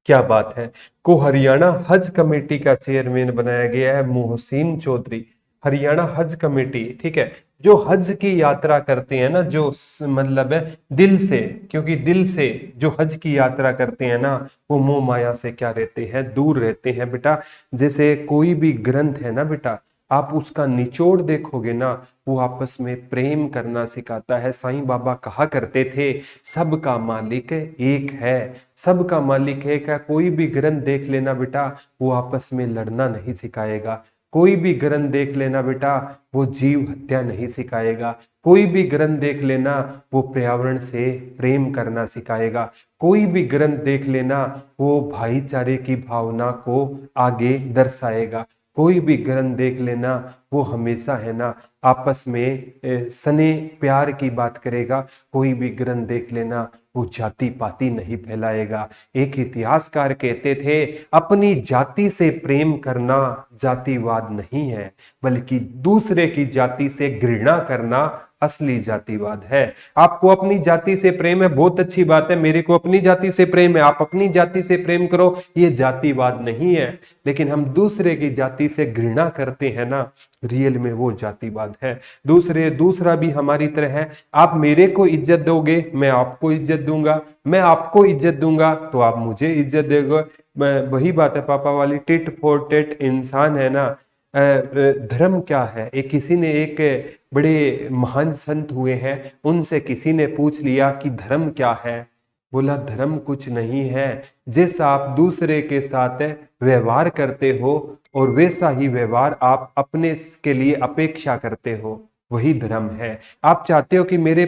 क्या बात है, को हरियाणा हज कमेटी का चेयरमैन बनाया गया है। मोहसिन चौधरी, हरियाणा हज कमेटी, ठीक है। जो हज की यात्रा करते हैं ना, जो मतलब है दिल से, क्योंकि दिल से जो हज की यात्रा करते हैं ना, वो मोह माया से क्या रहते हैं, दूर रहते हैं बेटा। जैसे कोई भी ग्रंथ है ना बेटा, आप उसका निचोड़ देखोगे ना, वो आपस में प्रेम करना सिखाता है। साईं बाबा कहा करते थे, सबका मालिक एक है, सबका मालिक एक है। कोई भी ग्रंथ देख लेना बेटा, वो आपस में लड़ना नहीं सिखाएगा। कोई भी ग्रंथ देख लेना बेटा, वो जीव हत्या नहीं सिखाएगा। कोई भी ग्रंथ देख लेना, वो पर्यावरण से प्रेम करना सिखाएगा। कोई भी ग्रंथ देख लेना, वो भाईचारे की भावना को आगे दर्शाएगा। कोई भी ग्रंथ देख लेना, वो हमेशा है ना आपस में सने प्यार की बात करेगा। कोई भी ग्रंथ देख लेना, वो जाति पाति नहीं फैलाएगा। एक इतिहासकार कहते थे, अपनी जाति से प्रेम करना जातिवाद नहीं है, बल्कि दूसरे की जाति से घृणा करना असली जातिवाद है। आपको अपनी जाति से प्रेम है, बहुत अच्छी बात है। मेरे को अपनी जाति से प्रेम है, आप अपनी जाति से प्रेम करो, ये जातिवाद नहीं है। लेकिन हम दूसरे की जाति से घृणा करते हैं ना, रियल में वो जातिवाद है। दूसरा भी हमारी तरह है। आप मेरे को इज्जत दोगे, मैं आपको इज्जत दूंगा। मैं आपको इज्जत दूंगा तो आप मुझे इज्जत दोगे। वही बात है पापा वाली, टिट फॉर टेट इंसान है ना। धर्म क्या है, एक किसी ने एक बड़े महान संत हुए हैं, उनसे किसी ने पूछ लिया कि धर्म क्या है। बोला धर्म कुछ नहीं है, जैसा आप दूसरे के साथ व्यवहार करते हो और वैसा ही व्यवहार आप अपने के लिए अपेक्षा करते हो, वही धर्म है। आप चाहते हो कि मेरे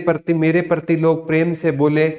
प्रति लोग प्रेम से बोले,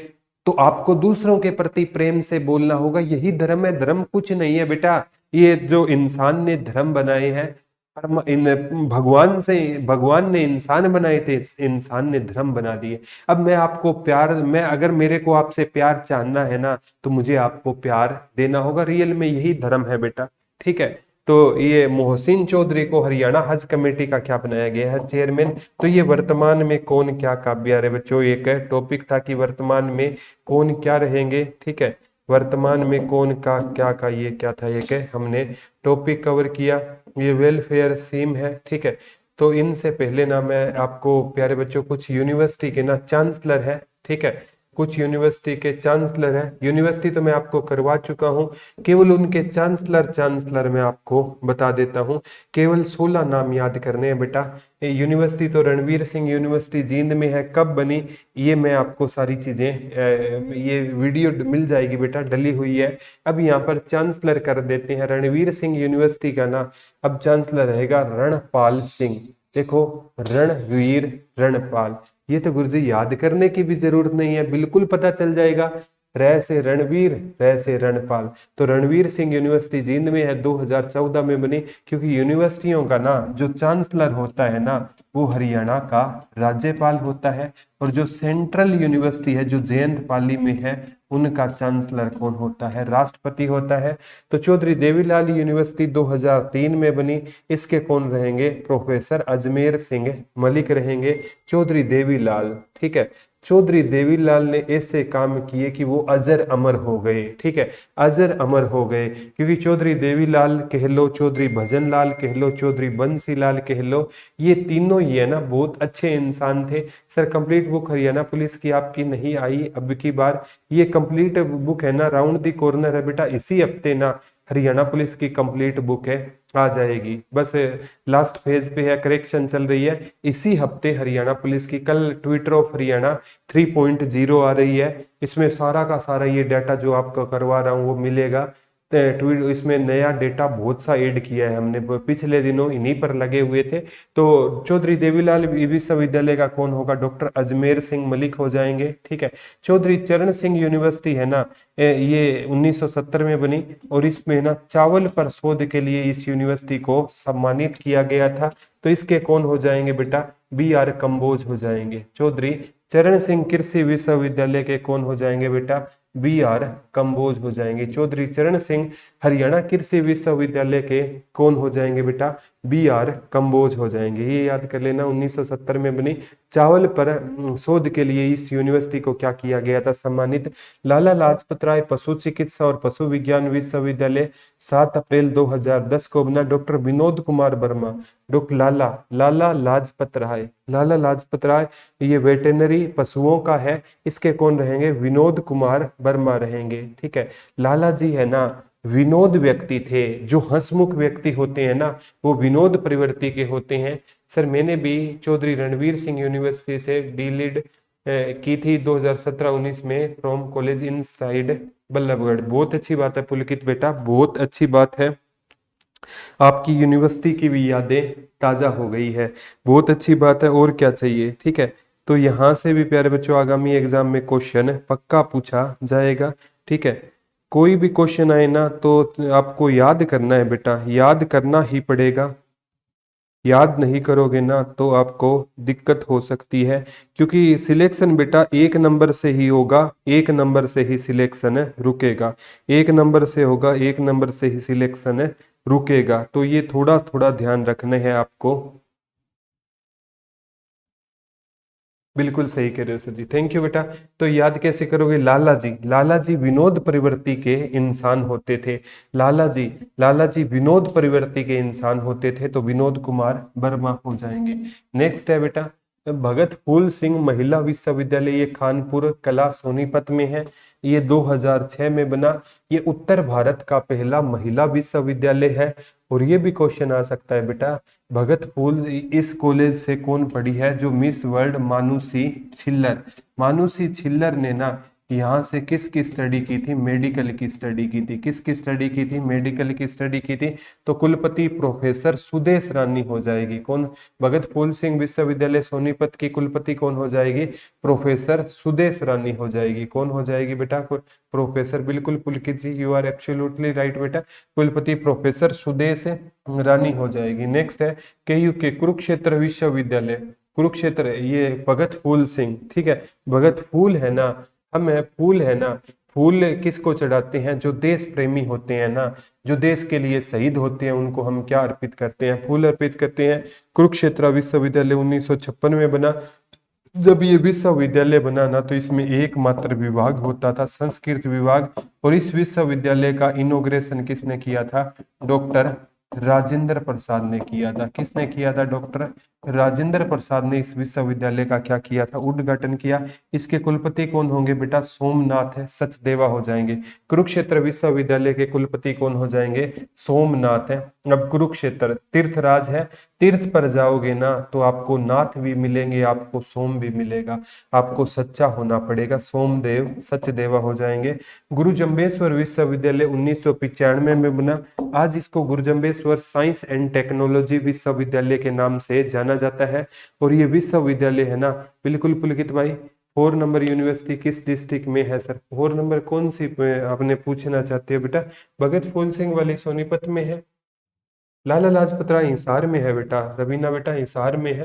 तो आपको दूसरों के प्रति प्रेम से बोलना होगा, यही धर्म है। धर्म कुछ नहीं है बेटा। ये जो इंसान ने धर्म बनाए हैं, भगवान ने इंसान बनाए थे, इंसान ने धर्म बना दिए। अब मैं आपको प्यार, अगर मेरे को आपसे प्यार जानना है ना, तो मुझे आपको प्यार देना होगा। रियल में यही धर्म है बेटा, ठीक है। तो ये मोहसिन चौधरी को हरियाणा हज कमेटी का क्या बनाया गया है, चेयरमैन। तो ये वर्तमान में कौन क्या काव्य है बच्चों, एक टॉपिक था कि वर्तमान में कौन क्या रहेंगे, ठीक है। वर्तमान में कौन का क्या का ये क्या था, एक हमने टॉपिक कवर किया। ये वेलफेयर स्कीम है, ठीक है। तो इनसे पहले ना मैं आपको प्यारे बच्चों कुछ यूनिवर्सिटी के ना चांसलर है, ठीक है, कुछ यूनिवर्सिटी के चांसलर है। यूनिवर्सिटी तो मैं आपको करवा चुका हूं, केवल उनके चांसलर मैं आपको बता देता हूं। केवल 16 नाम याद करने हैं बेटा। यूनिवर्सिटी तो रणवीर सिंह यूनिवर्सिटी जींद में है, कब बनी ये मैं आपको सारी चीजें, ये वीडियो मिल जाएगी बेटा, डली हुई है। अब यहाँ पर चांसलर कर देते हैं रणवीर सिंह यूनिवर्सिटी का ना, अब चांसलर रहेगा रणपाल सिंह। देखो, रणवीर रणपाल, ये तो गुरुजी याद करने की भी जरूरत नहीं है, बिल्कुल पता चल जाएगा। रह से रणवीर, रह से रणपाल। तो रणवीर सिंह यूनिवर्सिटी जींद में है, 2014 में बनी। क्योंकि यूनिवर्सिटियों का ना जो चांसलर होता है ना, वो हरियाणा का राज्यपाल होता है। और जो सेंट्रल यूनिवर्सिटी है जो जयंत पाली में है, उनका चांसलर कौन होता है, राष्ट्रपति होता है। तो चौधरी देवीलाल यूनिवर्सिटी 2003 में बनी। इसके कौन रहेंगे, प्रोफेसर अजमेर सिंह मलिक रहेंगे। चौधरी देवीलाल, ठीक है, चौधरी देवीलाल ने ऐसे काम किए कि वो अजर अमर हो गए। ठीक है, अजर अमर हो गए, क्योंकि चौधरी देवीलाल कह लो, चौधरी भजनलाल कह लो, चौधरी बंसीलाल कह लो, ये तीनों ही है ना बहुत अच्छे इंसान थे। Sir complete book Haryana police की आपकी नहीं आई अब की बार, ये कंप्लीट बुक है ना, राउंड द कॉर्नर है बेटा, इसी हफ्ते ना हरियाणा पुलिस की कंप्लीट बुक है, आ जाएगी। बस लास्ट फेज पे है, करेक्शन चल रही है, इसी हफ्ते हरियाणा पुलिस की। कल ट्विटर ऑफ हरियाणा 3.0 आ रही है, इसमें सारा का सारा ये डाटा जो आपको करवा रहा हूँ वो मिलेगा। ट्वीट इसमें नया डेटा बहुत सा ऐड किया है हमने, पिछले दिनों इन्हीं पर लगे हुए थे। तो चौधरी देवीलाल विश्वविद्यालय का कौन होगा, डॉक्टर अजमेर सिंह मलिक हो जाएंगे। ठीक है, चौधरी चरण सिंह यूनिवर्सिटी है ना, ये 1970 में बनी, और इसमें ना चावल पर शोध के लिए इस यूनिवर्सिटी को सम्मानित किया गया था। तो इसके कौन हो जाएंगे बेटा, B.R. कंबोज हो जाएंगे। चौधरी चरण सिंह कृषि विश्वविद्यालय के कौन हो जाएंगे बेटा, B.R. कंबोज हो जाएंगे। चौधरी चरण सिंह हरियाणा कृषि विश्वविद्यालय के कौन हो जाएंगे बेटा, B.R. कंबोज हो जाएंगे। ये याद कर लेना, 1970 में बनी, चावल पर शोध के लिए इस यूनिवर्सिटी को क्या किया गया था, सम्मानित। लाला लाजपत राय पशु चिकित्सा और पशु विज्ञान विश्वविद्यालय 7 अप्रैल 2010 को बना। डॉक्टर विनोद कुमार वर्मा, डॉक्टर लाला लाजपत राय, लाला लाजपत राय ये वेटेनरी पशुओं का है, इसके कौन रहेंगे, विनोद कुमार वर्मा रहेंगे। ठीक है, लाला जी है ना विनोद व्यक्ति थे, जो हंसमुख व्यक्ति होते हैं ना वो विनोद प्रवृत्ति के होते हैं। सर मैंने भी चौधरी रणवीर सिंह यूनिवर्सिटी से डीलिड की थी 2017-19 में from college in side Ballabhgarh. बहुत अच्छी बात है पुलकित बेटा, बहुत अच्छी बात है, आपकी यूनिवर्सिटी की भी यादें ताजा हो गई है, बहुत अच्छी बात है, और क्या चाहिए। ठीक है, तो यहाँ से भी प्यारे बच्चों आगामी एग्जाम में क्वेश्चन पक्का पूछा जाएगा। ठीक है, कोई भी क्वेश्चन आए ना तो आपको याद करना है बेटा, याद करना ही पड़ेगा, याद नहीं करोगे ना तो आपको दिक्कत हो सकती है, क्योंकि सिलेक्शन बेटा 1 नंबर से ही होगा, 1 नंबर से ही सिलेक्शन रुकेगा, 1 नंबर से होगा, 1 नंबर से ही सिलेक्शन रुकेगा। तो ये थोड़ा थोड़ा ध्यान रखने हैं आपको। बिल्कुल सही कह रहे हो सर जी, थैंक यू बेटा। तो याद कैसे करोगे, लाला जी, लाला जी विनोद प्रवृत्ति के इंसान होते थे, लाला जी, लाला जी विनोद प्रवृत्ति के इंसान होते थे, तो विनोद कुमार वर्मा हो जाएंगे। नेक्स्ट है बेटा भगत फूल सिंह महिला विश्वविद्यालय, ये कानपुर कला सोनीपत में है, ये 2006 में बना, ये उत्तर भारत का पहला महिला विश्वविद्यालय है। और ये भी क्वेश्चन आ सकता है बेटा, भगत फूल इस कॉलेज से कौन पढ़ी है, जो मिस वर्ल्ड मानुषी छिल्लर, मानुषी छिल्लर ने ना यहाँ से किसकी स्टडी की थी, मेडिकल की स्टडी की थी, किसकी स्टडी की थी, मेडिकल की स्टडी की थी। तो कुलपति प्रोफेसर सुदेश रानी हो जाएगी। कौन, भगत फूल सिंह विश्वविद्यालय सोनीपत की कुलपति कौन हो जाएगी, प्रोफेसर सुदेश रानी हो जाएगी। कौन हो जाएगी बेटा, प्रोफेसर, बिल्कुल पुलकित जी यू आर एब्सोल्युटली राइट बेटा, कुलपति प्रोफेसर सुदेश रानी हो जाएगी। नेक्स्ट है केयू के कुरुक्षेत्र विश्वविद्यालय, कुरुक्षेत्र, ये भगत फूल सिंह। ठीक है, भगत फूल है ना, हम है फूल है ना, फूल किसको चढ़ाते हैं, जो देश प्रेमी होते हैं ना, जो देश के लिए शहीद होते हैं, उनको हम क्या अर्पित करते हैं, फूल अर्पित करते हैं। कुरुक्षेत्र विश्वविद्यालय 1956 में बना। जब ये विश्वविद्यालय बना ना तो इसमें एकमात्र विभाग होता था, संस्कृत विभाग, और इस विश्वविद्यालय का इनॉग्रेशन किसने किया था, डॉक्टर राजेंद्र प्रसाद ने किया था। किसने किया था, डॉक्टर राजेंद्र प्रसाद ने इस विश्वविद्यालय का क्या किया था, उद्घाटन किया। इसके कुलपति कौन होंगे बेटा, सोमनाथ है, सचदेवा हो जाएंगे। कुरुक्षेत्र विश्वविद्यालय के कुलपति कौन हो जाएंगे, सोमनाथ है। अब कुरुक्षेत्र तीर्थराज है, तीर्थ पर जाओगे ना तो आपको नाथ भी मिलेंगे, आपको सोम भी मिलेगा, आपको सच्चा होना पड़ेगा, सोमदेव सचदेवा हो जाएंगे। गुरु जम्बेश्वर विश्वविद्यालय 1995 में बना। आज इसको गुरु जम्बेश्वर साइंस एंड टेक्नोलॉजी विश्वविद्यालय के नाम से जाना जाता है। और ये विश्वविद्यालय है ना, बिल्कुल पुलकित भाई, 4 नंबर यूनिवर्सिटी किस डिस्ट्रिक्ट में है सर, 4 नंबर कौन सी आपने पूछना चाहते हो बेटा, भगत फूल सिंह वाली सोनीपत में है, लाला लाजपत राय हिसार में है बेटा, रवीना बेटा हिसार में है।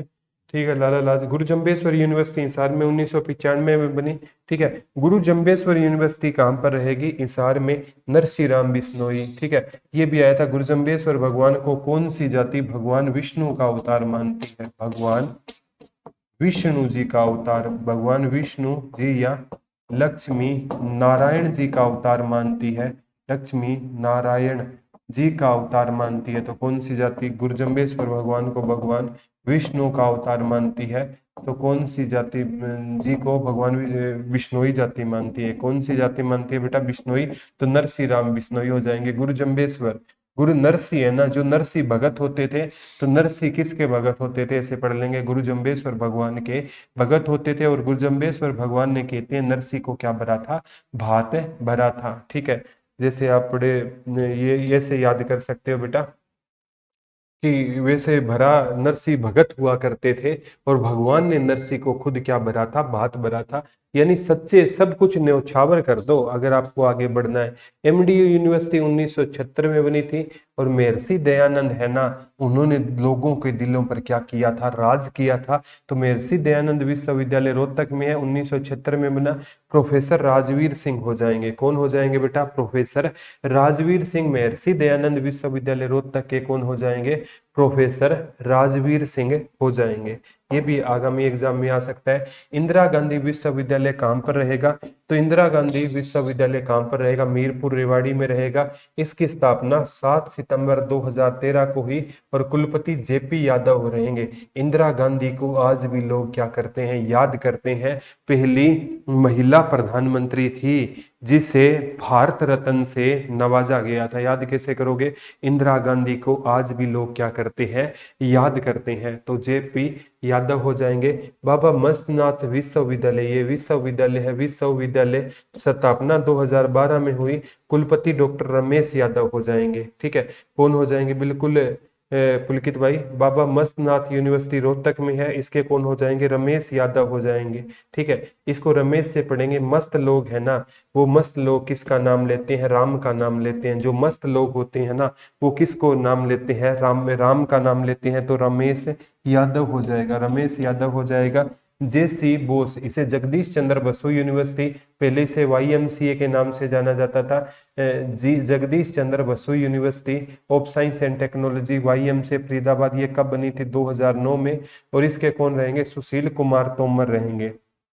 ठीक है, लाला लाज गुरु जम्बेश्वर यूनिवर्सिटी हिसार में 1995 में बनी। ठीक है, गुरु जम्बेश्वर यूनिवर्सिटी कहाँ पर रहेगी, हिसार में, नरसी राम बिश्नोई। ठीक है, ये भी आया था। गुरु जम्बेश्वर भगवान को कौन सी जाति भगवान विष्णु का अवतार मानती है, भगवान विष्णु जी का अवतार, भगवान विष्णु जी या लक्ष्मी नारायण जी का अवतार मानती है, लक्ष्मी नारायण जी का अवतार मानती है, तो कौन सी जाति गुरुजम्बेश्वर भगवान को भगवान विष्णु का अवतार मानती है, तो कौन सी जाति जी को भगवान विष्णोई जाति मानती है, कौन सी जाति मानती है बेटा विष्णोई, तो नरसी राम विष्णोई हो जाएंगे। गुरुजम्बेश्वर, गुरु नरसी है ना, जो नरसी भगत होते थे, तो नरसी किसके भगत होते थे, ऐसे पढ़ लेंगे, गुरु जम्बेश्वर भगवान के भगत होते थे। और गुरु जम्बेश्वर भगवान ने कहते हैं नरसी को क्या भरा था, भात भरा था। ठीक है, जैसे आप पढ़े ये ऐसे याद कर सकते हो बेटा कि वैसे भरा नरसी भगत हुआ करते थे और भगवान ने नरसी को खुद क्या भरा था, भात भरा था। यानी सच्चे सब कुछ न्यौछावर कर दो अगर आपको आगे बढ़ना है। एमडीयू यूनिवर्सिटी 1976 में बनी थी और महर्षि दयानंद है ना, उन्होंने लोगों के दिलों पर क्या किया था, राज किया था। तो महर्षि दयानंद विश्वविद्यालय रोहतक में है, 1976 में बना। प्रोफेसर राजवीर सिंह हो जाएंगे, कौन हो जाएंगे बेटा, प्रोफेसर राजवीर सिंह महर्षि दयानंद विश्वविद्यालय रोहतक के कौन हो जाएंगे, प्रोफेसर राजवीर सिंह हो जाएंगे। ये भी आगामी एग्जाम में आ सकता है। इंदिरा गांधी विश्वविद्यालय कहाँ पर रहेगा, तो इंदिरा गांधी विश्वविद्यालय कहाँ पर रहेगा, मीरपुर रेवाड़ी में रहेगा। इसकी स्थापना 7 सितंबर 2013 को हुई और कुलपति जेपी यादव रहेंगे। इंदिरा गांधी को आज भी लोग क्या करते हैं, याद करते हैं, पहली महिला प्रधानमंत्री थी जिसे भारत रत्न से नवाजा गया था। याद कैसे करोगे, इंदिरा गांधी को आज भी लोग क्या करते हैं, याद करते हैं, तो जेपी यादव हो जाएंगे। बाबा मस्तनाथ विश्वविद्यालय, ये विश्वविद्यालय है, विश्वविद्यालय स्थापना 2012 में हुई, कुलपति डॉक्टर रमेश यादव हो जाएंगे। ठीक है, कौन हो जाएंगे, बिल्कुल पुलकित भाई, बाबा मस्तनाथ यूनिवर्सिटी रोहतक में है, इसके कौन हो जाएंगे, रमेश यादव हो जाएंगे। ठीक है, इसको रमेश से पढ़ेंगे। मस्त लोग है ना, वो मस्त लोग किसका नाम लेते हैं, राम का नाम लेते हैं। जो मस्त लोग होते हैं ना, वो किसको नाम लेते हैं, राम का नाम लेते हैं, तो रमेश यादव हो जाएगा, रमेश यादव हो जाएगा। जेसी बोस, इसे जगदीश चंद्र बसु यूनिवर्सिटी, पहले से वाईएमसीए के नाम से जाना जाता था, जी Jagdish Chandra Bose university of science and technology YMCA Faridabad, ये कब बनी थी, 2009 में। और इसके कौन रहेंगे, सुशील कुमार तोमर रहेंगे।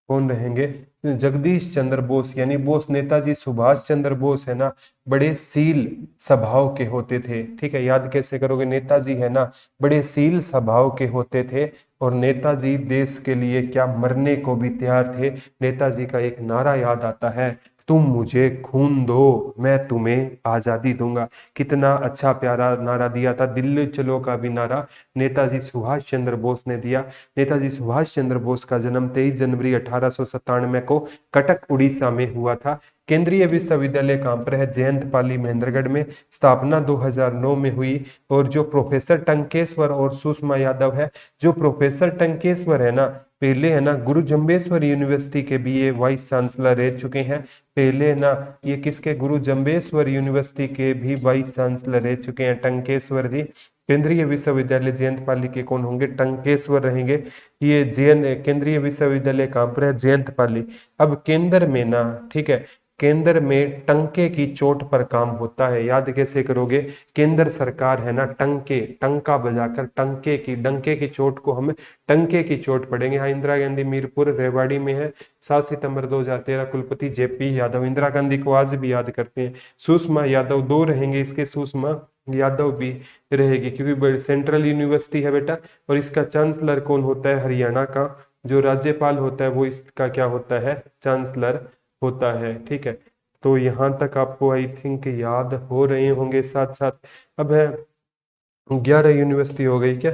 कौन रहेंगे, जगदीश चंद्र बोस, यानी बोस नेताजी सुभाष चंद्र बोस है ना, बड़े सील स्वभाव के होते थे। ठीक है, याद कैसे करोगे, नेताजी है ना, बड़े सील स्वभाव के होते थे और नेताजी देश के लिए क्या मरने को भी तैयार थे। नेताजी का एक नारा याद आता है, तुम मुझे खून दो मैं तुम्हें आजादी दूंगा। कितना अच्छा प्यारा नारा दिया था, दिल्ली चलो का भी नारा नेताजी सुभाष चंद्र बोस ने दिया। नेताजी सुभाष चंद्र बोस का जन्म 23 जनवरी 1897 को कटक उड़ीसा में हुआ था। केंद्रीय विश्वविद्यालय कहाँ पर है, जयंत पाली महेंद्रगढ़ में, स्थापना 2009 में हुई। और जो प्रोफेसर टंकेश्वर और सुषमा यादव है, जो प्रोफेसर टंकेश्वर है ना, पहले है ना गुरु जम्बेश्वर यूनिवर्सिटी के भी ये वाइस चांसलर रह चुके हैं। पहले ना ये किसके, गुरु जम्बेश्वर यूनिवर्सिटी के भी वाइस चांसलर रह चुके हैं टंकेश्वर जी। केंद्रीय विश्वविद्यालय जयंत पाली के कौन होंगे, टंकेश्वर रहेंगे। ये केंद्रीय विश्वविद्यालय कहाँ पर है, जयंत पाली। अब केंद्र में ना, ठीक है, केंद्र में टंके की चोट पर काम होता है। याद कैसे करोगे, केंद्र सरकार है ना, टंका बजाकर डंके की चोट को हम टंके की चोट पढ़ेंगे। हाँ, इंदिरा गांधी मीरपुर रेवाड़ी में है, 7 सितंबर 2013, कुलपति जेपी यादव। इंदिरा गांधी को आज भी याद करते हैं। सुषमा यादव, दो रहेंगे इसके, सुषमा यादव भी रहेगी क्योंकि सेंट्रल यूनिवर्सिटी है बेटा। और इसका चांसलर कौन होता है, हरियाणा का जो राज्यपाल होता है वो इसका क्या होता है, चांसलर होता है। ठीक है, तो यहाँ तक आपको आई थिंक याद हो रहे होंगे साथ साथ। अब है 11 यूनिवर्सिटी हो गई क्या,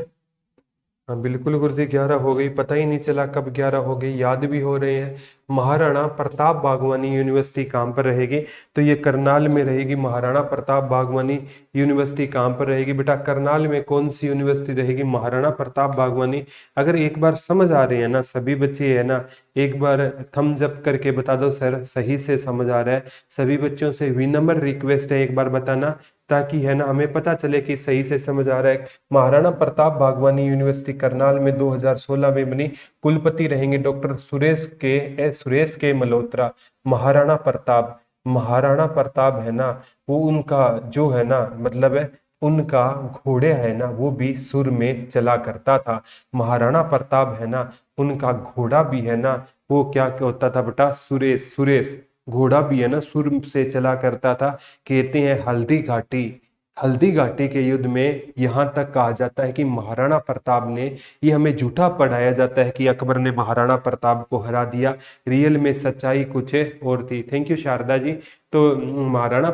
हाँ बिल्कुल गुरुजी 11 हो गई, पता ही नहीं चला कब 11 हो गई, याद भी हो रहे हैं। महाराणा प्रताप बागवानी यूनिवर्सिटी कहाँ पर रहेगी, तो ये करनाल में रहेगी। महाराणा प्रताप बागवानी यूनिवर्सिटी कहाँ पर रहेगी बेटा, करनाल में। कौन सी यूनिवर्सिटी रहेगी, महाराणा प्रताप बागवानी। अगर एक बार समझ आ रहे हैं ना सभी बच्चे है ना, एक बार थम्स अप करके बता दो सर सही से समझ आ रहा है। सभी बच्चों से विनम्र रिक्वेस्ट है एक बार बताना, ताकि है ना हमें पता चले कि सही से समझ आ रहा है। महाराणा प्रताप बागवानी यूनिवर्सिटी करनाल में 2016 में बनी। कुलपति रहेंगे डॉक्टर सुरेश के मल्होत्रा। महाराणा प्रताप है ना, वो उनका जो है ना मतलब है उनका घोड़े है ना वो भी सुर में चला करता था। महाराणा प्रताप है ना उनका घोड़ा भी है ना, वो क्या होता था बेटा, सुरेश, सुरेश घोड़ा भी है ना सुर से चला करता था। कहते हैं हल्दी घाटी, हल्दी घाटी के युद्ध में यहाँ तक कहा जाता है कि महाराणा प्रताप ने, ये हमें झूठा पढ़ाया जाता है कि अकबर ने महाराणा प्रताप को हरा दिया, रियल में सच्चाई कुछ और थी। Thank you Sharda ji. तो महाराणा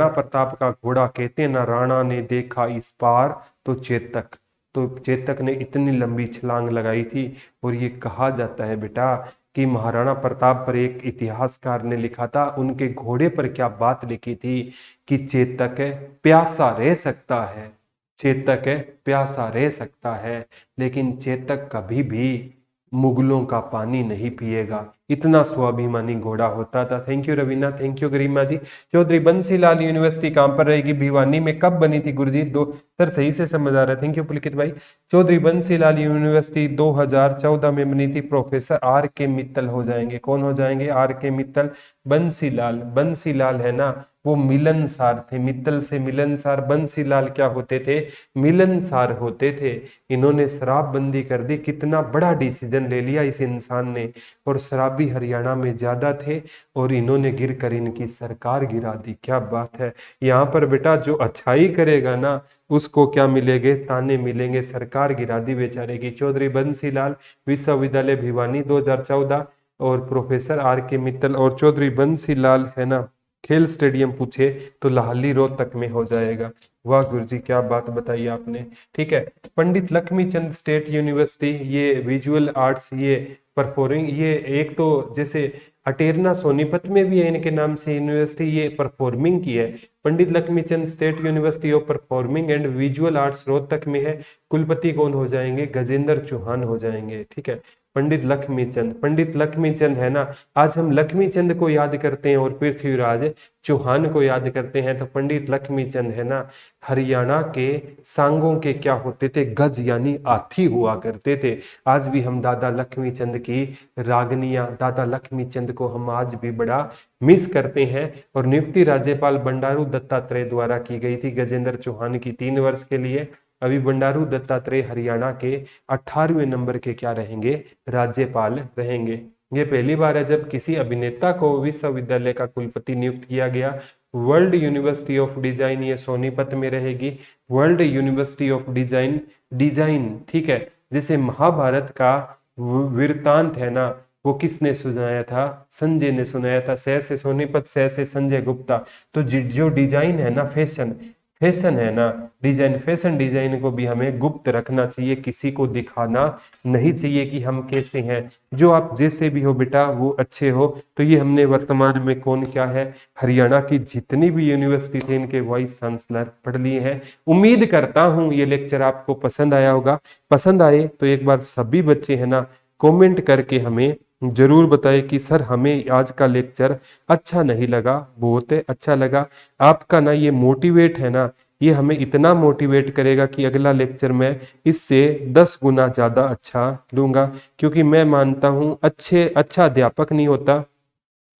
प्रताप का घोड़ा, कहते ना राणा ने देखा इस पार तो चेतक, तो चेतक ने इतनी लंबी छलांग लगाई थी। और ये कहा जाता है बेटा कि महाराणा प्रताप पर एक इतिहासकार ने लिखा था, उनके घोड़े पर क्या बात लिखी थी कि चेतक प्यासा रह सकता है, चेतक प्यासा रह सकता है, लेकिन चेतक कभी भी मुगलों का पानी नहीं पिएगा। इतना स्वाभिमानी घोड़ा होता था। Thank you Raveena, thank you Garima ji. Chaudhary Bansilal university कहां पर रहेगी? भिवानी में। कब बनी थी गुरुजीत? दो सर सही से समझ आ रहा है। थैंक यू पुलकित भाई। चौधरी बंसीलाल यूनिवर्सिटी 2014 में बनी थी। प्रोफेसर आर के मित्तल हो जाएंगे। कौन हो जाएंगे? आर के मित्तल। बंसीलाल, बंसीलाल है ना वो मिलनसार थे, मित्तल से मिलनसार। बंसीलाल क्या होते थे? मिलनसार होते थे। इन्होंने शराबबंदी कर दी। कितना बड़ा डिसीजन ले लिया इस इंसान ने। और शराबी हरियाणा में ज्यादा थे और इन्होंने गिर कर इनकी सरकार गिरा दी। क्या बात है। यहाँ पर बेटा जो अच्छाई करेगा ना उसको क्या मिलेंगे? ताने मिलेंगे। सरकार गिरा दी बेचारे की। चौधरी बंसीलाल विश्वविद्यालय भिवानी 2014 और प्रोफेसर आर के मित्तल और चौधरी बंसीलाल है ना खेल स्टेडियम पूछे तो लाहली रोहतक में हो जाएगा। वाह गुरुजी क्या बात बताई आपने। ठीक है। पंडित लक्ष्मीचंद स्टेट यूनिवर्सिटी, ये विजुअल आर्ट्स, ये परफॉर्मिंग, ये एक तो जैसे अटेरना सोनीपत में भी है इनके नाम से यूनिवर्सिटी, ये परफॉर्मिंग की है। Pandit Lakhmichand state university of performing and visual arts Rohtak में है। कुलपति कौन हो जाएंगे? गजेंद्र चौहान हो जाएंगे। ठीक है। पंडित लक्ष्मीचंद, पंडित लक्ष्मीचंद है ना, आज हम लक्ष्मीचंद को याद करते हैं और पृथ्वीराज चौहान को याद करते हैं। तो पंडित लक्ष्मीचंद है ना हरियाणा के सांगों के क्या होते थे? गज यानी हाथी हुआ करते थे। आज भी हम दादा लक्ष्मीचंद की रागनियां, दादा लक्ष्मीचंद को हम आज भी बड़ा मिस करते हैं। और नियुक्ति राज्यपाल बंडारू दत्तात्रेय द्वारा की गई थी गजेंद्र चौहान की 3 वर्ष के लिए। अभी बंडारू दत्तात्रेय हरियाणा के 18वें नंबर के क्या रहेंगे? राज्यपाल रहेंगे। ये पहली बार है जब किसी अभिनेता को विश्वविद्यालय का कुलपति नियुक्त किया गया। वर्ल्ड यूनिवर्सिटी ऑफ डिजाइन, ये सोनीपत में रहेगी। World university of design, design ठीक है। जैसे महाभारत का वृत्तांत है ना वो किसने सुनाया था? संजय ने सुनाया था। से सोनीपत, से संजय गुप्ता। तो जो डिजाइन है ना फैशन, फैशन है ना डिजाइन, फैशन डिजाइन को भी हमें गुप्त रखना चाहिए, किसी को दिखाना नहीं चाहिए कि हम कैसे हैं। जो आप जैसे भी हो बेटा वो अच्छे हो। तो ये हमने वर्तमान में कौन क्या है, हरियाणा की जितनी भी यूनिवर्सिटी थे इनके वाइस चांसलर पढ़ लिए हैं। उम्मीद करता हूं ये लेक्चर आपको पसंद आया होगा। पसंद आए तो एक बार सभी बच्चे है ना कमेंट करके हमें जरूर बताएं कि सर हमें आज का लेक्चर अच्छा नहीं लगा, बहुत अच्छा लगा। आपका ना ये मोटिवेट है ना, ये हमें इतना मोटिवेट करेगा कि अगला लेक्चर मैं इससे 10 गुना ज्यादा अच्छा लूंगा। क्योंकि मैं मानता हूं अच्छा अध्यापक नहीं होता,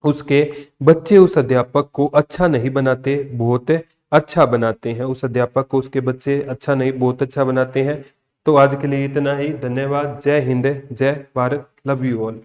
उसके बच्चे उस अध्यापक को अच्छा नहीं बनाते, बहुत अच्छा बनाते हैं। उस अध्यापक को उसके बच्चे अच्छा नहीं, बहुत अच्छा बनाते हैं। तो आज के लिए इतना ही। धन्यवाद। जय हिंद, जय भारत, लव यू ऑल।